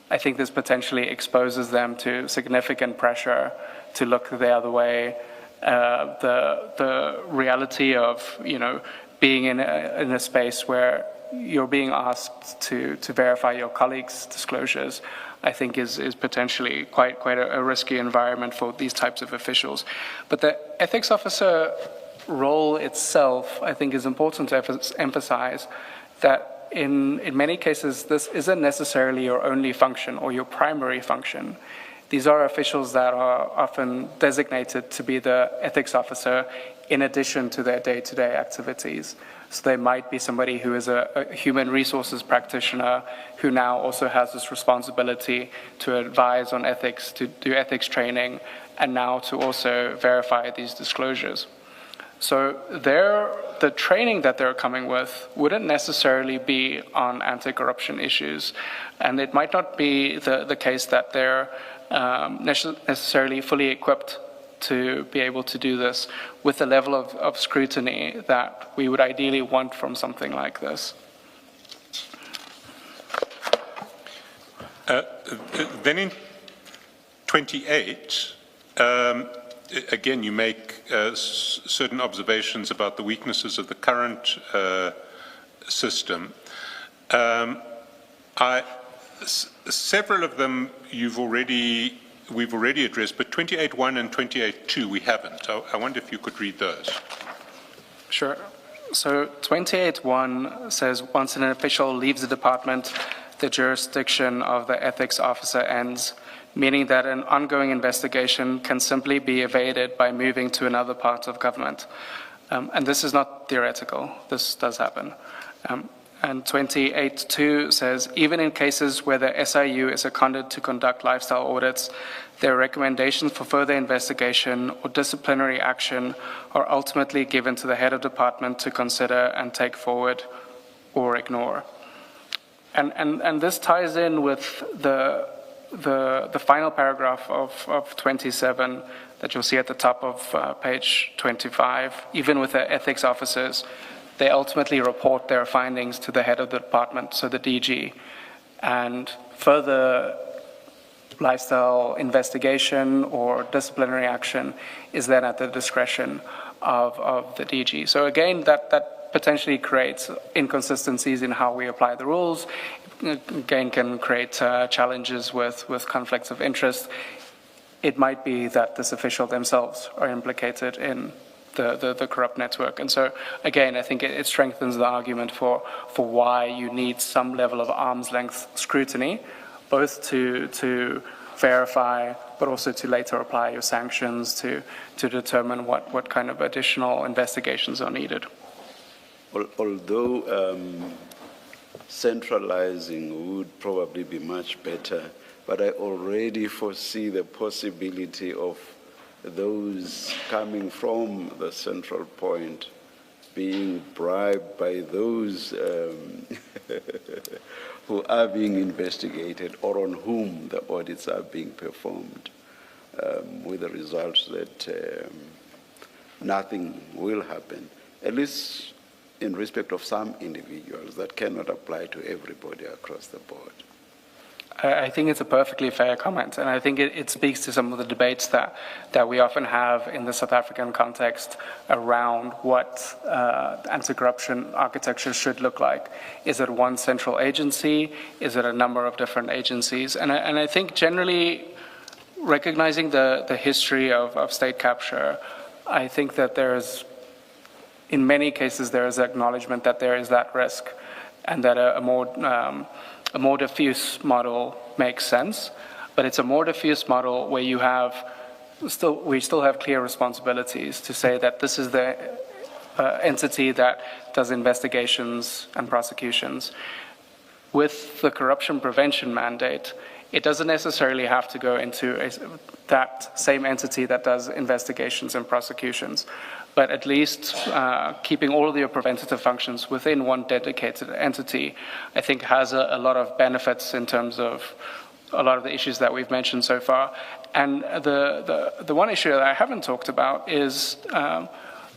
I think this potentially exposes them to significant pressure to look the other way. The reality of being in a space where you're being asked to verify your colleagues' disclosures, I think is potentially quite a risky environment for these types of officials. But the ethics officer role itself, I think, is important to emphasize that in many cases, this isn't necessarily your only function or your primary function. These are officials that are often designated to be the ethics officer in addition to their day-to-day activities. So they might be somebody who is a human resources practitioner who now also has this responsibility to advise on ethics, to do ethics training, and now to also verify these disclosures. So the training that they're coming with wouldn't necessarily be on anti-corruption issues, and it might not be the case that they're necessarily fully equipped to be able to do this with the level of scrutiny that we would ideally want from something like this. Then in 28, again, you make certain observations about the weaknesses of the current system. Several of them we've already addressed, but 28.1 and 28.2 we haven't. I wonder if you could read those. Sure. So 28.1 says, once an official leaves the department, the jurisdiction of the ethics officer ends, meaning that an ongoing investigation can simply be evaded by moving to another part of government. And this is not theoretical. This does happen. And 28.2 says, even in cases where the SIU is seconded to conduct lifestyle audits, their recommendations for further investigation or disciplinary action are ultimately given to the head of department to consider and take forward or ignore. And this ties in with the final paragraph of 27 that you'll see at the top of page 25. Even with the ethics officers, they ultimately report their findings to the head of the department, so the DG, and further lifestyle investigation or disciplinary action is then at the discretion of the DG. So again, that potentially creates inconsistencies in how we apply the rules. Again, can create challenges with conflicts of interest. It might be that this official themselves are implicated in the corrupt network. And so, again, I think it strengthens the argument for why you need some level of arm's length scrutiny, both to verify, but also to later apply your sanctions to determine what kind of additional investigations are needed. Although centralizing would probably be much better, but I already foresee the possibility of those coming from the central point being bribed by those who are being investigated or on whom the audits are being performed, with the result that nothing will happen, at least in respect of some individuals. That cannot apply to everybody across the board. I think it's a perfectly fair comment, and I think it speaks to some of the debates that we often have in the South African context around what anti-corruption architecture should look like. Is it one central agency? Is it a number of different agencies? And I think generally recognizing the history of state capture, I think that there's, in many cases, there is acknowledgement that there is that risk, and that a more diffuse model makes sense, but it's a more diffuse model where we still have clear responsibilities to say that this is the entity that does investigations and prosecutions. With the corruption prevention mandate, it doesn't necessarily have to go into that same entity that does investigations and prosecutions, but at least keeping all of your preventative functions within one dedicated entity, I think has a lot of benefits in terms of a lot of the issues that we've mentioned so far. And the one issue that I haven't talked about is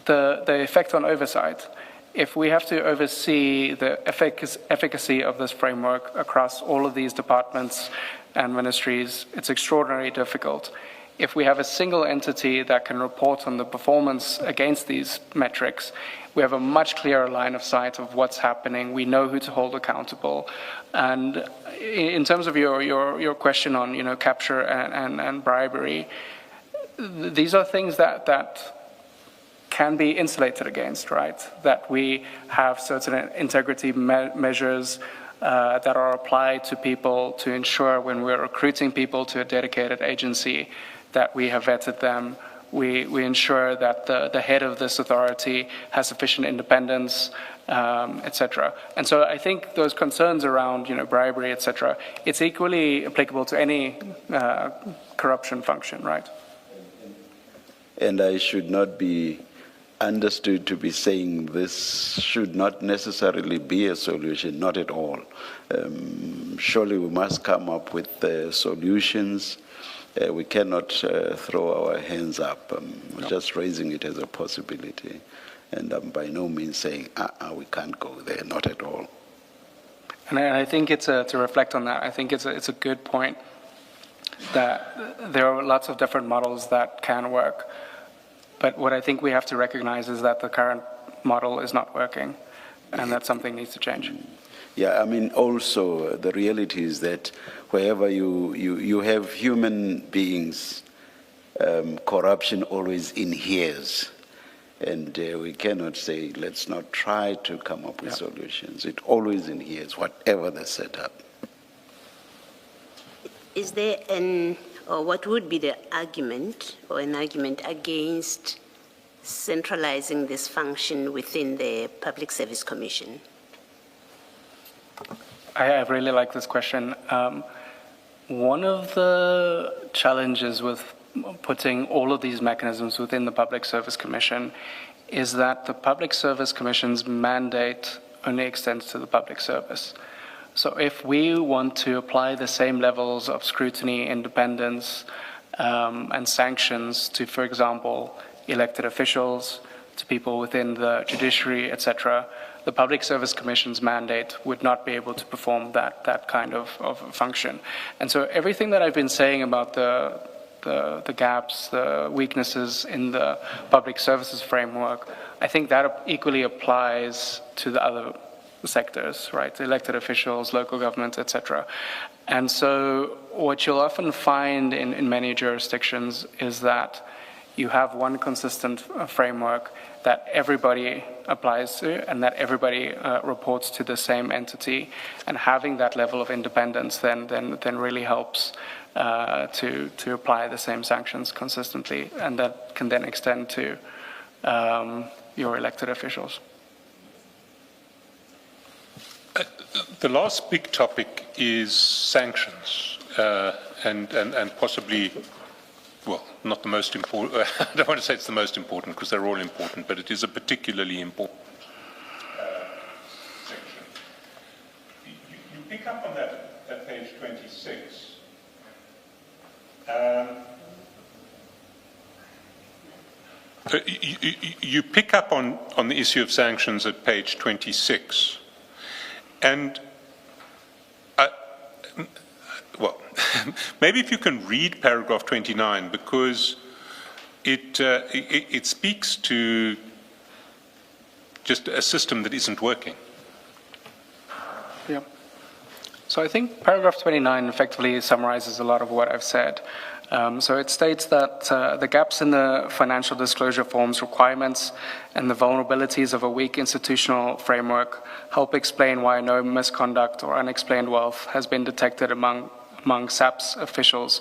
the effect on oversight. If we have to oversee the efficacy of this framework across all of these departments and ministries, it's extraordinarily difficult. If we have a single entity that can report on the performance against these metrics, we have a much clearer line of sight of what's happening. We know who to hold accountable. And in terms of your question on capture and bribery, these are things that can be insulated against, right? That we have certain integrity measures that are applied to people to ensure when we're recruiting people to a dedicated agency that we have vetted them. We ensure that the head of this authority has sufficient independence, etc. And so I think those concerns around, bribery, etc., it's equally applicable to any corruption function, right? And I should not be understood to be saying this should not necessarily be a solution, not at all. Surely we must come up with solutions. We cannot throw our hands up. We're just raising it as a possibility. And I'm by no means saying, we can't go there, not at all. And I think it's to reflect on that, I think it's a good point that there are lots of different models that can work. But what I think we have to recognize is that the current model is not working, and that something needs to change. Yeah, I mean, also the reality is that wherever you have human beings, corruption always inheres. And we cannot say, let's not try to come up with solutions. It always inheres, whatever the setup. Is there or what would be the argument or an argument against centralizing this function within the Public Service Commission? I really like this question. One of the challenges with putting all of these mechanisms within the Public Service Commission is that the Public Service Commission's mandate only extends to the public service. So if we want to apply the same levels of scrutiny, independence, and sanctions to, for example, elected officials, to people within the judiciary, etc., the Public Service Commission's mandate would not be able to perform that kind of function. And so everything that I've been saying about the gaps, the weaknesses in the public services framework, I think that equally applies to the other sectors, right? The elected officials, local government, etc. And so what you'll often find in many jurisdictions is that you have one consistent framework that everybody applies to and that everybody reports to the same entity, and having that level of independence then really helps to apply the same sanctions consistently, and that can then extend to your elected officials. The last big topic is sanctions, and possibly, well, not the most important. I don't want to say it's the most important because they're all important, but it is a particularly important section. You pick up on that at page 26. You pick up on the issue of sanctions at page 26. And, well, maybe if you can read paragraph 29, because it speaks to just a system that isn't working. Yeah. So I think paragraph 29 effectively summarizes a lot of what I've said. So it states that the gaps in the financial disclosure forms requirements and the vulnerabilities of a weak institutional framework help explain why no misconduct or unexplained wealth has been detected among SAP's officials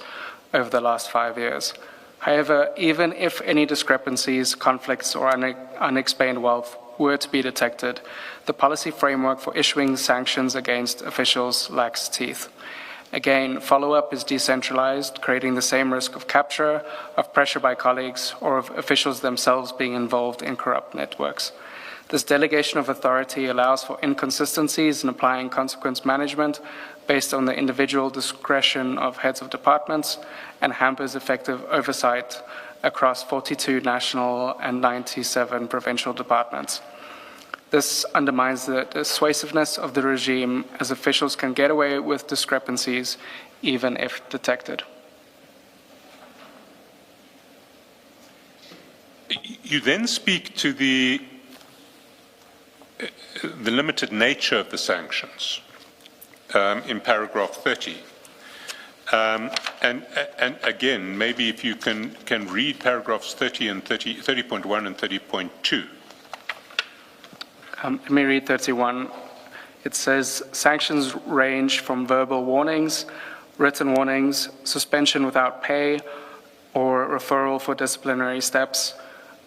over the last 5 years. However, even if any discrepancies, conflicts, or unexplained wealth were to be detected, the policy framework for issuing sanctions against officials lacks teeth. Again, follow-up is decentralized, creating the same risk of capture, of pressure by colleagues, or of officials themselves being involved in corrupt networks. This delegation of authority allows for inconsistencies in applying consequence management based on the individual discretion of heads of departments and hampers effective oversight across 42 national and 97 provincial departments. This undermines the persuasiveness of the regime, as officials can get away with discrepancies even if detected. You then speak to the limited nature of the sanctions in paragraph 30. And again, maybe if you can read paragraphs 30.1 and 30.2. Let me read 31. It says, sanctions range from verbal warnings, written warnings, suspension without pay, or referral for disciplinary steps.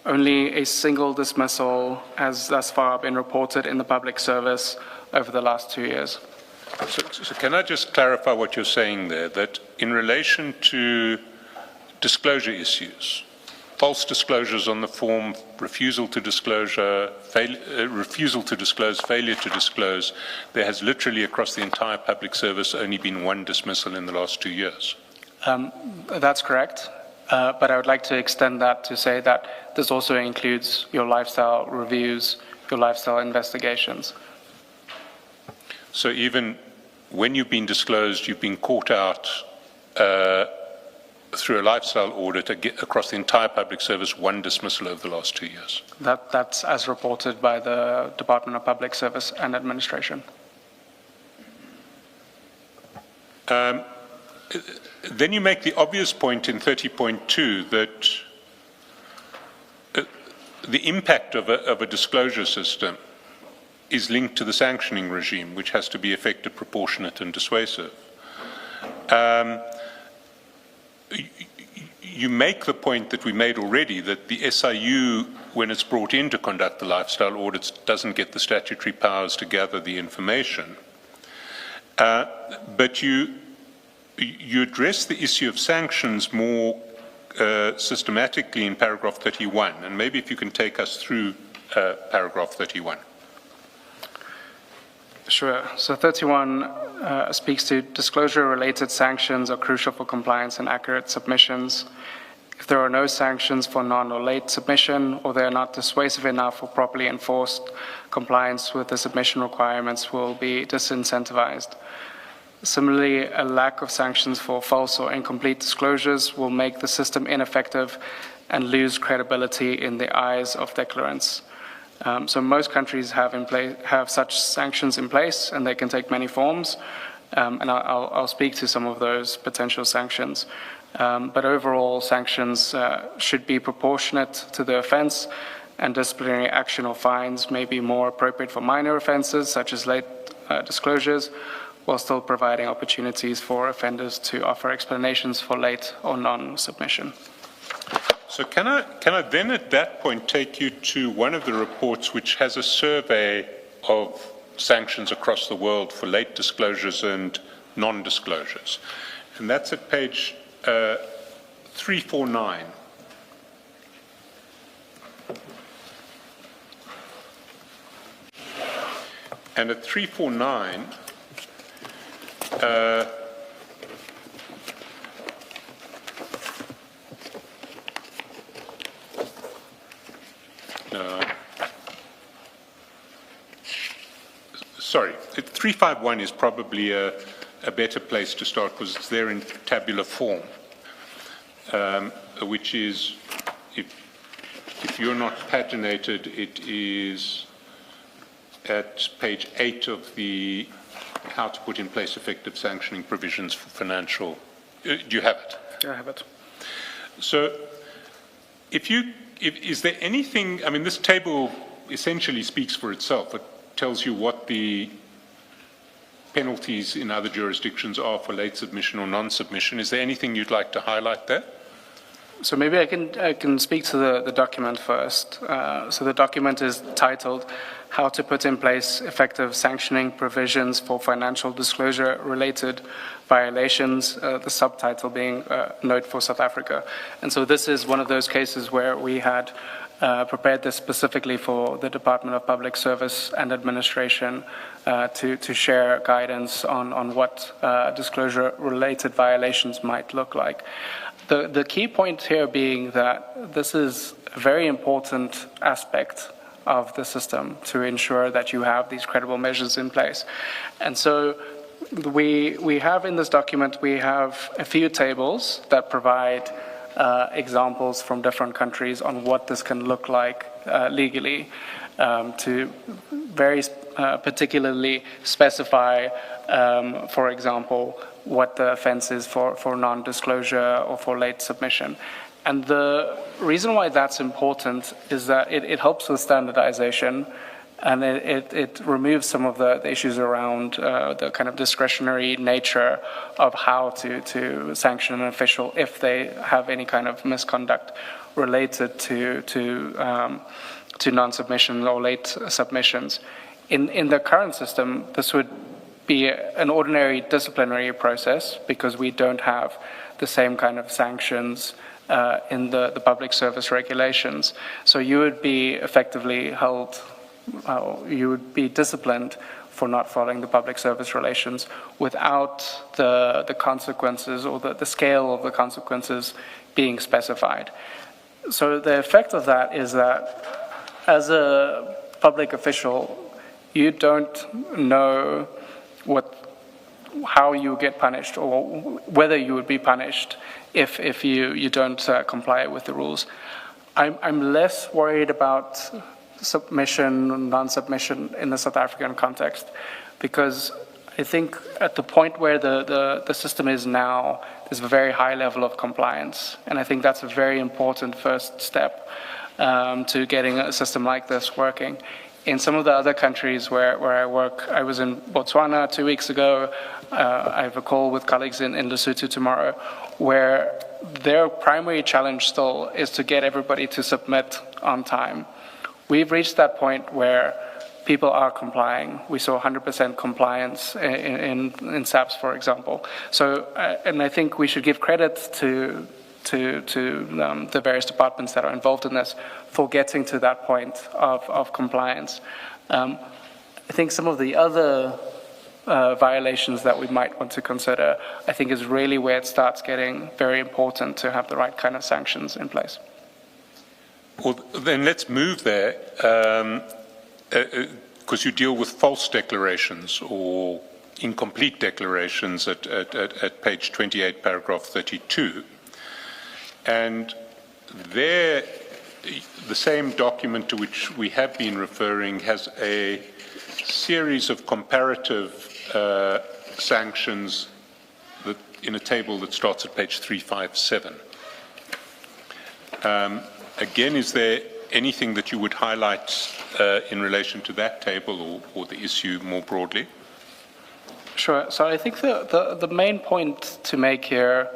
Only a single dismissal has thus far been reported in the public service over the last 2 years. So can I just clarify what you're saying there, that in relation to disclosure issues, false disclosures on the form, refusal to disclose, failure to disclose, there has literally across the entire public service only been one dismissal in the last 2 years? That's correct, but I would like to extend that to say that this also includes your lifestyle reviews, your lifestyle investigations. So even when you've been disclosed, you've been caught out through a lifestyle audit across the entire public service, one dismissal over the last 2 years? That's as reported by the Department of Public Service and Administration. Then you make the obvious point in 30.2 that the impact of a disclosure system is linked to the sanctioning regime, which has to be effective, proportionate, and dissuasive. You make the point that we made already, that the SIU, when it's brought in to conduct the lifestyle audits, doesn't get the statutory powers to gather the information. But you address the issue of sanctions more systematically in paragraph 31, and maybe if you can take us through paragraph 31. Sure. So 31 speaks to disclosure-related sanctions are crucial for compliance and accurate submissions. If there are no sanctions for non or late submission, or they are not dissuasive enough or properly enforced, compliance with the submission requirements will be disincentivized. Similarly, a lack of sanctions for false or incomplete disclosures will make the system ineffective and lose credibility in the eyes of declarants. So most countries have such sanctions in place, and they can take many forms. And I'll speak to some of those potential sanctions. But overall, sanctions should be proportionate to the offense, and disciplinary action or fines may be more appropriate for minor offenses, such as late disclosures, while still providing opportunities for offenders to offer explanations for late or non-submission. So can I then at that point take you to one of the reports which has a survey of sanctions across the world for late disclosures and non-disclosures? And that's at page 349. And at 349, sorry, 351 is probably a better place to start because it's there in tabular form, which is, if you're not patinated, it is at page 8 of the how to put in place effective sanctioning provisions for financial. Do you have it? I have it. So, is there anything? I mean, this table essentially speaks for itself. It tells you what the penalties in other jurisdictions are for late submission or non-submission. Is there anything you'd like to highlight there? So maybe I can speak to the document first. So the document is titled "How to Put in Place Effective Sanctioning Provisions for Financial Disclosure-Related Violations," the subtitle being Note for South Africa. And so this is one of those cases where we had prepared this specifically for the Department of Public Service and Administration to share guidance on what disclosure-related violations might look like. The key point here being that this is a very important aspect of the system to ensure that you have these credible measures in place. And so we have in this document, we have a few tables that provide examples from different countries on what this can look like legally, to very particularly specify, for example, what the offense is for non-disclosure or for late submission. And the reason why that's important is that it helps with standardization, and it removes some of the issues around the kind of discretionary nature of how to sanction an official if they have any kind of misconduct related to non-submission or late submissions. In the current system, this would be an ordinary disciplinary process because we don't have the same kind of sanctions in the public service regulations. So you would be effectively held, you would be disciplined for not following the public service relations without the consequences or the scale of the consequences being specified. So the effect of that is that as a public official, you don't know how you get punished or whether you would be punished if you don't comply with the rules. I'm less worried about submission, non-submission in the South African context, because I think at the point where the system is now, there's a very high level of compliance, and I think that's a very important first step to getting a system like this working. In some of the other countries where I work, I was in Botswana 2 weeks ago. I have a call with colleagues in Lesotho tomorrow, where their primary challenge still is to get everybody to submit on time. We've reached that point where people are complying. We saw 100% compliance in SAPS, for example. So, and I think we should give credit to the various departments that are involved in this for getting to that point of compliance. I think some of the other violations that we might want to consider, I think is really where it starts getting very important to have the right kind of sanctions in place. Well, then let's move there, because you deal with false declarations or incomplete declarations at page 28, paragraph 32. And there, the same document to which we have been referring has a series of comparative sanctions in a table that starts at page 357. Again, is there anything that you would highlight in relation to that table or the issue more broadly? Sure. So I think the main point to make here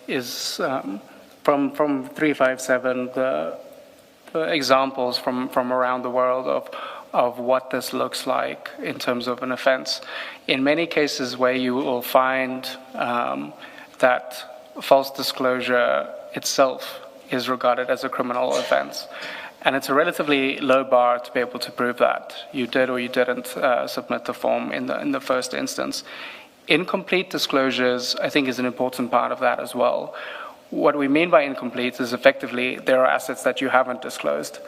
is from 357, the examples from around the world of what this looks like in terms of an offense. In many cases where you will find that false disclosure itself is regarded as a criminal offense. And it's a relatively low bar to be able to prove that you did or you didn't submit the form in the first instance. Incomplete disclosures, I think, is an important part of that as well. What we mean by incomplete is effectively there are assets that you haven't disclosed.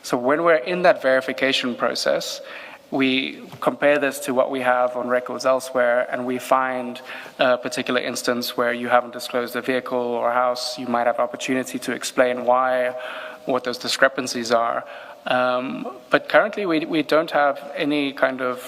So when we're in that verification process, we compare this to what we have on records elsewhere, and we find a particular instance where you haven't disclosed a vehicle or a house. You might have opportunity to explain why, what those discrepancies are. But currently we don't have any kind of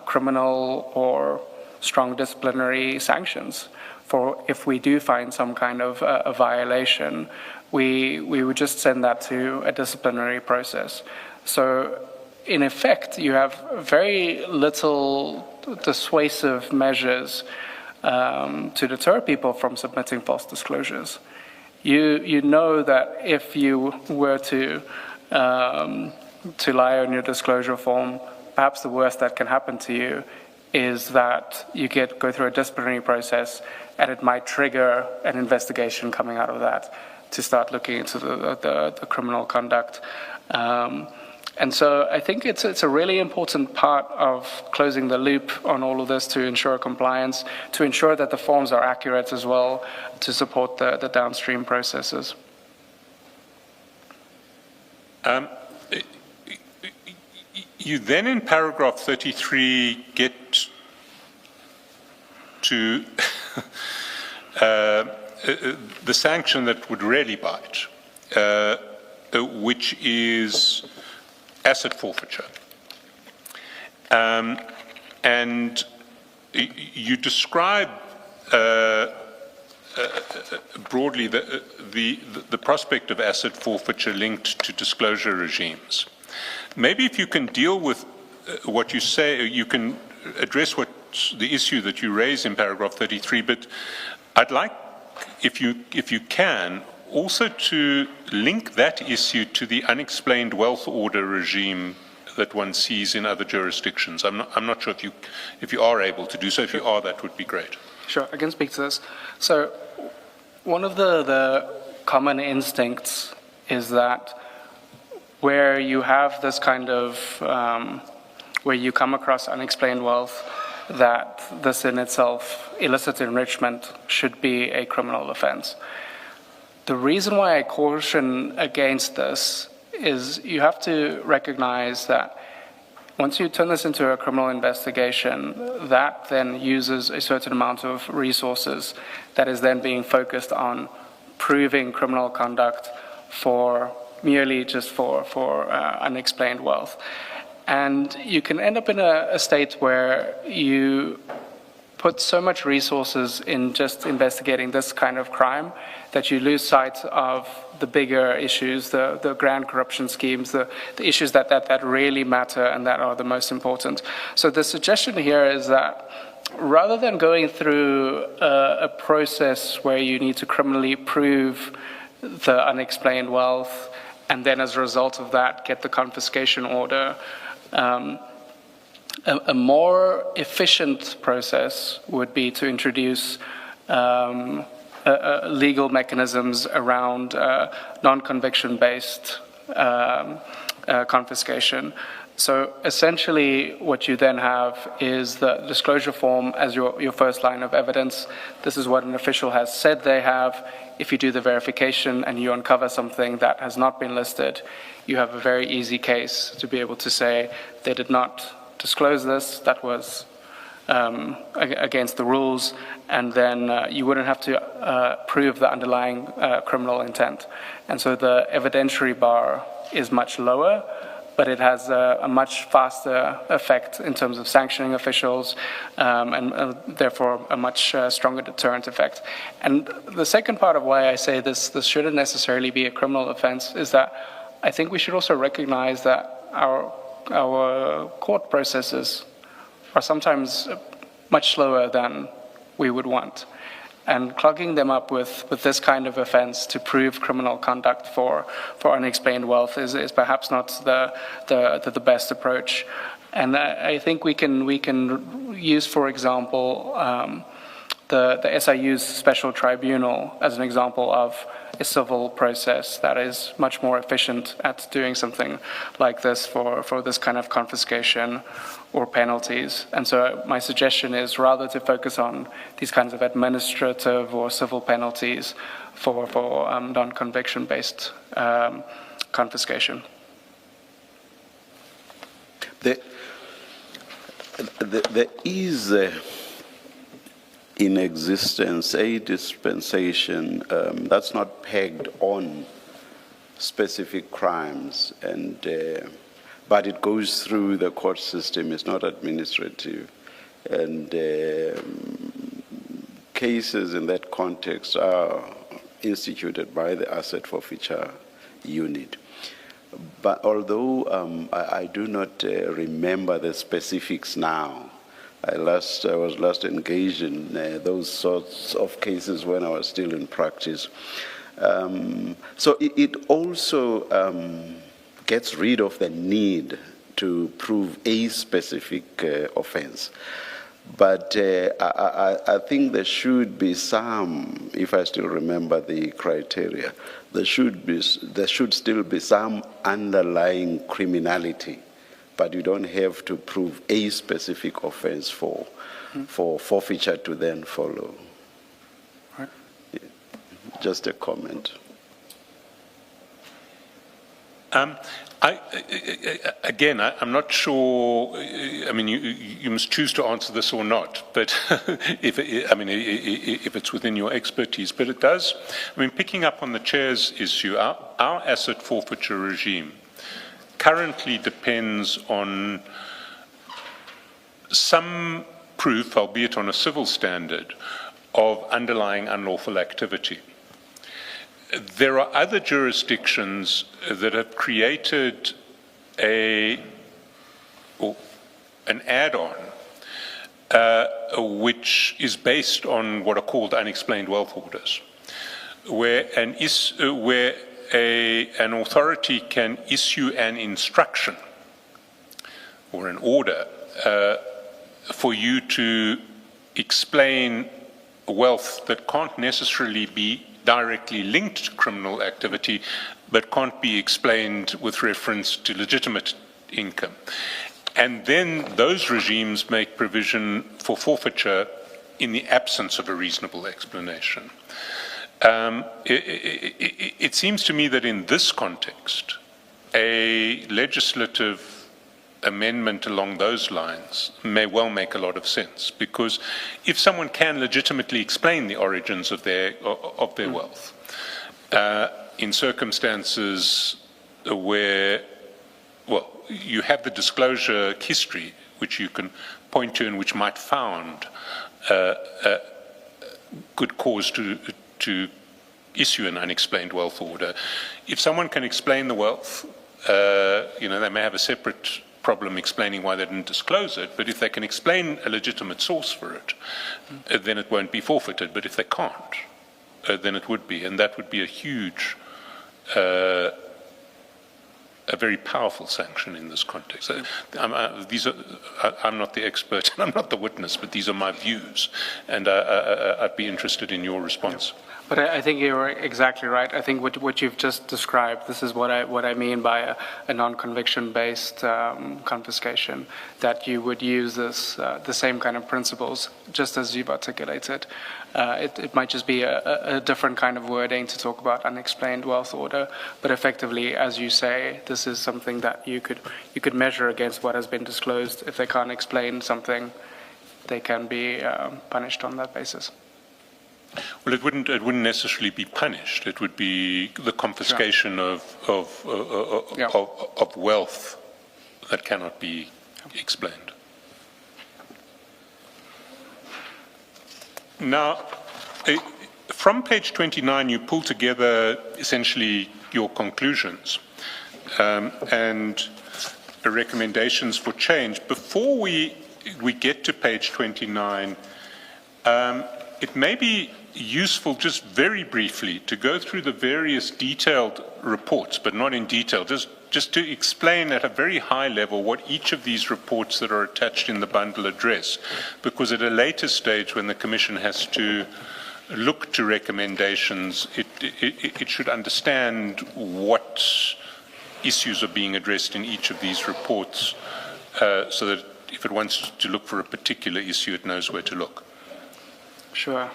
criminal or strong disciplinary sanctions for if we do find some kind of a violation. We would just send that to a disciplinary process. So in effect, you have very little dissuasive measures to deter people from submitting false disclosures. You know that if you were to lie on your disclosure form, perhaps the worst that can happen to you is that you go through a disciplinary process, and it might trigger an investigation coming out of that to start looking into the criminal conduct. And so I think it's a really important part of closing the loop on all of this to ensure compliance, to ensure that the forms are accurate as well, to support the downstream processes. You then in paragraph 33 get to the sanction that would really bite, which is asset forfeiture. And you describe broadly the prospect of asset forfeiture linked to disclosure regimes. Maybe if you can deal with what you say, you can address the issue that you raise in paragraph 33, but I'd like, if you can, also to link that issue to the unexplained wealth order regime that one sees in other jurisdictions. I'm not sure if you are able to do so. If you are, that would be great. Sure, I can speak to this. So one of the common instincts is that where you have this kind of, where you come across unexplained wealth, that this in itself, illicit enrichment, should be a criminal offense. The reason why I caution against this is you have to recognize that once you turn this into a criminal investigation, that then uses a certain amount of resources that is then being focused on proving criminal conduct for merely just for unexplained wealth. And you can end up in a state where you put so much resources in just investigating this kind of crime that you lose sight of the bigger issues, the grand corruption schemes, the issues that really matter and that are the most important. So the suggestion here is that rather than going through a process where you need to criminally prove the unexplained wealth and then as a result of that get the confiscation order, a more efficient process would be to introduce legal mechanisms around non-conviction-based confiscation. So essentially what you then have is the disclosure form as your first line of evidence. This is what an official has said they have. If you do the verification and you uncover something that has not been listed, you have a very easy case to be able to say they did not disclose this, that was against the rules, and then you wouldn't have to prove the underlying criminal intent. And so the evidentiary bar is much lower, but it has a much faster effect in terms of sanctioning officials and therefore a much stronger deterrent effect. And the second part of why I say this shouldn't necessarily be a criminal offense is that I think we should also recognize that our court processes are sometimes much slower than we would want. And clogging them up with this kind of offense to prove criminal conduct for unexplained wealth is perhaps not the best approach. And I think we can use, for example, the SIU's special tribunal as an example of a civil process that is much more efficient at doing something like this for this kind of confiscation or penalties. And so my suggestion is rather to focus on these kinds of administrative or civil penalties for non-conviction based confiscation. There is in existence a dispensation that's not pegged on specific crimes, and but it goes through the court system. It's not administrative, and cases in that context are instituted by the asset forfeiture unit. But although I do not remember the specifics now, I was last engaged in those sorts of cases when I was still in practice. So it also gets rid of the need to prove a specific offense. But I think there should be some, if I still remember the criteria, there should still be some underlying criminality. But you don't have to prove a specific offense for forfeiture to then follow. Right. Yeah. Just a comment. I'm not sure. I mean, you must choose to answer this or not. But if it's within your expertise, but it does. I mean, picking up on the chair's issue, our asset forfeiture regime currently depends on some proof, albeit on a civil standard, of underlying unlawful activity. There are other jurisdictions that have created an add-on which is based on what are called unexplained wealth orders, where an authority can issue an instruction or an order for you to explain wealth that can't necessarily be directly linked to criminal activity, but can't be explained with reference to legitimate income. And then those regimes make provision for forfeiture in the absence of a reasonable explanation. It seems to me that in this context, a legislative amendment along those lines may well make a lot of sense, because if someone can legitimately explain the origins of their wealth, in circumstances where, well, you have the disclosure history which you can point to and which might found good cause to issue an unexplained wealth order. If someone can explain the wealth, they may have a separate problem explaining why they didn't disclose it, but if they can explain a legitimate source for it, then it won't be forfeited. But if they can't, then it would be, and that would be a huge, a very powerful sanction in this context. I'm not the expert and I'm not the witness, but these are my views, and I'd be interested in your response. But I think you're exactly right. I think what you've just described, this is what I mean by a non-conviction-based confiscation, that you would use the same kind of principles, just as you've articulated. It might just be a different kind of wording to talk about unexplained wealth order, but effectively, as you say, this is something that you could measure against what has been disclosed. If they can't explain something, they can be punished on that basis. Well, it wouldn't necessarily be punished. It would be the confiscation of wealth that cannot be explained. Now, from page 29, you pull together essentially your conclusions and recommendations for change. Before we get to page 29, it may be useful just very briefly to go through the various detailed reports, but not in detail, just to explain at a very high level what each of these reports that are attached in the bundle address, because at a later stage when the Commission has to look to recommendations, it should understand what issues are being addressed in each of these reports, so that if it wants to look for a particular issue, it knows where to look. Sure.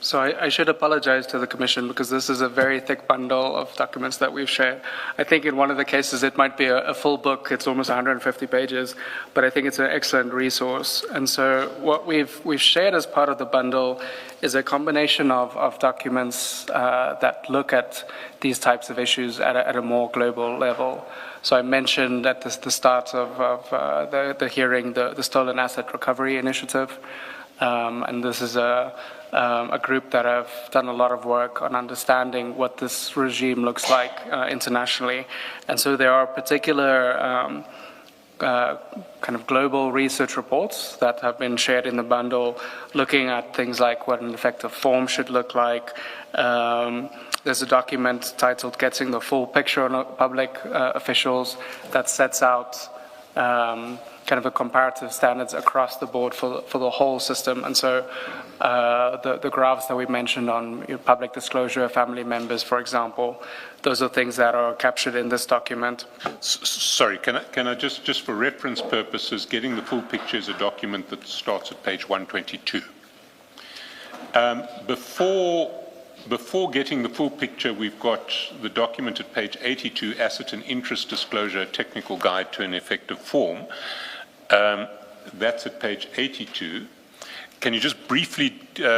So I should apologize to the Commission, because this is a very thick bundle of documents that we've shared. I think in one of the cases it might be a full book. It's almost 150 pages, but I think it's an excellent resource. And so what we've shared as part of the bundle is a combination of documents that look at these types of issues at a more global level. So I mentioned at the start of the hearing the Stolen Asset Recovery Initiative, and this is a group that have done a lot of work on understanding what this regime looks like internationally. And so there are particular kind of global research reports that have been shared in the bundle, looking at things like what an effective form should look like. There's a document titled Getting the Full Picture on Public Officials that sets out kind of a comparative standards across the board for the whole system. And so the graphs that we mentioned on public disclosure of family members, for example, those are things that are captured in this document. Sorry, can I just for reference purposes, Getting the Full Picture is a document that starts at page 122. Before Getting the Full Picture, we've got the document at page 82, Asset and Interest Disclosure, Technical Guide to an Effective Form. That's at page 82. Can you just briefly give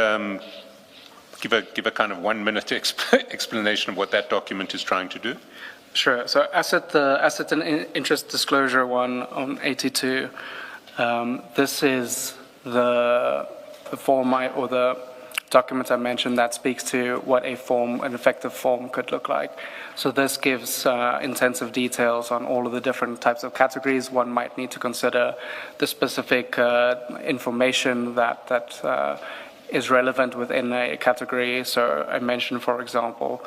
a kind of 1 minute explanation of what that document is trying to do? Sure. So asset and interest disclosure one on 82. This is the form or the document I mentioned that speaks to what an effective form could look like. So this gives intensive details on all of the different types of categories one might need to consider, the specific information that is relevant within a category. So I mentioned, for example,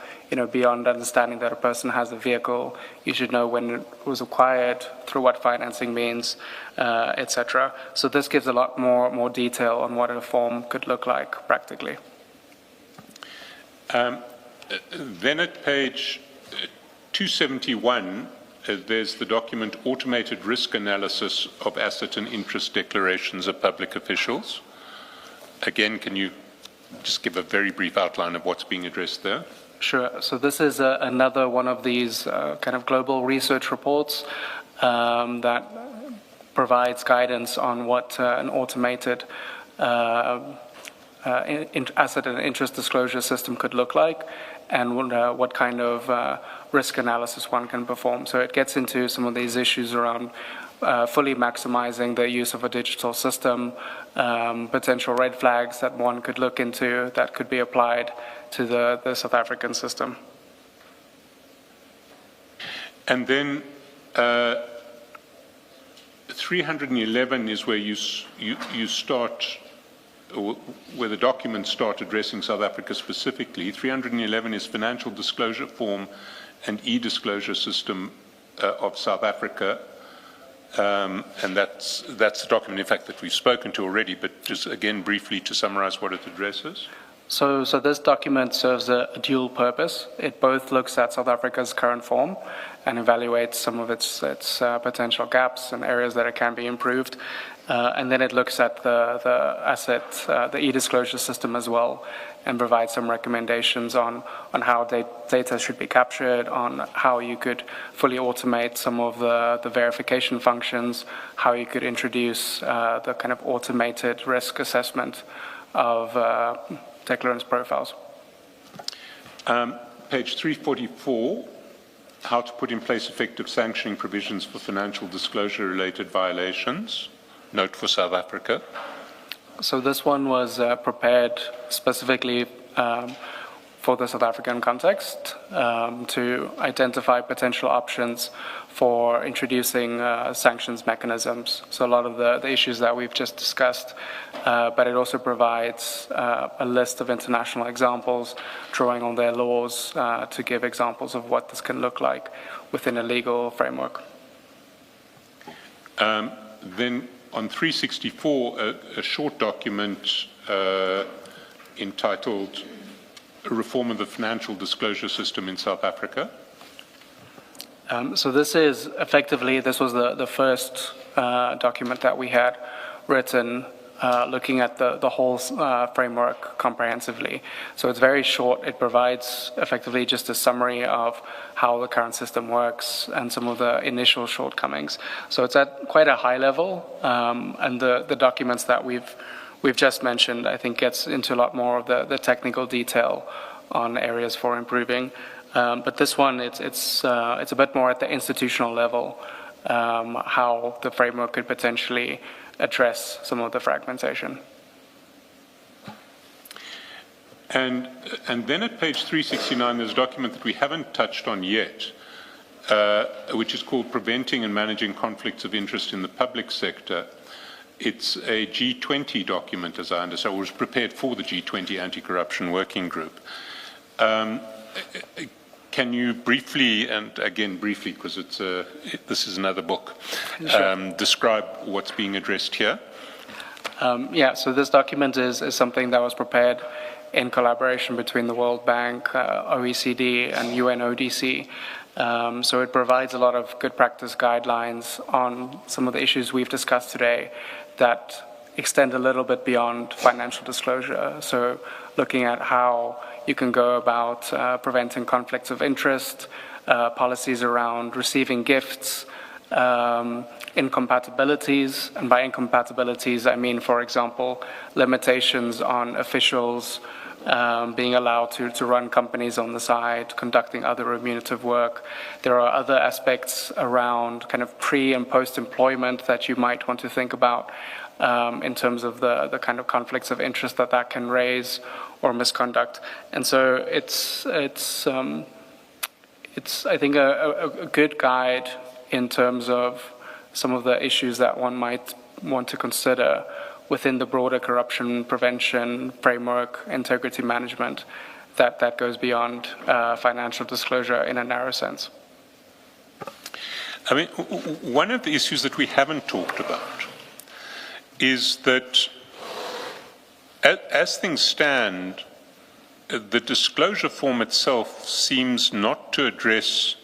beyond understanding that a person has a vehicle, you should know when it was acquired, through what financing means, etc. So this gives a lot more detail on what a form could look like practically. Then at page 271, there's the document Automated Risk Analysis of Asset and Interest Declarations of Public Officials. Again, can you just give a very brief outline of what's being addressed there? Sure. So this is another one of these kind of global research reports that provides guidance on what an automated asset and interest disclosure system could look like, and what kind of risk analysis one can perform. So it gets into some of these issues around fully maximizing the use of a digital system, potential red flags that one could look into that could be applied to the South African system. And then 311 is where you start, or where the documents start addressing South Africa specifically. 311 is Financial Disclosure Form and E-Disclosure System of South Africa. And that's the document, in fact, that we've spoken to already, but just again briefly to summarize what it addresses. So this document serves a dual purpose. It both looks at South Africa's current form and evaluates some of its potential gaps and areas that it can be improved. And then it looks at the e-disclosure system as well, and provides some recommendations on how data should be captured, on how you could fully automate some of the verification functions, how you could introduce the kind of automated risk assessment of declarants' profiles. Page 344, how to put in place effective sanctioning provisions for financial disclosure-related violations. Note for South Africa. So this one was prepared specifically for the South African context to identify potential options for introducing sanctions mechanisms. So a lot of the issues that we've just discussed, but it also provides a list of international examples, drawing on their laws to give examples of what this can look like within a legal framework. Then on 364, a short document entitled Reform of the Financial Disclosure System in South Africa. So this was the first document that we had written looking at the whole framework comprehensively. So it's very short. It provides effectively just a summary of how the current system works and some of the initial shortcomings. So it's at quite a high level, and the documents that we've just mentioned, I think, gets into a lot more of the technical detail on areas for improving. But this one, it's a bit more at the institutional level, how the framework could potentially address some of the fragmentation. And then at page 369, there's a document that we haven't touched on yet, which is called Preventing and Managing Conflicts of Interest in the Public Sector. It's a G20 document, as I understand. It was prepared for the G20 Anti-Corruption Working Group. Can you briefly, and again briefly because this is another book, sure. Describe what's being addressed here? So this document is something that was prepared in collaboration between the World Bank, OECD, and UNODC. So it provides a lot of good practice guidelines on some of the issues we've discussed today that extend a little bit beyond financial disclosure. So looking at how you can go about preventing conflicts of interest, policies around receiving gifts, incompatibilities, and by incompatibilities I mean, for example, limitations on officials being allowed to run companies on the side, conducting other remunerative work. There are other aspects around kind of pre- and post-employment that you might want to think about. in terms of the kind of conflicts of interest that can raise or misconduct. And so it's I think, a good guide in terms of some of the issues that one might want to consider within the broader corruption prevention framework, integrity management, that goes beyond financial disclosure in a narrow sense. I mean, one of the issues that we haven't talked about is that as things stand, the disclosure form itself seems not to address,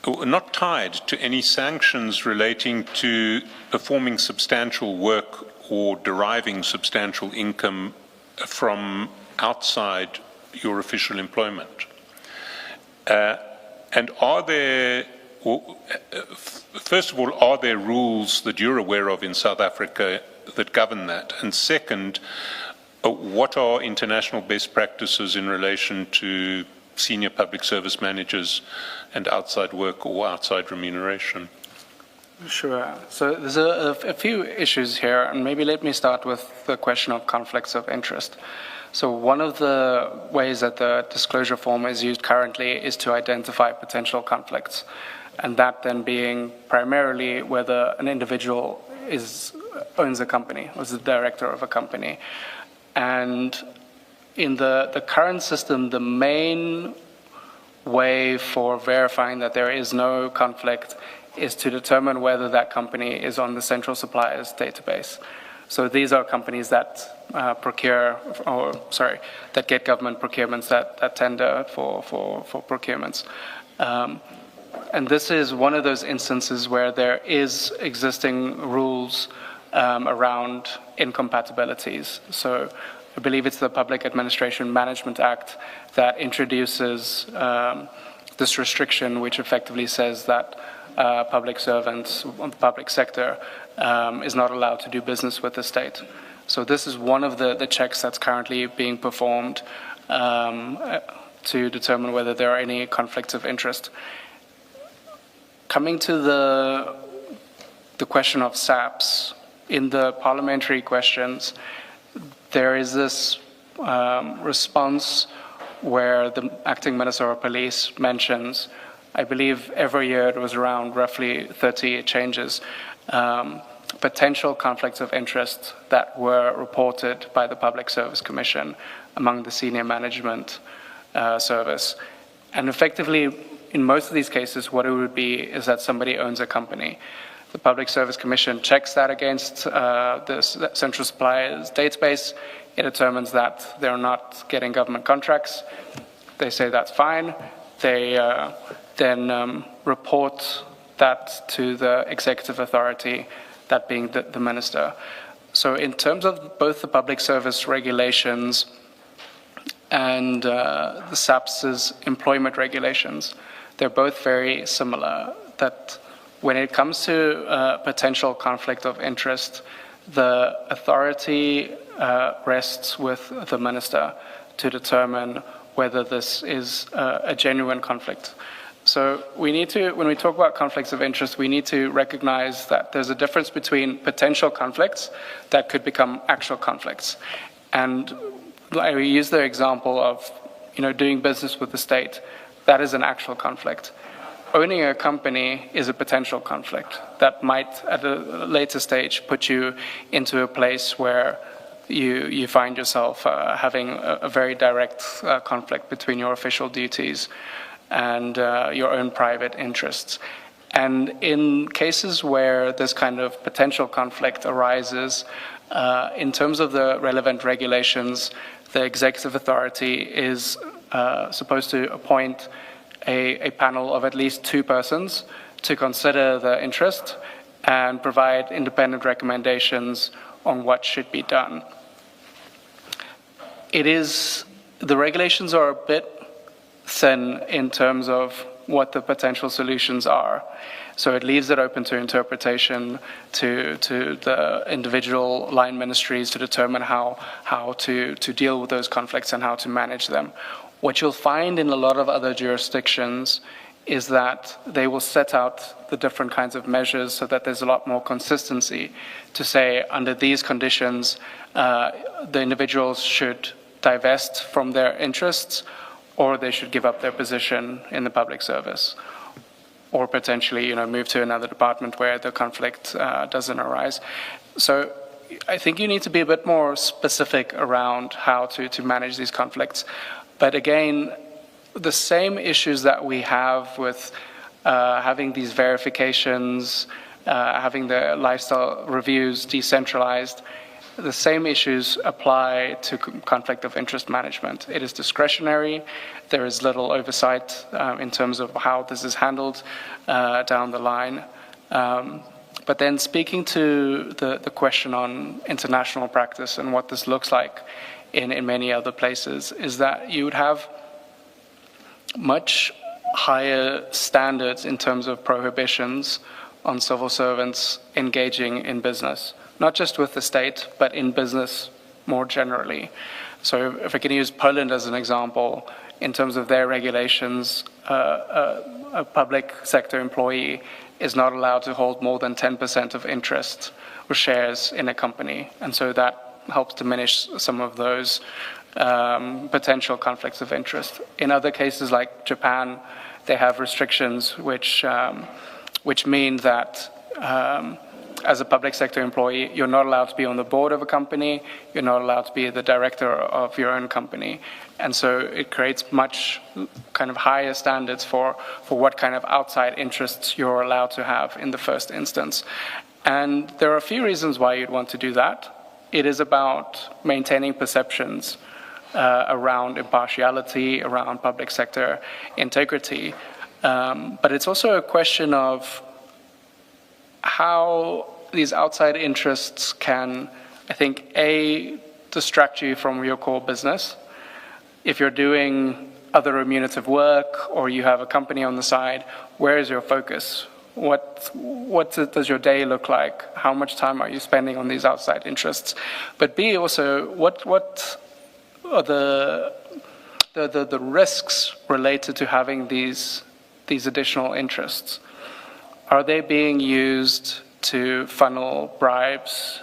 not tied to any sanctions relating to performing substantial work or deriving substantial income from outside your official employment. And are there, first of all, are there rules that you're aware of in South Africa that govern that? And second, what are international best practices in relation to senior public service managers and outside work or outside remuneration? Sure. So there's a few issues here, and maybe let me start with the question of conflicts of interest. So one of the ways that the disclosure form is used currently is to identify potential conflicts, and that then being primarily whether an individual owns a company, or is the director of a company. And in the current system, the main way for verifying that there is no conflict is to determine whether that company is on the central suppliers database. So these are companies that that get government procurements, that tender for procurements. And this is one of those instances where there is existing rules around incompatibilities. So I believe it's the Public Administration Management Act that introduces this restriction, which effectively says that public servants, the public sector, is not allowed to do business with the state. So this is one of the checks that's currently being performed to determine whether there are any conflicts of interest. Coming to the question of SAPs, in the parliamentary questions, there is this response where the acting Minister of Police mentions, I believe every year it was around roughly 30 changes, potential conflicts of interest that were reported by the Public Service Commission among the senior management service. And effectively, in most of these cases, what it would be is that somebody owns a company. The Public Service Commission checks that against the central suppliers database. It determines that they're not getting government contracts. They say that's fine. They then report that to the executive authority, that being the minister. So in terms of both the public service regulations and the SAPS's employment regulations, they're both very similar, that when it comes to potential conflict of interest, the authority rests with the minister to determine whether this is a genuine conflict. So we need to, when we talk about conflicts of interest, we need to recognize that there's a difference between potential conflicts that could become actual conflicts. And I use the example of, doing business with the state. That is an actual conflict. Owning a company is a potential conflict that might, at a later stage, put you into a place where you find yourself having a very direct conflict between your official duties and your own private interests. And in cases where this kind of potential conflict arises, in terms of the relevant regulations, the executive authority is supposed to appoint a panel of at least 2 persons to consider the interest and provide independent recommendations on what should be done. The regulations are a bit thin in terms of what the potential solutions are. So it leaves it open to interpretation to the individual line ministries to determine how to deal with those conflicts and how to manage them. What you'll find in a lot of other jurisdictions is that they will set out the different kinds of measures so that there's a lot more consistency to say, under these conditions, the individuals should divest from their interests, or they should give up their position in the public service, or potentially, move to another department where the conflict doesn't arise. So I think you need to be a bit more specific around how to manage these conflicts. But again, the same issues that we have with having these verifications, having the lifestyle reviews decentralized, the same issues apply to conflict of interest management. It is discretionary. There is little oversight in terms of how this is handled down the line. But then speaking to the question on international practice and what this looks like in many other places, is that you would have much higher standards in terms of prohibitions on civil servants engaging in business, not just with the state, but in business more generally. So if I can use Poland as an example, in terms of their regulations, a public sector employee is not allowed to hold more than 10% of interest or shares in a company. And so that helps diminish some of those potential conflicts of interest. In other cases like Japan, they have restrictions which mean that as a public sector employee, you're not allowed to be on the board of a company, you're not allowed to be the director of your own company. And so it creates much kind of higher standards for what kind of outside interests you're allowed to have in the first instance. And there are a few reasons why you'd want to do that. It is about maintaining perceptions around impartiality, around public sector integrity. But it's also a question of how these outside interests can, I think, A, distract you from your core business. If you're doing other remunerative work or you have a company on the side, where is your focus? What does your day look like? How much time are you spending on these outside interests? But B, also, what are the risks related to having these additional interests? Are they being used to funnel bribes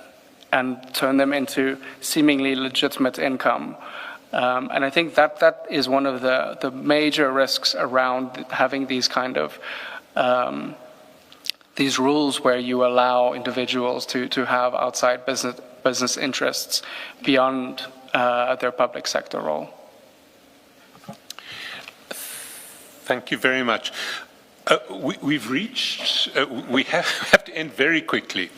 and turn them into seemingly legitimate income? And I think that is one of the major risks around having these kind of these rules where you allow individuals to have outside business interests beyond their public sector role. Thank you very much. We've reached, we have to end very quickly,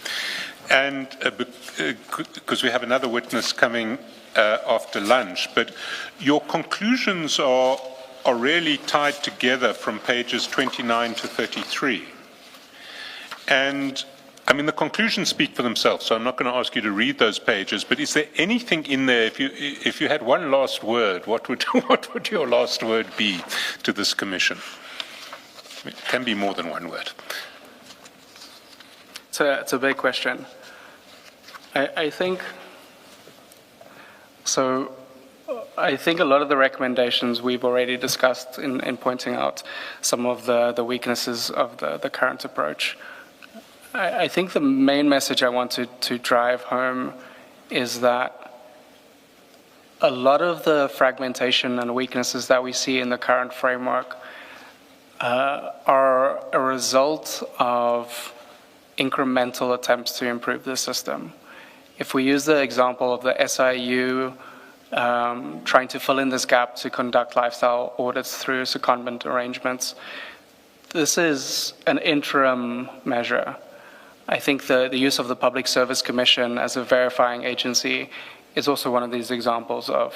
and because we have another witness coming after lunch, but your conclusions are really tied together from pages 29 to 33. And I mean, the conclusions speak for themselves, so I'm not going to ask you to read those pages, but is there anything in there, if you had one last word, what would your last word be to this commission? It can be more than one word. It's a big question. I think a lot of the recommendations we've already discussed in pointing out some of the weaknesses of the current approach. I think the main message I want to drive home is that a lot of the fragmentation and weaknesses that we see in the current framework are a result of incremental attempts to improve the system. If we use the example of the SIU trying to fill in this gap to conduct lifestyle audits through secondment arrangements, this is an interim measure. I think the use of the Public Service Commission as a verifying agency is also one of these examples of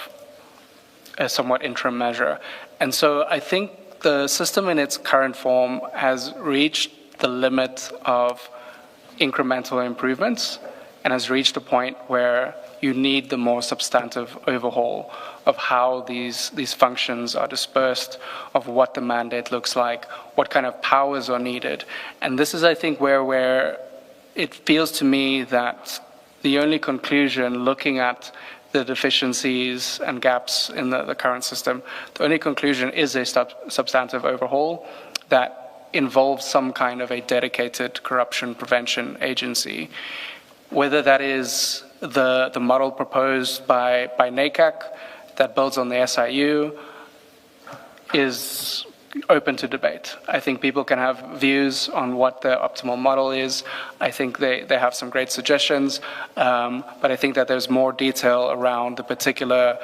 a somewhat interim measure. And so I think the system in its current form has reached the limit of incremental improvements and has reached a point where you need the more substantive overhaul of how these functions are dispersed, of what the mandate looks like, what kind of powers are needed. And this is, I think, where it feels to me that the only conclusion, looking at the deficiencies and gaps in the current system, the only conclusion is a substantive overhaul. that involves some kind of a dedicated corruption prevention agency, whether that is the model proposed by NACAC that builds on the SIU, is open to debate. I think people can have views on what the optimal model is. I think they have some great suggestions, but I think that there's more detail around the particular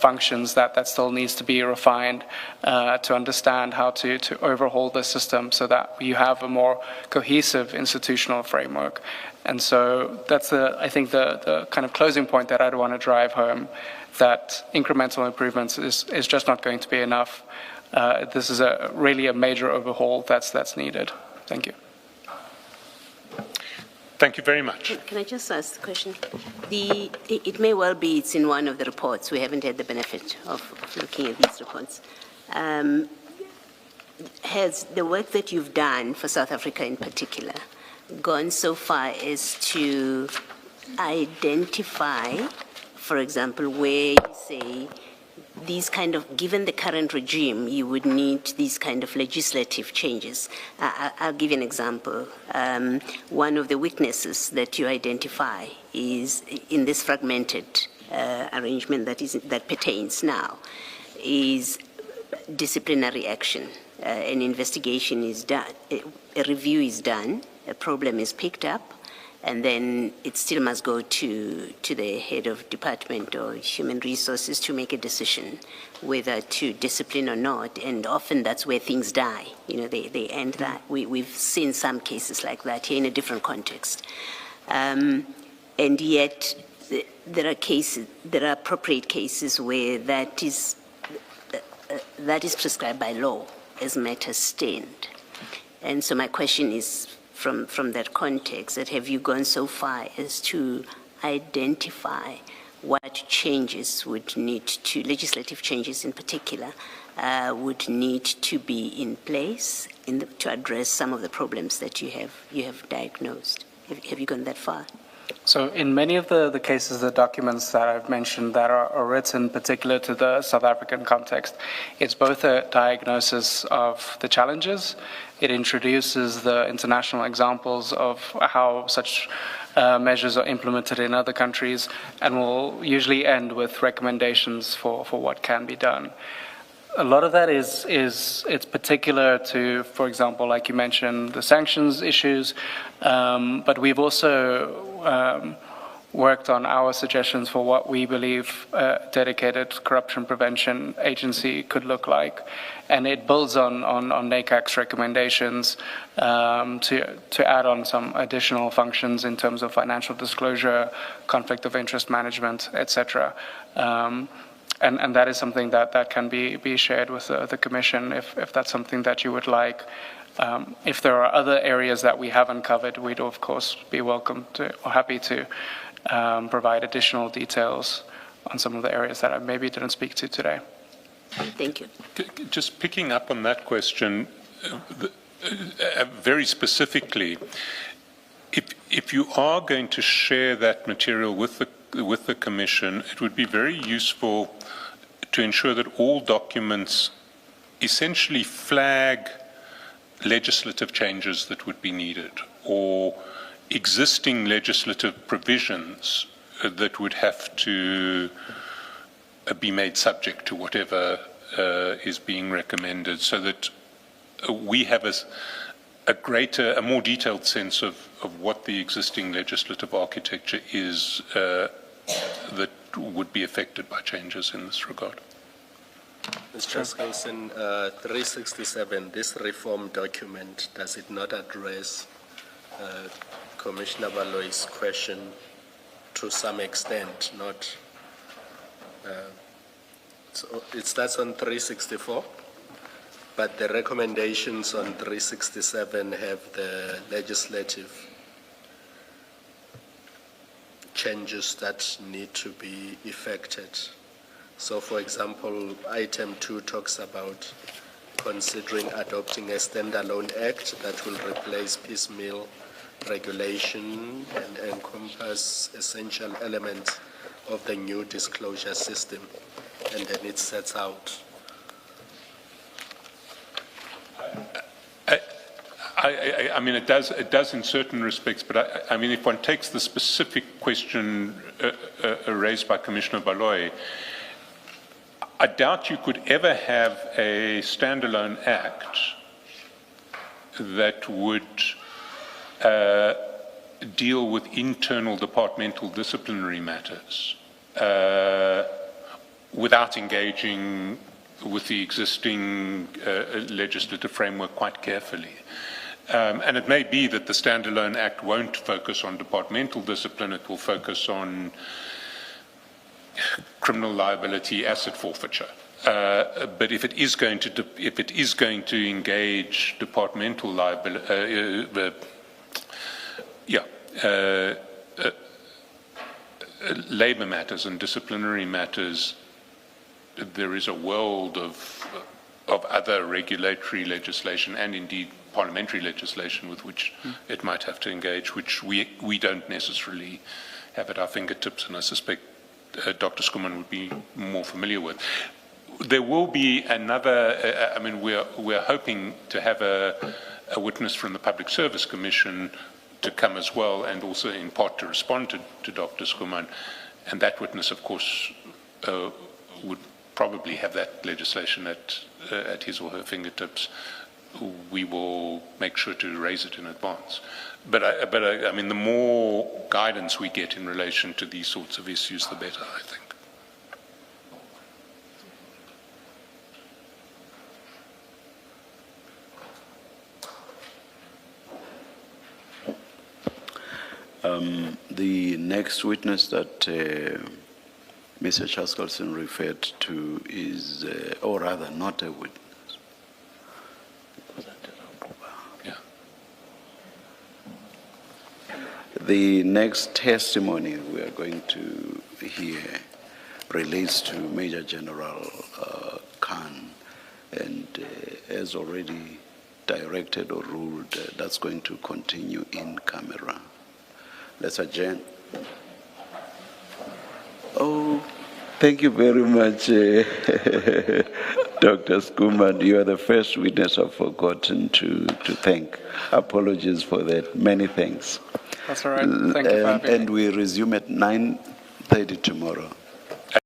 functions that still needs to be refined to understand how to overhaul the system so that you have a more cohesive institutional framework. And so that's, I think, the kind of closing point that I'd want to drive home, that incremental improvements is just not going to be enough. This is really a major overhaul that's needed. Thank you. Thank you very much. Can I just ask the question? It may well be it's in one of the reports. We haven't had the benefit of looking at these reports. Has the work that you've done for South Africa in particular gone so far as to identify, for example, where you say these kind of, given the current regime, you would need these kind of legislative changes? I'll give you an example. One of the weaknesses that you identify is in this fragmented arrangement that pertains now is disciplinary action. An investigation is done, a review is done, a problem is picked up, and then it still must go to the head of department or human resources to make a decision whether to discipline or not. And often that's where things die. You know, they end that. We've seen some cases like that here in a different context. And yet there are appropriate cases where that is prescribed by law as matters stand. And so my question is, from that context, that have you gone so far as to identify what changes would need to, legislative changes in particular, would need to be in place to address some of the problems that you have diagnosed? Have you gone that far? So in many of the cases, the documents that I've mentioned that are written particular to the South African context, it's both a diagnosis of the challenges. It introduces the international examples of how such measures are implemented in other countries, and will usually end with recommendations for what can be done. A lot of that it's particular to, for example, like you mentioned, the sanctions issues, but we've also worked on our suggestions for what we believe a dedicated corruption prevention agency could look like. And it builds on NACAC's recommendations to add on some additional functions in terms of financial disclosure, conflict of interest management, etc. And that is something that can be shared with the Commission if that's something that you would like. If there are other areas that we haven't covered, we'd of course be welcome to or happy to provide additional details on some of the areas that I maybe didn't speak to today. Thank you. Just picking up on that question, very specifically, if you are going to share that material with the Commission, it would be very useful to ensure that all documents essentially flag legislative changes that would be needed, or existing legislative provisions that would have to be made subject to whatever is being recommended, so that we have a more detailed sense of what the existing legislative architecture is that would be affected by changes in this regard. Mr. Skilson, 367, this reform document, does it not address Commissioner Baloy's question to some extent? Not. So it starts on 364, but the recommendations on 367 have the legislative changes that need to be effected. So, for example, item 2 talks about considering adopting a standalone act that will replace piecemeal regulation and encompass essential elements of the new disclosure system. And then it sets out. I mean, it does in certain respects, but I mean, if one takes the specific question raised by Commissioner Baloy, I doubt you could ever have a standalone act that would deal with internal departmental disciplinary matters without engaging with the existing legislative framework quite carefully. And it may be that the standalone act won't focus on departmental discipline, it will focus on criminal liability, asset forfeiture. But if it is going to engage departmental liability, labor matters and disciplinary matters, there is a world of other regulatory legislation and indeed parliamentary legislation with which it might have to engage, which we don't necessarily have at our fingertips, and I suspect Dr. Skuman would be more familiar with. There will be another, I mean, we're hoping to have a witness from the Public Service Commission to come as well, and also in part to respond to Dr. Skuman. And that witness, of course, would probably have that legislation at his or her fingertips. We will make sure to raise it in advance. But I mean, the more guidance we get in relation to these sorts of issues, the better, I think. The next witness that Mr. Chaskalson referred to is, or rather, not a witness. Yeah. The next testimony we are going to hear relates to Major General Khan, and as already directed or ruled, that's going to continue in camera. Let's adjourn. Oh, thank you very much, Dr. Skuman. You are the first witness I've forgotten to thank. Apologies for that. Many thanks. That's all right. Thank you for having me. And we resume at 9:30 tomorrow.